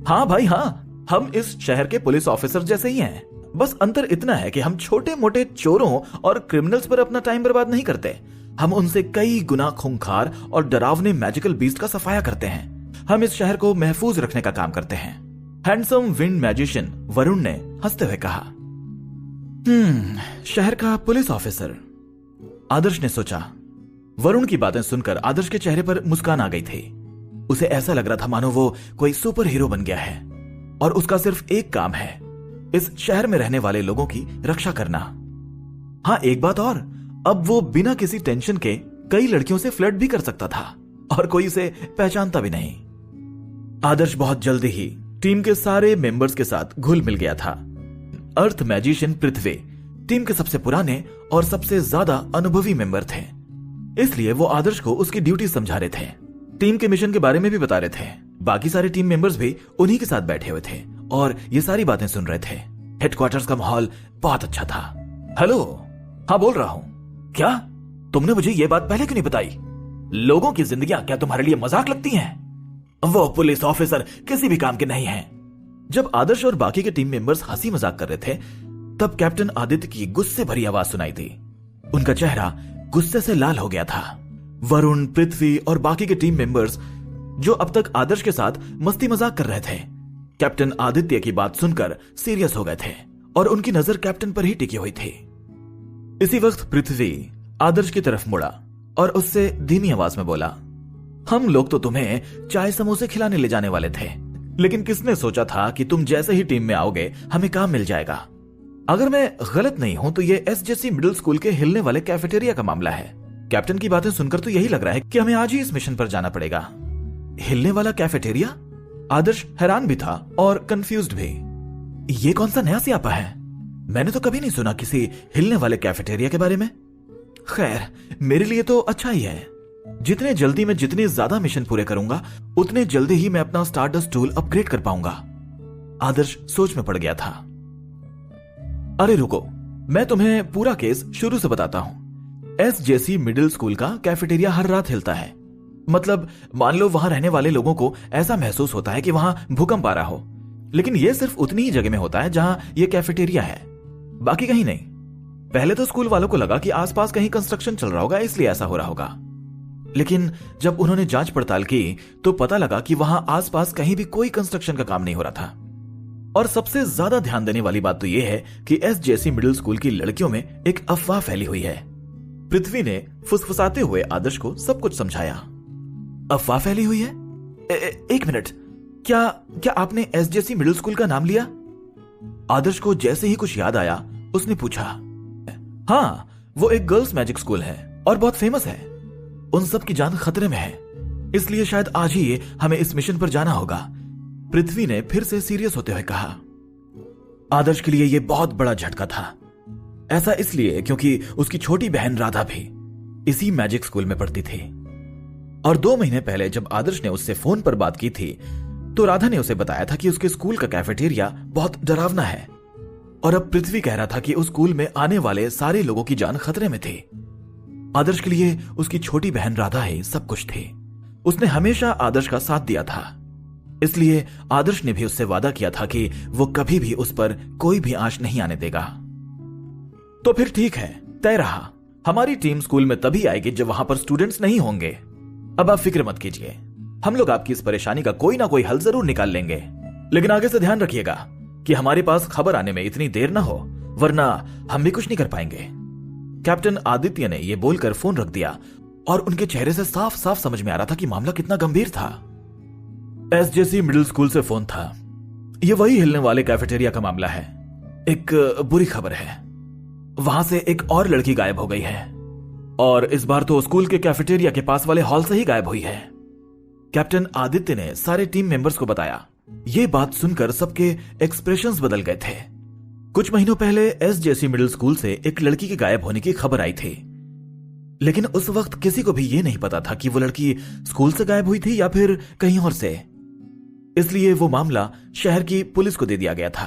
हाँ भाई हाँ, हम इस शहर के पुलिस ऑफिसर जैसे ही हैं। बस अंतर इतना है कि हम छोटे मोटे चोरों और क्रिमिनल्स पर अपना टाइम बर्बाद नहीं करते, हम उनसे कई गुना खूंखार और डरावने मैजिकल बीस्ट का सफाया करते हैं। हम इस शहर को महफूज रखने का काम करते हैं, हैंडसम विंड मैजिशियन वरुण ने हंसते हुए कहा। शहर का पुलिस ऑफिसर, आदर्श ने सोचा। वरुण की बातें सुनकर आदर्श के चेहरे पर मुस्कान आ गई थी। उसे ऐसा लग रहा था मानो वो कोई सुपर हीरो बन गया है और उसका सिर्फ एक काम है, इस शहर में रहने वाले लोगों की रक्षा करना। हाँ, एक बात और, अब वो बिना किसी टेंशन के कई लड़कियों से फ्लर्ट भी कर सकता था और कोई इसे पहचानता भी नहीं। आदर्श बहुत जल्दी ही टीम के सारे मेंबर्स के साथ घुल मिल गया था। अर्थ मैजिशियन पृथ्वी टीम के सबसे पुराने और सबसे ज्यादा अनुभवी मेंबर थे, इसलिए वो आदर्श को उसकी ड्यूटी समझा रहे थे, टीम के मिशन के बारे में भी बता रहे थे। बाकी सारे टीम मेंबर्स भी उन्हीं के साथ बैठे हुए थे और ये सारी बातें सुन रहे थे। हेडक्वार्टर्स का माहौल बहुत अच्छा था। हेलो, हाँ बोल रहा हूं। क्या तुमने मुझे ये बात पहले क्यों नहीं बताई? लोगों की जिंदगियां क्या तुम्हारे लिए मजाक लगती हैं? वो पुलिस ऑफिसर किसी भी काम के नहीं हैं। जब आदर्श और बाकी के टीम मेंबर्स हंसी मजाक कर रहे थे, तब कैप्टन आदित्य की गुस्से भरी आवाज सुनाई दी। उनका चेहरा गुस्से से लाल हो गया था। वरुण, पृथ्वी और बाकी के टीम मेंबर्स जो अब तक आदर्श के साथ मस्ती मजाक कर रहे थे, कैप्टन आदित्य की बात सुनकर सीरियस हो गए थे और उनकी नजर कैप्टन पर ही टिकी हुई थी। इसी वक्त पृथ्वी आदर्श की तरफ मुड़ा और उससे धीमी आवाज में बोला, हम लोग तो तुम्हें चाय समोसे खिलाने ले जाने वाले थे, लेकिन किसने सोचा था कि तुम जैसे ही टीम में आओगे हमें काम मिल जाएगा। अगर मैं गलत नहीं हूं तो ये एसजेसी मिडिल स्कूल के हिलने वाले कैफेटेरिया का मामला है। कैप्टन की बातें सुनकर तो यही लग रहा है कि हमें आज ही इस मिशन पर जाना पड़ेगा। हिलने वाला कैफेटेरिया? आदर्श हैरान भी था और कंफ्यूज्ड भी। ये कौन सा नया स्यापा है? मैंने तो कभी नहीं सुना किसी हिलने वाले कैफेटेरिया के बारे में। खैर, मेरे लिए तो अच्छा ही है। जितने जल्दी मैं जितने ज्यादा मिशन पूरे करूंगा, उतने जल्दी ही मैं अपना स्टारडस्ट टूल अपग्रेड कर पाऊंगा। आदर्श सोच में पड़ गया था। अरे रुको, मैं तुम्हें पूरा केस शुरू से बताता हूं। एसजेसी मिडिल स्कूल का कैफेटेरिया हर रात हिलता है। मतलब मान लो वहां रहने वाले लोगों को ऐसा महसूस होता है कि वहां भूकंप आ रहा हो, लेकिन यह सिर्फ उतनी ही जगह में होता है जहां यह कैफेटेरिया है, बाकी कहीं नहीं। पहले तो स्कूल वालों को लगा कि आसपास कहीं कंस्ट्रक्शन चल रहा होगा, इसलिए ऐसा हो रहा होगा, लेकिन जब उन्होंने जांच पड़ताल की तो पता लगा कि वहां आसपास कहीं भी कोई कंस्ट्रक्शन का काम नहीं हो रहा था। और सबसे ज्यादा ध्यान देने वाली बात तो यह है कि एसजेसी मिडिल स्कूल की लड़कियों में एक अफवाह फैली हुई है। पृथ्वी ने फुसफुसाते हुए आदर्श को सब कुछ समझाया। अफवाह फैली हुई है? एक मिनट, क्या आपने एसजेसी मिडिल स्कूल का नाम लिया? आदर्श को जैसे ही कुछ याद आया उसने पूछा। हाँ, वो एक गर्ल्स मैजिक स्कूल है और बहुत फेमस है। उन सब की जान खतरे में है, इसलिए शायद आज ही हमें इस मिशन पर जाना होगा। पृथ्वी ने फिर से सीरियस होते हुए कहा। आदर्श के लिए यह बहुत बड़ा झटका था। ऐसा इसलिए क्योंकि उसकी छोटी बहन राधा भी इसी मैजिक स्कूल में पढ़ती थी और 2 महीने पहले जब आदर्श ने उससे फोन पर बात की थी तो राधा ने उसे बताया था कि उसके स्कूल का कैफेटेरिया बहुत डरावना है और अब पृथ्वी कह रहा था कि उस स्कूल में आने वाले सारे लोगों की जान खतरे में थी। आदर्श के लिए उसकी छोटी बहन राधा ही सब कुछ थी। उसने हमेशा आदर्श का साथ दिया था, इसलिए आदर्श ने भी उससे वादा किया था कि वो कभी भी उस पर कोई भी आंच नहीं आने देगा। तो फिर ठीक है, तय रहा। हमारी टीम स्कूल में तभी आएगी जब वहां पर स्टूडेंट्स नहीं होंगे। अब आप फिक्र मत कीजिए, हम लोग आपकी इस परेशानी का कोई ना कोई हल जरूर निकाल लेंगे, लेकिन आगे से ध्यान रखिएगा कि हमारे पास खबर आने में इतनी देर ना हो, वरना हम भी कुछ नहीं कर पाएंगे। कैप्टन आदित्य ने यह बोलकर फोन रख दिया और उनके चेहरे से साफ साफ समझ में आ रहा था कि मामला कितना गंभीर था। एसजेसी मिडिल स्कूल से फोन था। यह वही हिलने वाले कैफेटेरिया का मामला है। एक बुरी खबर है, वहां से एक और लड़की गायब हो गई है और इस बार तो स्कूल के कैफेटेरिया के पास वाले हॉल से ही गायब हुई है। कैप्टन आदित्य ने सारे टीम मेंबर्स को बताया। यह बात सुनकर सबके एक्सप्रेशंस बदल गए थे। कुछ महीनों पहले एसजेसी मिडिल स्कूल से एक लड़की के गायब होने की खबर आई थी, लेकिन उस वक्त किसी को भी यह नहीं पता था कि वो लड़की स्कूल से गायब हुई थी या फिर कहीं और से। इसलिए वो मामला शहर की पुलिस को दे दिया गया था।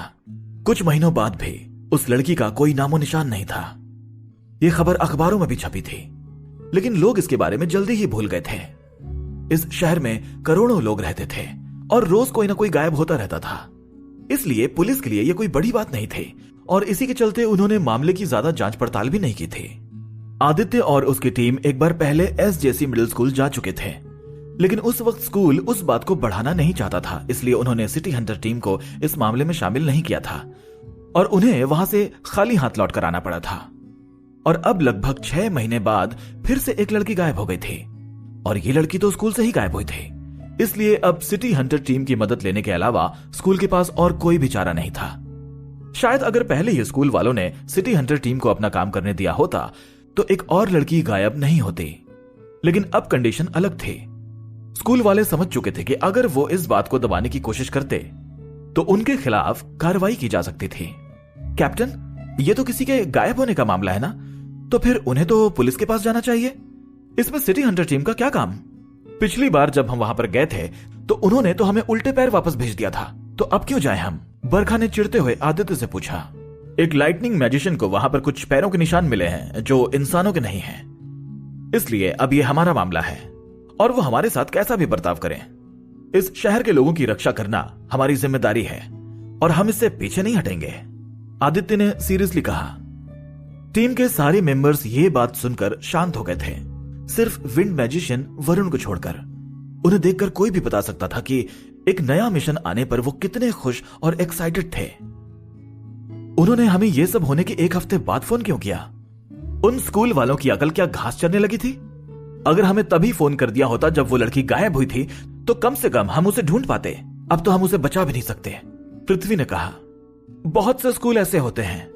कुछ महीनों बाद भी उस लड़की का कोई नामो निशान नहीं था। यह खबर अखबारों में भी छपी थी, लेकिन लोग इसके बारे में जल्दी ही भूल गए थे। इस शहर में करोड़ों लोग रहते थे और रोज कोई ना कोई गायब होता रहता था, इसलिए पुलिस के लिए यह कोई बड़ी बात नहीं थी और इसी के चलते उन्होंने मामले की ज्यादा जांच पड़ताल भी नहीं की थी। आदित्य और उसकी टीम एक बार पहले एसजेसी मिडिल स्कूल जा चुके थे, लेकिन उस वक्त स्कूल उस बात को बढ़ाना नहीं चाहता था, इसलिए उन्होंने सिटी हंटर टीम को इस मामले में शामिल नहीं किया था और उन्हें वहां से खाली हाथ लौट कर आना पड़ा था। और अब लगभग 6 महीने बाद फिर से एक लड़की गायब हो गई थी और ये लड़की तो स्कूल से ही गायब हुई थी, इसलिए अब सिटी हंटर टीम की मदद लेने के अलावा स्कूल के पास और कोई भी चारा नहीं था। शायद अगर पहले ही स्कूल वालों ने सिटी हंटर टीम को अपना काम करने दिया होता तो एक और लड़की गायब नहीं होती। लेकिन अब कंडीशन अलग थी। स्कूल वाले समझ चुके थे कि अगर वो इस बात को दबाने की कोशिश करते तो उनके खिलाफ कार्रवाई की जा सकती थी। कैप्टन, ये तो किसी के गायब होने का मामला है ना, तो फिर उन्हें तो पुलिस के पास जाना चाहिए। इसमें सिटी हंटर टीम का क्या काम? पिछली बार जब हम वहां पर गए थे तो उन्होंने तो हमें उल्टे पैर वापस भेज दिया था, तो अब क्यों जाएं हम? बरखा ने चिढ़ते हुए आदित्य से पूछा। एक लाइटनिंग मैजिशियन को वहां पर कुछ पैरों के निशान मिले हैं जो इंसानों के नहीं हैं, इसलिए अब ये हमारा मामला है और वो हमारे साथ कैसा भी बर्ताव करें। इस शहर के लोगों की रक्षा करना हमारी जिम्मेदारी है और हम इससे पीछे नहीं हटेंगे, आदित्य ने सीरियसली कहा। टीम के सारे मेंबर्स ये बात सुनकर शांत हो गए थे, सिर्फ विंड मैजिशियन वरुण को छोड़कर। उन्हें देखकर कोई भी बता सकता था कि एक नया मिशन आने पर वो कितने खुश और एक्साइटेड थे। उन्होंने हमें यह सब होने के एक हफ्ते बाद फोन क्यों किया? उन स्कूल वालों की अकल क्या घास चरने लगी थी? अगर हमें तभी फोन कर दिया होता जब वो लड़की गायब हुई थी तो कम से कम हम उसे ढूंढ पाते। अब तो हम उसे बचा भी नहीं सकते, पृथ्वी ने कहा। बहुत से स्कूल ऐसे होते हैं,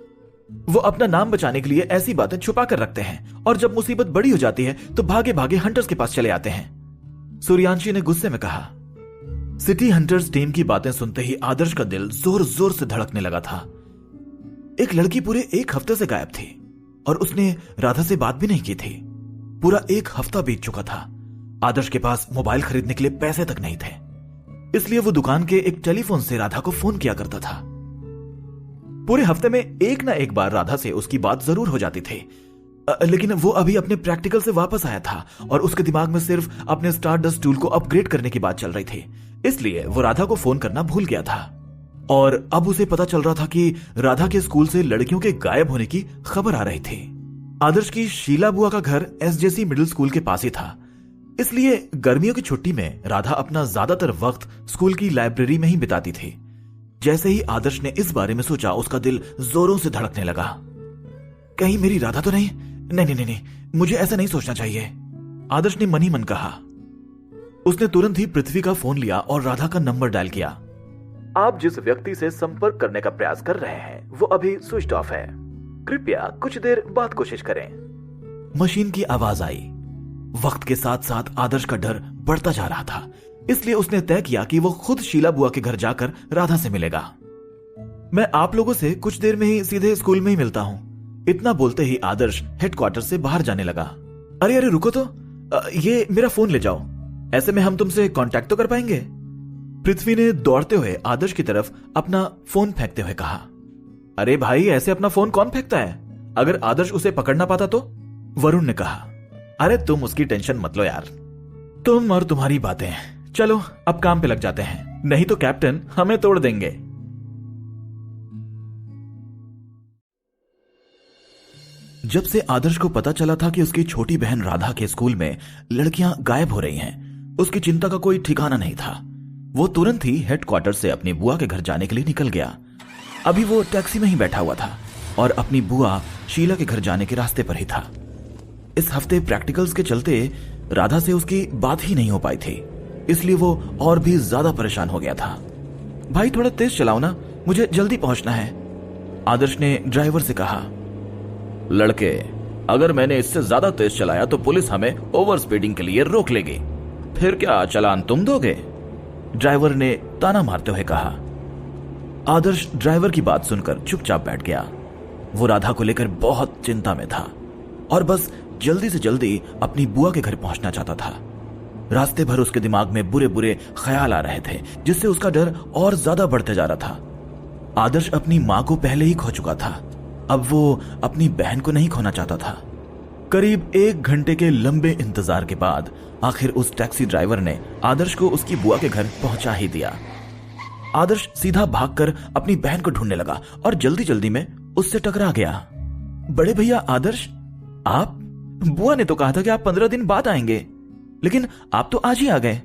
वो अपना नाम बचाने के लिए ऐसी बातें छुपा कर रखते हैं और जब मुसीबत बड़ी हो जाती है तो भागे भागे हंटर्स के पास चले आते हैं, सूर्यांशी ने गुस्से में कहा। सिटी हंटर्स टीम की बातें सुनते ही आदर्श का दिल जोर जोर से धड़कने लगा था। एक लड़की पूरे एक हफ्ते से गायब थी और उसने राधा से बात भी नहीं की थी। पूरा एक हफ्ता बीत चुका था। आदर्श के पास मोबाइल खरीदने के लिए पैसे तक नहीं थे, इसलिए वो दुकान के एक टेलीफोन से राधा को फोन किया करता था। पूरे हफ्ते में एक ना एक बार राधा से उसकी बात जरूर हो जाती थी, लेकिन वो अभी अपने प्रैक्टिकल से वापस आया था और उसके दिमाग में सिर्फ अपने स्टारडस्ट टूल को अपग्रेड करने की बात चल रही थी, इसलिए वो राधा को फोन करना भूल गया था। और अब उसे पता चल रहा था कि राधा के स्कूल से लड़कियों के गायब होने की खबर आ रही थी। आदर्श की शीला बुआ का घर एसजेसी मिडिल स्कूल के पास ही था, इसलिए गर्मियों की छुट्टी में राधा अपना ज्यादातर वक्त स्कूल की लाइब्रेरी में ही बिताती थी। जैसे ही आदर्श ने इस बारे में सोचा, उसका दिल जोरों से धड़कने लगा। कहीं मेरी राधा तो नहीं? नहीं, मुझे ऐसा नहीं सोचना चाहिए, आदर्श ने मन ही मन कहा। उसने तुरंत ही पृथ्वी का फोन लिया और राधा का नंबर डायल किया। आप जिस व्यक्ति से संपर्क करने का प्रयास कर रहे हैं वो अभी स्विच ऑफ है, कृपया कुछ देर बाद कोशिश करें। मशीन की आवाज आई। वक्त के साथ साथ आदर्श का डर बढ़ता जा रहा था, इसलिए उसने तय किया कि वो खुद शीला बुआ के घर जाकर राधा से मिलेगा। मैं आप लोगों से कुछ देर में ही सीधे स्कूल में ही मिलता हूं। इतना बोलते ही आदर्श हेडक्वार्टर से बाहर जाने लगा। अरे रुको तो, ये मेरा फोन ले जाओ, ऐसे में हम तुमसे कांटेक्ट तो कर पाएंगे। पृथ्वी ने दौड़ते हुए आदर्श की तरफ अपना फोन फेंकते हुए कहा। अरे भाई, ऐसे अपना फोन कौन फेंकता है? अगर आदर्श उसे पकड़ना पाता तो? वरुण ने कहा। अरे तुम उसकी टेंशन मत लो यार, तुम और तुम्हारी बातें। चलो अब काम पे लग जाते हैं, नहीं तो कैप्टन हमें तोड़ देंगे। जब से आदर्श को पता चला था कि उसकी छोटी बहन राधा के स्कूल में लड़कियां गायब हो रही हैं, उसकी चिंता का कोई ठिकाना नहीं था। वो तुरंत ही हेडक्वार्टर से अपनी बुआ के घर जाने के लिए निकल गया। अभी वो टैक्सी में ही बैठा हुआ था और अपनी बुआ शीला के घर जाने के रास्ते पर ही था। इस हफ्ते प्रैक्टिकल्स के चलते राधा से उसकी बात ही नहीं हो पाई थी, इसलिए वो और भी ज्यादा परेशान हो गया था। भाई थोड़ा तेज चलाओ ना, मुझे जल्दी पहुंचना है, आदर्श ने ड्राइवर से कहा। लड़के, अगर मैंने इससे ज्यादा तेज चलाया तो पुलिस हमें ओवर स्पीडिंग के लिए रोक लेगी, फिर क्या चालान तुम दोगे? ड्राइवर ने ताना मारते हुए कहा। आदर्श ड्राइवर की बात सुनकर चुपचाप बैठ गया। वो राधा को लेकर बहुत चिंता में था और बस जल्दी से जल्दी अपनी बुआ के घर पहुंचना चाहता था। रास्ते भर उसके दिमाग में बुरे बुरे ख्याल आ रहे थे, जिससे उसका डर और ज्यादा बढ़ते जा रहा था। आदर्श अपनी मां को पहले ही खो चुका था, अब वो अपनी बहन को नहीं खोना चाहता था। करीब 1 घंटे के लंबे इंतजार के बाद आखिर उस टैक्सी ड्राइवर ने आदर्श को उसकी बुआ के घर पहुंचा ही दिया। आदर्श सीधा भागकर अपनी बहन को ढूंढने लगा और जल्दी जल्दी में उससे टकरा गया। बड़े भैया आदर्श, आप? बुआ ने तो कहा था कि आप 15 दिन बाद आएंगे, लेकिन आप तो आज ही आ गए।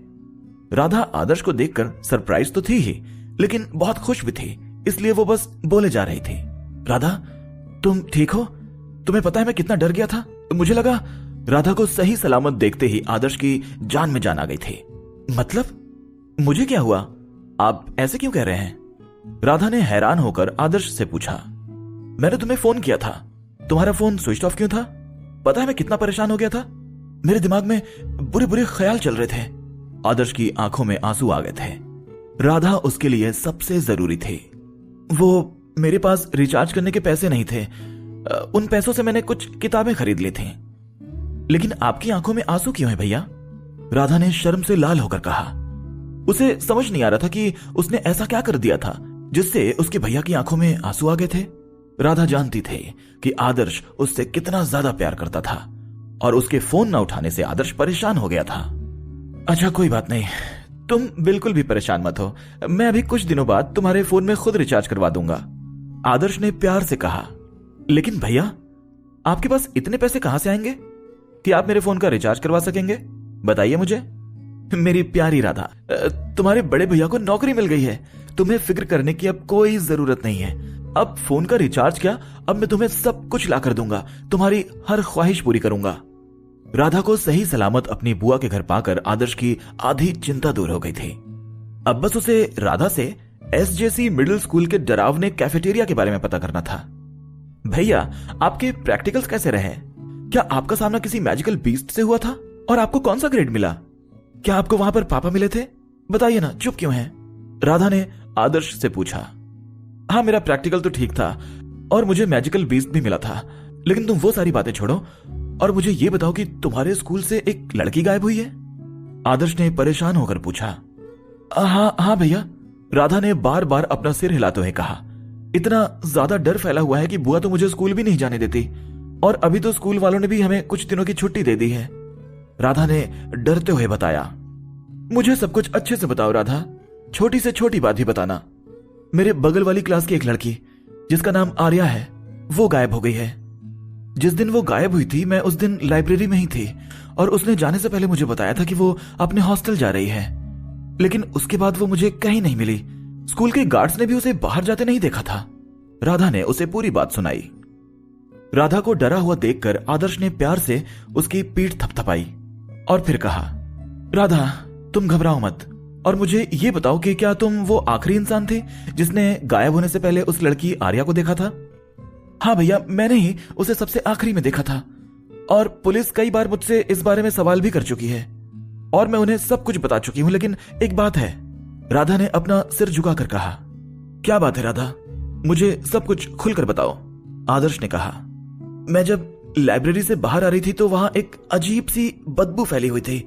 राधा आदर्श को देखकर सरप्राइज तो थी ही, लेकिन बहुत खुश भी थी, इसलिए वो बस बोले जा रही थी। राधा, तुम ठीक हो? तुम्हें पता है मैं कितना डर गया था, मुझे लगा। राधा को सही सलामत देखते ही आदर्श की जान में जान आ गई थी। मतलब मुझे क्या हुआ? आप ऐसे क्यों कह रहे हैं? राधा ने हैरान होकर आदर्श से पूछा, मैंने तुम्हें फोन किया था, तुम्हारा फोन स्विच ऑफ क्यों था? पता है मैं कितना परेशान हो गया था? मेरे दिमाग में बुरे बुरे ख्याल चल रहे थे। आदर्श की आंखों में आंसू आ गए थे। राधा उसके लिए सबसे जरूरी थी। वो मेरे पास रिचार्ज करने के पैसे नहीं थे, उन पैसों से मैंने कुछ किताबें खरीद ली थी। लेकिन आपकी आंखों में आंसू क्यों है भैया? राधा ने शर्म से लाल होकर कहा। उसे समझ नहीं आ रहा था कि उसने ऐसा क्या कर दिया था जिससे उसके भैया की आंखों में आंसू आ गए थे। राधा जानती थी कि आदर्श उससे कितना ज्यादा प्यार करता था और उसके फोन न उठाने से आदर्श परेशान हो गया था। अच्छा कोई बात नहीं, तुम बिल्कुल भी परेशान मत हो, मैं अभी कुछ दिनों बाद तुम्हारे फोन में खुद रिचार्ज करवा दूंगा, आदर्श ने प्यार से कहा। लेकिन भैया, आपके पास इतने पैसे कहां से आएंगे कि आप मेरे फोन का रिचार्ज करवा सकेंगे? बताइए मुझे। मेरी प्यारी राधा, तुम्हारे बड़े भैया को नौकरी मिल गई है, तुम्हें फिक्र करने की अब कोई जरूरत नहीं है। अब फोन का रिचार्ज क्या, अब मैं तुम्हें सब कुछ ला कर दूंगा, तुम्हारी हर ख्वाहिश पूरी करूंगा। राधा को सही सलामत अपनी बुआ के घर पाकर आदर्श की आधी चिंता दूर हो गई थी। अब बस उसे राधा से एसजेसी मिडिल स्कूल के डरावने कैफेटेरिया के बारे में पता करना था। भैया, आपके प्रैक्टिकल्स कैसे रहे? क्या आपका सामना किसी मैजिकल बीस्ट से हुआ था? और आपको कौन सा ग्रेड मिला? क्या आपको वहां पर पापा मिले थे? बताइए ना, चुप क्यों हैं? राधा ने आदर्श से पूछा। हाँ, मेरा प्रैक्टिकल तो ठीक था और मुझे मैजिकल बीस्ट भी मिला था, लेकिन तुम वो सारी बातें छोड़ो और मुझे ये बताओ कि तुम्हारे स्कूल से एक लड़की गायब हुई है? आदर्श ने परेशान होकर पूछा। हाँ भैया, राधा ने बार बार अपना सिर हिलाते हुए कहा। इतना ज्यादा डर फैला हुआ है कि बुआ तो मुझे स्कूल भी नहीं जाने देती, और अभी तो स्कूल वालों ने भी हमें कुछ दिनों की छुट्टी दे दी है, राधा ने डरते हुए बताया। मुझे सब कुछ अच्छे से बताओ राधा, छोटी से छोटी बात भी बताना। मेरे बगल वाली क्लास की एक लड़की जिसका नाम आर्या है, वो गायब हो गई है। जिस दिन वो गायब हुई थी, मैं उस दिन लाइब्रेरी में ही थी और उसने जाने से पहले मुझे बताया था कि वो अपने हॉस्टल जा रही है, लेकिन उसके बाद वो मुझे कहीं नहीं मिली। स्कूल के गार्ड्स ने भी उसे बाहर जाते नहीं देखा था। राधा ने उसे पूरी बात सुनाई। राधा को डरा हुआ देखकर आदर्श ने प्यार से उसकी पीठ थपथपाई और फिर कहा, राधा तुम घबराओ मत और मुझे ये बताओ कि क्या तुम वो आखिरी इंसान थे जिसने गायब होने से पहले उस लड़की आर्या को देखा था? हाँ भैया, मैंने ही उसे सबसे आखिरी में देखा था और पुलिस कई बार मुझसे इस बारे में सवाल भी कर चुकी है और मैं उन्हें सब कुछ बता चुकी हूं, लेकिन एक बात है। राधा ने अपना सिर झुकाकर कहा। क्या बात है राधा, मुझे सब कुछ खुलकर बताओ, आदर्श ने कहा। मैं जब लाइब्रेरी से बाहर आ रही थी तो वहां एक अजीब सी बदबू फैली हुई थी,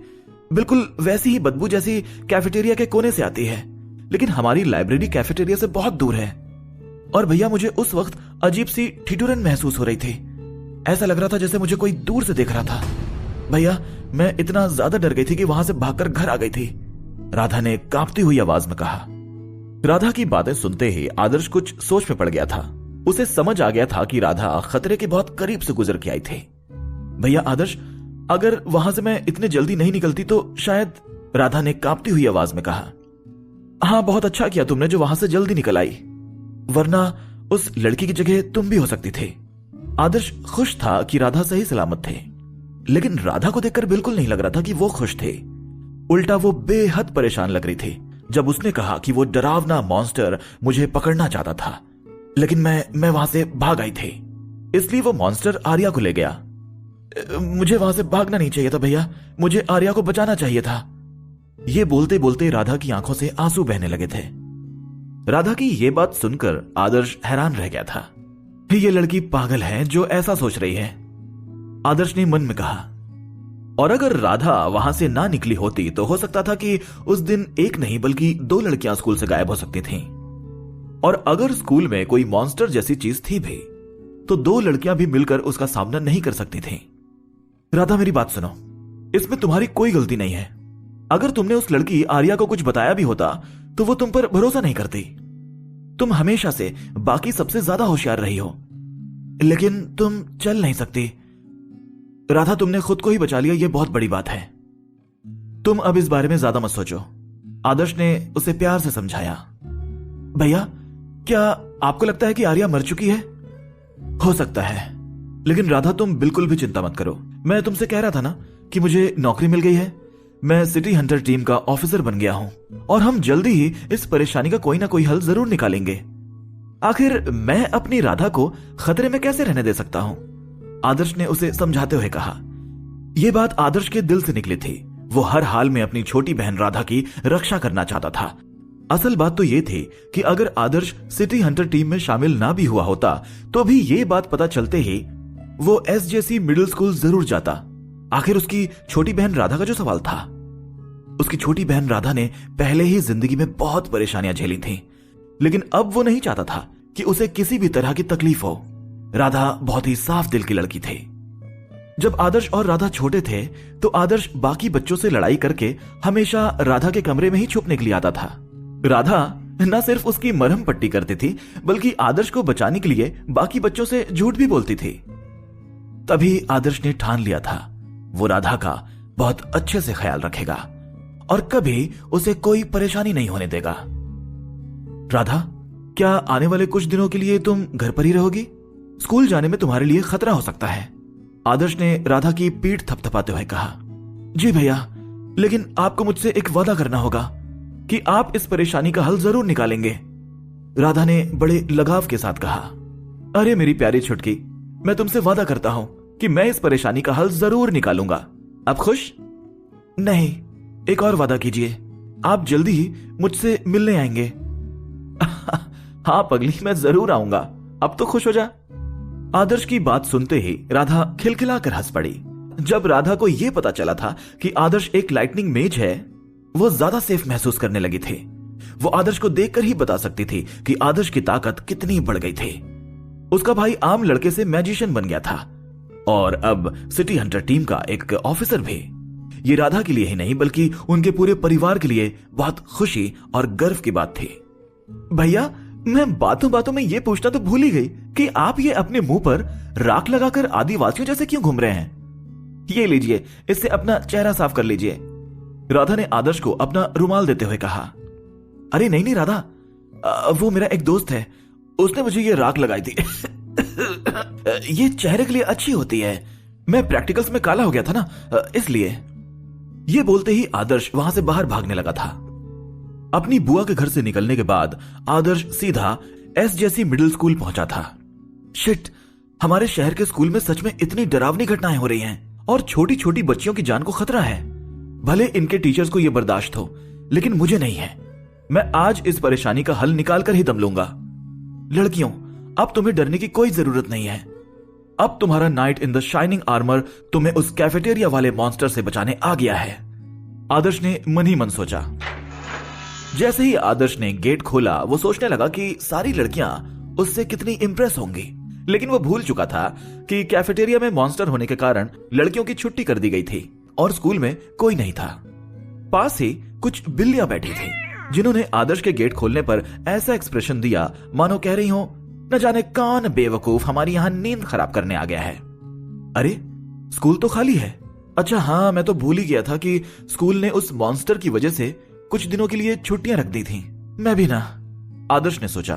बिल्कुल वैसी ही बदबू जैसी कैफेटेरिया के कोने से आती है, लेकिन हमारी लाइब्रेरी कैफेटेरिया से बहुत दूर है। और भैया, मुझे उस वक्त अजीब सी ठिठुरन महसूस हो रही थी, ऐसा लग रहा था जैसे मुझे कोई दूर से देख रहा था। भैया, मैं इतना ज्यादा डर गई थी कि वहां से भागकर घर आ गई थी, राधा ने कांपती हुई आवाज में कहा। राधा की बातें सुनते ही आदर्श कुछ सोच में पड़ गया था। उसे समझ आ गया था कि राधा खतरे के बहुत करीब से गुजर के आई थी। भैया आदर्श, अगर वहां से मैं इतने जल्दी नहीं निकलती तो शायद, राधा ने कांपती हुई आवाज में कहा। हाँ, बहुत अच्छा किया तुमने जो वहां से जल्दी निकल आई, वरना उस लड़की की जगह तुम भी हो सकती थी। आदर्श खुश था कि राधा सही सलामत थे, लेकिन राधा को देखकर बिल्कुल नहीं लग रहा था कि वो खुश थे। उल्टा वो बेहद परेशान लग रही थी जब उसने कहा कि वो डरावना मॉन्स्टर मुझे पकड़ना चाहता था, लेकिन मैं वहां से भाग आई थी, इसलिए वो मॉन्स्टर आर्या को ले गया। मुझे वहां से भागना नहीं चाहिए था भैया, मुझे आर्या को बचाना चाहिए था। ये बोलते बोलते राधा की आंखों से आंसू बहने लगे थे। राधा की ये बात सुनकर आदर्श हैरान रह गया था। ये लड़की पागल है जो ऐसा सोच रही है, आदर्श ने मन में कहा। और अगर राधा वहां से ना निकली होती तो हो सकता था कि उस दिन एक नहीं बल्कि 2 लड़कियां स्कूल से गायब हो सकती थीं। और अगर स्कूल में कोई मॉन्स्टर जैसी चीज थी भी तो 2 लड़कियां भी मिलकर उसका सामना नहीं कर सकती थीं। राधा, मेरी बात सुनो, इसमें तुम्हारी कोई गलती नहीं है। अगर तुमने उस लड़की आर्या को कुछ बताया भी होता तो वो तुम पर भरोसा नहीं करती। तुम हमेशा से बाकी सबसे ज्यादा होशियार रही हो, लेकिन तुम चल नहीं सकती। राधा, तुमने खुद को ही बचा लिया, यह बहुत बड़ी बात है। तुम अब इस बारे में ज्यादा मत सोचो, आदर्श ने उसे प्यार से समझाया। भैया, क्या आपको लगता है कि आर्या मर चुकी है? हो सकता है, लेकिन राधा तुम बिल्कुल भी चिंता मत करो। मैं तुमसे कह रहा था ना कि मुझे नौकरी मिल गई है, मैं सिटी हंटर टीम का ऑफिसर बन गया हूं और हम जल्दी ही इस परेशानी का कोई ना कोई हल जरूर निकालेंगे। आखिर मैं अपनी राधा को खतरे में कैसे रहने दे सकता हूं? आदर्श ने उसे समझाते हुए कहा। यह बात आदर्श के दिल से निकली थी। वो हर हाल में अपनी छोटी बहन राधा की रक्षा करना चाहता था। असल बात तो यह थी कि अगर आदर्श सिटी हंटर टीम में शामिल ना भी हुआ होता तो भी यह बात पता चलते ही वो एसजेसी मिडिल स्कूल जरूर जाता। आखिर उसकी छोटी बहन राधा का जो सवाल था, उसकी छोटी बहन राधा ने पहले ही जिंदगी में बहुत परेशानियां झेली थीं, लेकिन अब वो नहीं चाहता था कि उसे किसी भी तरह की तकलीफ हो। राधा बहुत ही साफ दिल की लड़की थी। जब आदर्श और राधा छोटे थे तो आदर्श बाकी बच्चों से लड़ाई करके हमेशा राधा के कमरे में ही छुपने के लिए आता था। राधा न सिर्फ उसकी मरहम पट्टी करती थी बल्कि आदर्श को बचाने के लिए बाकी बच्चों से झूठ भी बोलती थी। तभी आदर्श ने ठान लिया था वो राधा का बहुत अच्छे से ख्याल रखेगा और कभी उसे कोई परेशानी नहीं होने देगा। राधा, क्या आने वाले कुछ दिनों के लिए तुम घर पर ही रहोगी? स्कूल जाने में तुम्हारे लिए खतरा हो सकता है। आदर्श ने राधा की पीठ थपथपाते हुए कहा। जी भैया, लेकिन आपको मुझसे एक वादा करना होगा कि आप इस परेशानी का हल जरूर निकालेंगे। राधा ने बड़े लगाव के साथ कहा। अरे मेरी प्यारी छुटकी, मैं तुमसे वादा करता हूं कि मैं इस परेशानी का हल जरूर निकालूंगा। आप खुश? नहीं, एक और वादा कीजिए, आप जल्दी ही मुझसे मिलने आएंगे। हाँ पगली, मैं जरूर आऊंगा, अब तो खुश हो जा। आदर्श की बात सुनते ही राधा खिलखिलाकर हंस पड़ी। जब राधा को यह पता चला था कि आदर्श एक लाइटनिंग मेज है, वो ज्यादा सेफ महसूस करने लगी थी। वो आदर्श को देखकर ही बता सकती थी कि आदर्श की ताकत कितनी बढ़ गई थी। उसका भाई आम लड़के से मैजिशियन बन गया था और अब सिटी हंटर टीम का एक ऑफिसर भी। ये राधा के लिए ही नहीं बल्कि उनके पूरे परिवार के लिए बहुत खुशी और गर्व की बात थी। भैया, मैं बातों बातों में ये पूछना तो भूल ही गई कि आप ये अपने मुंह पर राख लगाकर आदिवासियों जैसे क्यों घूम रहे हैं? ये लीजिए, इससे अपना चेहरा साफ कर लीजिए। राधा ने आदर्श को अपना रुमाल देते हुए कहा। अरे नहीं नहीं राधा, वो मेरा एक दोस्त है, उसने मुझे ये राख लगाई थी। ये चेहरे के लिए अच्छी होती है। मैं प्रैक्टिकल्स में काला हो गया था ना, इसलिए। ये बोलते ही आदर्श वहां से बाहर भागने लगा था। अपनी बुआ के घर से निकलने के बाद आदर्श सीधा एसजेसी मिडिल स्कूल पहुंचा था। शिट, हमारे शहर के स्कूल में सच में इतनी डरावनी घटनाएं हो रही हैं और छोटी छोटी बच्चियों की जान को खतरा है। भले इनके टीचर्स को यह बर्दाश्त हो, लेकिन मुझे नहीं है। मैं आज इस परेशानी का हल निकाल कर ही दम लूंगा। लड़कियों, अब तुम्हें डरने की कोई जरूरत नहीं है। अब तुम्हारा night in the shining armour तुम्हें उस कैफेटेरिया वाले मॉन्स्टर से बचाने आ गया है। आदर्श ने मन ही मन सोचा। जैसे ही आदर्श ने गेट खोला, वो सोचने लगा कि सारी लड़कियां उससे कितनी इंप्रेस होंगी, लेकिन वो भूल चुका था कि कैफेटेरिया में मॉन्स्टर होने के कारण लड़कियों की छुट्टी कर दी गई थी और स्कूल में कोई नहीं था। पास ही कुछ बिल्लियां बैठी थी जिन्होंने आदर्श के गेट खोलने पर ऐसा एक्सप्रेशन दिया मानो कह रही हो, न जाने कौन बेवकूफ हमारी यहां नींद खराब करने आ गया है। अरे, स्कूल तो खाली है। अच्छा हाँ, मैं तो भूल ही गया था कि स्कूल ने उस मॉन्स्टर की वजह से कुछ दिनों के लिए छुट्टियां रख दी थी। मैं भी ना। आदर्श ने सोचा।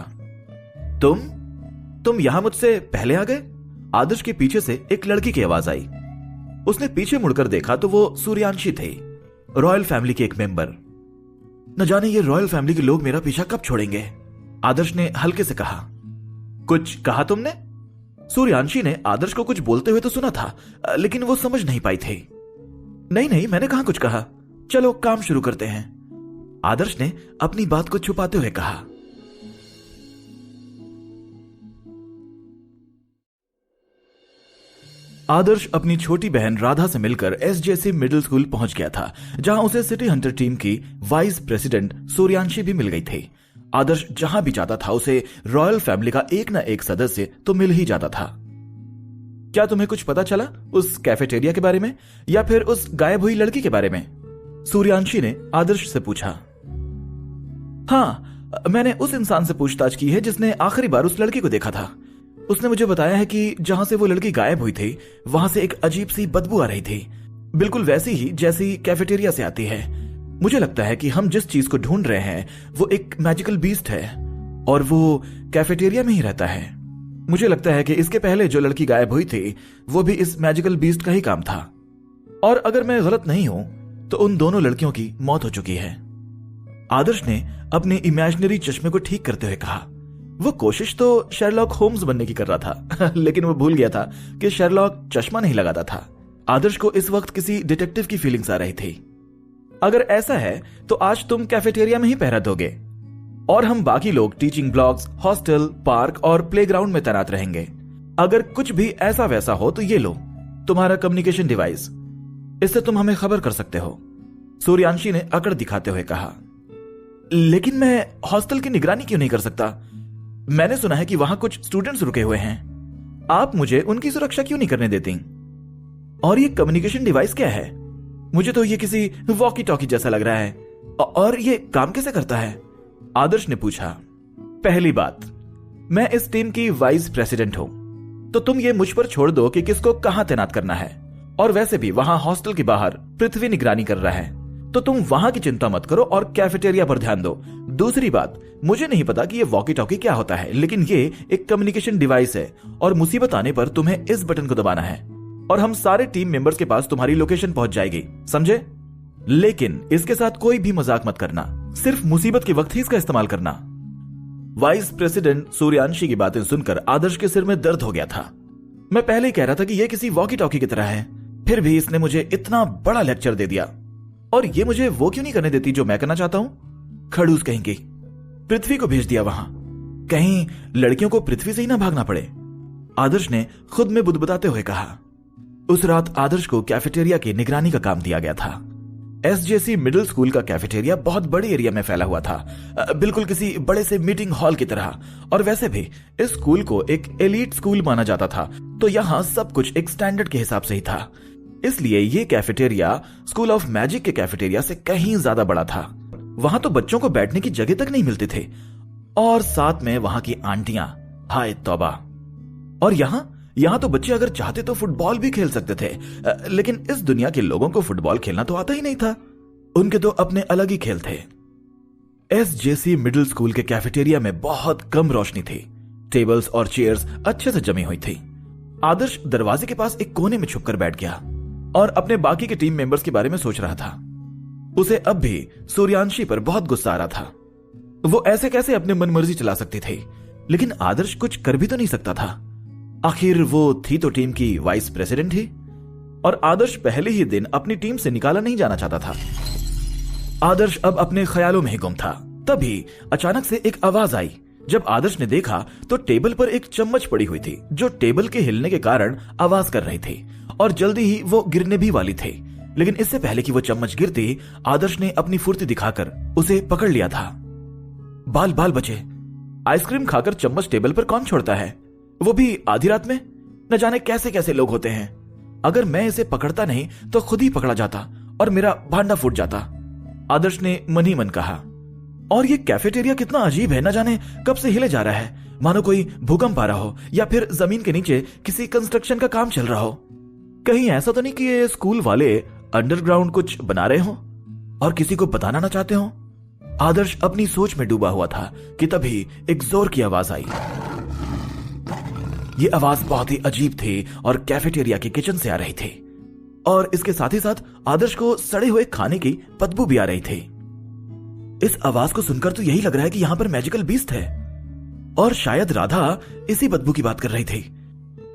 तुम यहां मुझसे पहले आ गए? आदर्श के पीछे से एक लड़की की आवाज आई। उसने पीछे मुड़कर देखा तो वो सूर्यांशी थे, रॉयल फैमिली के एक मेंबर। न जाने ये रॉयल फैमिली के लोग मेरा पीछा कब छोड़ेंगे? आदर्श ने हल्के से कहा। कुछ कहा तुमने? सूर्यांशी ने आदर्श को कुछ बोलते हुए तो सुना था, लेकिन वो समझ नहीं पाई थी। नहीं, मैंने कहां कुछ कहा। चलो काम शुरू करते हैं, आदर्श ने अपनी बात को छुपाते हुए कहा। आदर्श अपनी छोटी बहन राधा से मिलकर एसजेसी मिडिल स्कूल पहुंच गया था, जहां उसे सिटी हंटर टीम की वाइस प्रेसिडेंट सूर्यांशी भी मिल गई थी। आदर्श जहां भी जाता था उसे रॉयल फैमिली का एक ना एक सदस्य तो मिल ही जाता था। क्या तुम्हें कुछ पता चला उस कैफेटेरिया के बारे में या फिर उस गायब हुई लड़की के बारे में? सूर्यांशी ने आदर्श से पूछा। हाँ, मैंने उस इंसान से पूछताछ की है जिसने आखिरी बार उस लड़की को देखा था। उसने मुझे बताया है कि जहां से वो लड़की गायब हुई थी वहां से एक अजीब सी बदबू आ रही थी, बिल्कुल वैसी ही जैसी कैफेटेरिया से आती है। मुझे लगता है कि हम जिस चीज को ढूंढ रहे हैं वो एक मैजिकल बीस्ट है और वो कैफेटेरिया में ही रहता है। मुझे लगता है कि इसके पहले जो लड़की गायब हुई थी वो भी इस मैजिकल बीस्ट का ही काम था। और अगर मैं गलत नहीं हूं तो उन दोनों लड़कियों की मौत हो चुकी है। आदर्श ने अपने इमेजिनरी चश्मे को ठीक करते हुए कहा। वो कोशिश तो शेरलॉक होम्स बनने की कर रहा था लेकिन वो भूल गया था कि शेरलॉक चश्मा नहीं लगाता था। आदर्श को इस वक्त किसी डिटेक्टिव की फीलिंग्स आ रही थी। अगर ऐसा है तो आज तुम कैफेटेरिया में ही पहरा दोगे और हम बाकी लोग टीचिंग ब्लॉक्स, हॉस्टल, पार्क और प्लेग्राउंड में तैनात रहेंगे। अगर कुछ भी ऐसा वैसा हो तो ये लो तुम्हारा कम्युनिकेशन डिवाइस, इससे तुम हमें खबर कर सकते हो, सूर्यांशी ने अकड़ दिखाते हुए कहा। लेकिन मैं हॉस्टल की निगरानी क्यों नहीं कर सकता? मैंने सुना है कि वहां कुछ स्टूडेंट्स रुके हुए हैं। आप मुझे उनकी सुरक्षा क्यों नहीं करने देती? और ये कम्युनिकेशन डिवाइस क्या है? मुझे तो ये किसी वॉकी टॉकी जैसा लग रहा है। और ये काम कैसे करता है? आदर्श ने पूछा। पहली बात, मैं इस टीम की वाइस प्रेसिडेंट हूं, तो तुम ये मुझ पर छोड़ दो कि किसको कहां तैनात करना है। और वैसे भी वहां हॉस्टल के बाहर पृथ्वी निगरानी कर रहा है, तो तुम वहां की चिंता मत करो और कैफेटेरिया पर ध्यान दो। दूसरी बात, मुझे नहीं पता कि ये वॉकी टॉकी क्या होता है, लेकिन ये एक कम्युनिकेशन डिवाइस है और मुसीबत आने पर तुम्हें इस बटन को दबाना है और हम सारे टीम मेंबर्स के पास तुम्हारी लोकेशन पहुंच जाएगी, समझे? लेकिन इसके साथ कोई भी मजाक मत करना, सिर्फ मुसीबत के वक्त ही इसका इस्तेमाल करना। वाइस प्रेसिडेंट सूर्यांशी की बातें सुनकर आदर्श के सिर में दर्द हो गया था। मैं पहले ही कह रहा था कि यह किसी वॉकी टॉकी की तरह है, फिर भी इसने मुझे इतना बड़ा लेक्चर दे दिया। और ये मुझे वो क्यों नहीं करने देती जो मैं करना चाहता हूं? खड़ूस कहेंगी। पृथ्वी को भेज दिया वहां, कहीं लड़कियों को पृथ्वी से ही ना भागना पड़े, आदर्श ने खुद में बुदबुदाते हुए कहा। उस रात आदर्श को कैफेटेरिया की निगरानी का काम दिया गया था। एसजेसी मिडिल स्कूल का कैफेटेरिया बहुत बड़े एरिया में फैला हुआ था, बिल्कुल किसी बड़े से मीटिंग हॉल की तरह। और वैसे भी इस स्कूल को एक एलीट स्कूल माना जाता था, तो यहां सब कुछ एक स्टैंडर्ड के हिसाब से ही था। इसलिए ये कैफेटेरिया स्कूल ऑफ मैजिक के कैफेटेरिया से कहीं ज्यादा बड़ा था। वहां तो बच्चों को बैठने की जगह तक नहीं मिलती थी, और साथ में वहां की आंटियां, हाय तौबा। और यहां तो बच्चे अगर चाहते तो फुटबॉल भी खेल सकते थे, लेकिन इस दुनिया के लोगों को फुटबॉल खेलना तो आता ही नहीं था। उनके तो अपने अलग ही खेल थे। एसजेसी मिडिल स्कूल के कैफेटेरिया में बहुत कम रोशनी थी। टेबल्स और चेयर्स अच्छे से जमी हुई थी। आदर्श दरवाजे के पास एक कोने में छुपकर बैठ गया और अपने बाकी के टीम मेंबर्स के बारे में सोच रहा था। उसे अब भी सूर्यांशी पर बहुत गुस्सा आ रहा था। वो ऐसे कैसे अपने मनमर्जी चला सकती थी, लेकिन आदर्श कुछ कर भी तो नहीं सकता था। आखिर वो थी तो टीम की वाइस प्रेसिडेंट ही, और आदर्श पहले ही दिन अपनी टीम से निकाला नहीं जाना चाहता था। आदर्श अब अपने ख्यालों में ही गुम था। तभी अचानक से एक आवाज आई। जब आदर्श ने देखा तो टेबल पर एक चम्मच पड़ी हुई थी, जो टेबल के हिलने के कारण आवाज कर रही थी, और जल्दी ही वो गिरने भी वाली थी। लेकिन इससे पहले कि वो चम्मच गिरती, आदर्श ने अपनी फुर्ती दिखाकर उसे पकड़ लिया था। बाल बाल बचे। आइसक्रीम खाकर चम्मच टेबल पर कौन छोड़ता है, वो भी आधी रात में? न जाने कैसे कैसे लोग होते हैं। अगर मैं इसे पकड़ता नहीं तो खुद ही पकड़ा जाता और मेरा भांडा फूट जाता, आदर्श ने मन ही मन कहा। और ये कैफेटेरिया कितना अजीब है, न जाने कब से हिले जा रहा है, मानो कोई भूकंप आ रहा हो या फिर जमीन के नीचे किसी कंस्ट्रक्शन का काम चल रहा हो। कहीं ऐसा तो नहीं कि ये स्कूल वाले अंडरग्राउंड कुछ बना रहे हो और किसी को बताना ना चाहते हो? आदर्श अपनी सोच में डूबा हुआ था कि तभी एक जोर की आवाज आई। ये आवाज बहुत ही अजीब थी और कैफेटेरिया के किचन से आ रही थी, और इसके साथ ही साथ आदर्श को सड़े हुए खाने की बदबू भी आ रही थी। इस आवाज को सुनकर तो यही लग रहा है कि यहां पर मैजिकल बीस्ट है, और शायद राधा इसी बदबू की बात कर रही थी।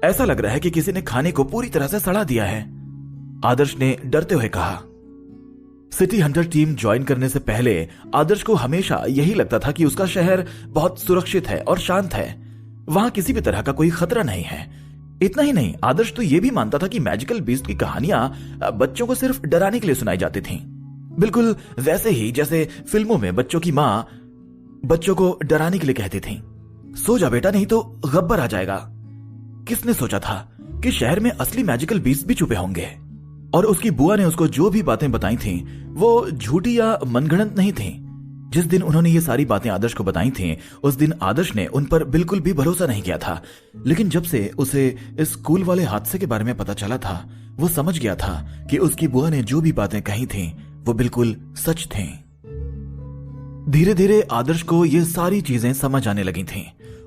ऐसा लग रहा है कि किसी ने खाने को पूरी तरह से सड़ा दिया है, आदर्श ने डरते हुए कहा। सिटी हंटर टीम ज्वाइन करने से पहले आदर्श को हमेशा यही लगता था कि उसका शहर बहुत सुरक्षित है और शांत है, वहां किसी भी तरह का कोई खतरा नहीं है। इतना ही नहीं, आदर्श तो यह भी मानता था कि मैजिकल बीस्ट की कहानियां बच्चों को सिर्फ डराने के लिए सुनाई जाती थीं, बिल्कुल वैसे ही जैसे फिल्मों में बच्चों की मां बच्चों को डराने के लिए कहती थी, सो जा बेटा नहीं तो गब्बर आ जाएगा। किसने सोचा था कि शहर में असली मैजिकल बीस्ट भी छुपे होंगे, और उसकी बुआ ने उसको जो भी बातें बताई थीं वो झूठी या मनगढ़ंत नहीं थीं। जिस दिन उन्होंने ये सारी बातें आदर्श को बताई थीं, उस दिन आदर्श ने उन पर बिल्कुल भी भरोसा नहीं किया था। लेकिन जब से उसे इस स्कूल वाले हादसे के बारे में पता चला था, वो समझ गया था कि उसकी बुआ ने जो भी बातें कही थीं वो बिल्कुल सच थीं। धीरे धीरे आदर्श को ये सारी चीजें समझ आने लगी थीं।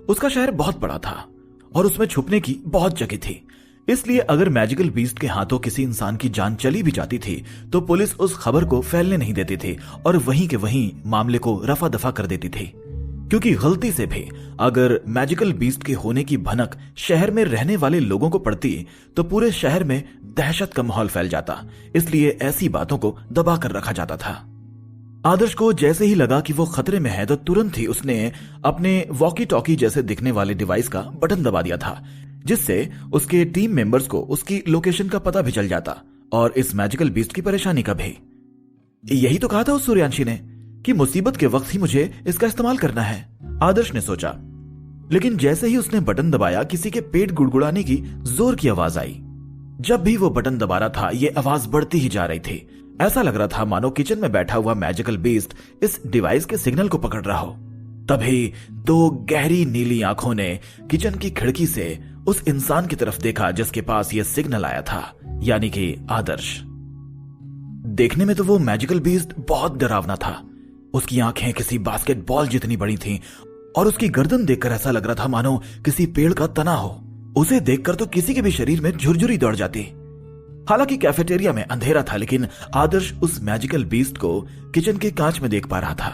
उसका शहर बहुत बड़ा था और उसमें छुपने की बहुत जगह थी, इसलिए अगर मैजिकल बीस्ट के हाथों किसी इंसान की जान चली भी जाती थी तो पुलिस उस खबर को फैलने नहीं देती थी और वहीं के वहीं मामले को रफा दफा कर देती थी, क्योंकि गलती से भी अगर मैजिकल बीस्ट के होने की भनक शहर में रहने वाले लोगों को पड़ती तो पूरे शहर में दहशत का माहौल फैल जाता। इसलिए ऐसी बातों को दबा कर रखा जाता था। आदर्श को जैसे ही लगा कि वो खतरे में है तो तुरंत ही उसने अपने वॉकी टॉकी जैसे दिखने वाले डिवाइस का बटन दबा दिया था, जिससे उसके टीम मेंबर्स को उसकी लोकेशन का पता भी चल जाता और इस मैजिकल बीस्ट की परेशानी का भी। यही तो कहा था उस सूर्यांशी ने कि मुसीबत के वक्त ही मुझे इसका इस्तेमाल करना है, आदर्श ने सोचा। लेकिन जैसे ही उसने बटन दबाया किसी के पेट गुड़गुड़ाने की जोर की आवाज आई। जब भी वो बटन दबा रहा था ये आवाज बढ़ती ही जा रही थी। ऐसा लग रहा था मानो किचन में बैठा हुआ मैजिकल बीस्ट इस डिवाइस के सिग्नल को पकड़ रहा हो। तभी दो गहरी नीली आंखों ने किचन की खिड़की से उस इंसान की तरफ देखा जिसके पास यह सिग्नल आया था, यानी कि आदर्श। देखने में तो वो मैजिकल बीस्ट बहुत डरावना था। उसकी आंखें किसी बास्केटबॉल जितनी बड़ी थीं और उसकी गर्दन देखकर ऐसा लग रहा था मानो किसी पेड़ का तना हो। उसे देखकर तो किसी के भी शरीर में झुरझुरी दौड़ जाती। हालांकि कैफेटेरिया में अंधेरा था, लेकिन आदर्श उस मैजिकल बीस्ट को किचन के कांच में देख पा रहा था।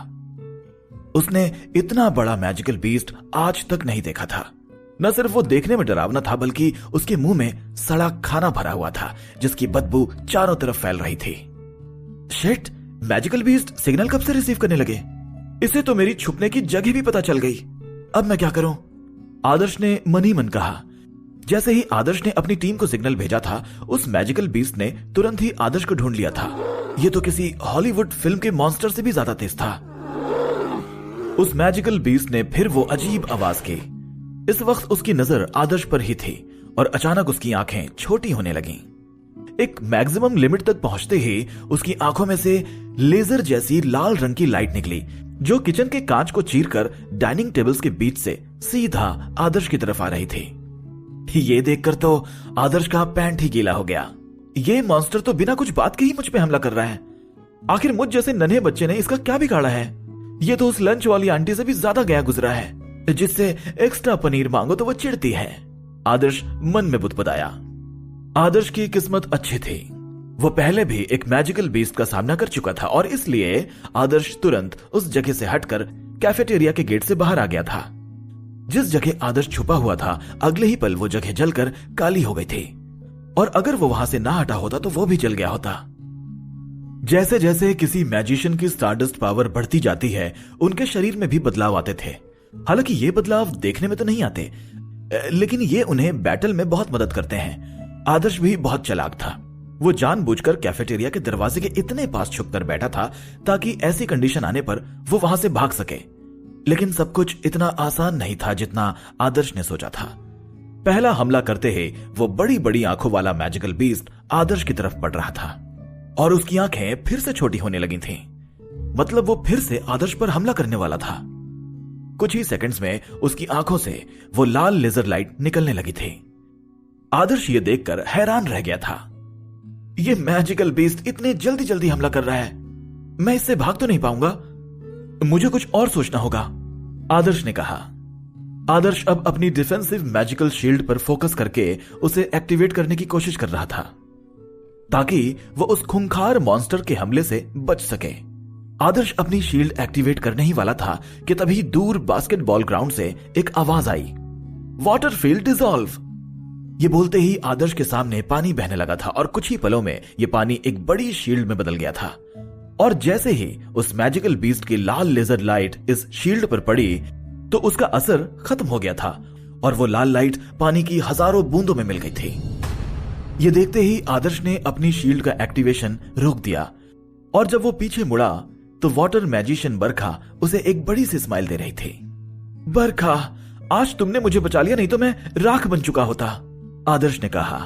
उसने इतना बड़ा मैजिकल बीस्ट आज तक नहीं देखा था। न सिर्फ वो देखने में डरावना था बल्कि उसके मुंह में सड़ा खाना भरा हुआ था जिसकी बदबू चारों तरफ फैल रही थी। शिट, मैजिकल बीस्ट सिग्नल कब से रिसीव करने लगे? इसे तो मेरी छुपने की जगह भी पता चल गई। अब मैं क्या करूं? आदर्श ने मन ही मन कहा। जैसे ही आदर्श ने अपनी टीम को सिग्नल भेजा था उस मैजिकल बीस्ट ने तुरंत ही आदर्श को ढूंढ लिया था। यह तो किसी हॉलीवुड फिल्म के मॉन्स्टर से भी ज्यादा तेज था। उस मैजिकल बीस्ट ने फिर वो अजीब आवाज की। इस वक्त उसकी नजर आदर्श पर ही थी और अचानक उसकी आंखें छोटी होने लगीं। एक मैक्सिमम लिमिट तक पहुंचते ही उसकी आंखों में से लेजर जैसी लाल रंग की लाइट निकली जो किचन के कांच को चीरकर डाइनिंग टेबल्स के बीच से सीधा आदर्श की तरफ आ रही थी। ये देखकर तो आदर्श का पैंट ही गीला हो गया। ये मॉन्स्टर तो बिना कुछ बात के ही मुझ पे हमला कर रहा है। आखिर मुझ जैसे नन्हे बच्चे ने इसका क्या बिगाड़ा है? ये तो उस लंच वाली आंटी से भी ज्यादा गया गुजरा है, जिससे एक्स्ट्रा पनीर मांगो तो वो चिढ़ती है। आदर्श मन में बुदबुदाया। आदर्श की किस्मत अच्छी थी। वो पहले भी एक मैजिकल बीस्ट का सामना कर चुका था और इसलिए आदर्श तुरंत उस जगह से हटकर कैफेटेरिया के गेट से बाहर आ गया था। जिस जगह आदर्श छुपा हुआ था अगले ही पल वो जगह जलकर काली हो गई थी और अगर वो वहां से ना हटा होता तो वो भी जल गया होता। जैसे जैसे किसी मैजिशियन की स्टारडस्ट पावर बढ़ती जाती है उनके शरीर में भी बदलाव आते थे। हालांकि ये बदलाव देखने में तो नहीं आते, लेकिन ये उन्हें बैटल में बहुत मदद करते हैं। आदर्श भी बहुत चालाक था। वो जानबूझकर कैफेटेरिया के दरवाजे के इतने पास छुपकर बैठा था ताकि ऐसी कंडीशन आने पर वो वहां से भाग सके। लेकिन सब कुछ इतना आसान नहीं था जितना आदर्श ने सोचा था। पहला हमला करते ही वो बड़ी बड़ी आंखों वाला मैजिकल बीस्ट आदर्श की तरफ बढ़ रहा था और उसकी आंखें फिर से छोटी होने लगी थीं। मतलब वो फिर से आदर्श पर हमला करने वाला था। कुछ ही सेकंड्स में उसकी आंखों से वो लाल लेजर लाइट निकलने लगी थी। आदर्श ये देखकर हैरान रह गया था। ये मैजिकल बीस्ट इतने जल्दी जल्दी हमला कर रहा है, मैं इससे भाग तो नहीं पाऊंगा। मुझे कुछ और सोचना होगा, आदर्श ने कहा। आदर्श अब अपनी डिफेंसिव मैजिकल शील्ड पर फोकस करके उसे एक्टिवेट करने की कोशिश कर रहा था ताकि वो उस खूंखार मॉन्स्टर के हमले से बच सके। आदर्श अपनी शील्ड एक्टिवेट करने ही वाला था कि तभी दूर बास्केटबॉल ग्राउंड से एक आवाज आई, वाटर फील्ड डिसॉल्व। ये बोलते ही आदर्श के सामने पानी बहने लगा था और कुछ ही पलों में यह पानी एक बड़ी शील्ड में बदल गया था। और जैसे ही उस मैजिकल बीस्ट की लाल लेजर लाइट इस शील्ड पर पड़ी तो उसका असर खत्म हो गया था और वो लाल लाइट पानी की हजारों बूंदों में मिल गई थी। ये देखते ही आदर्श ने अपनी शील्ड का एक्टिवेशन रोक दिया और जब वो पीछे मुड़ा तो वाटर मैजिशियन बरखा उसे एक बड़ी सी स्माइल दे रही थी। बरखा, आज तुमने मुझे बचा लिया, नहीं तो मैं राख बन चुका होता, आदर्श ने कहा।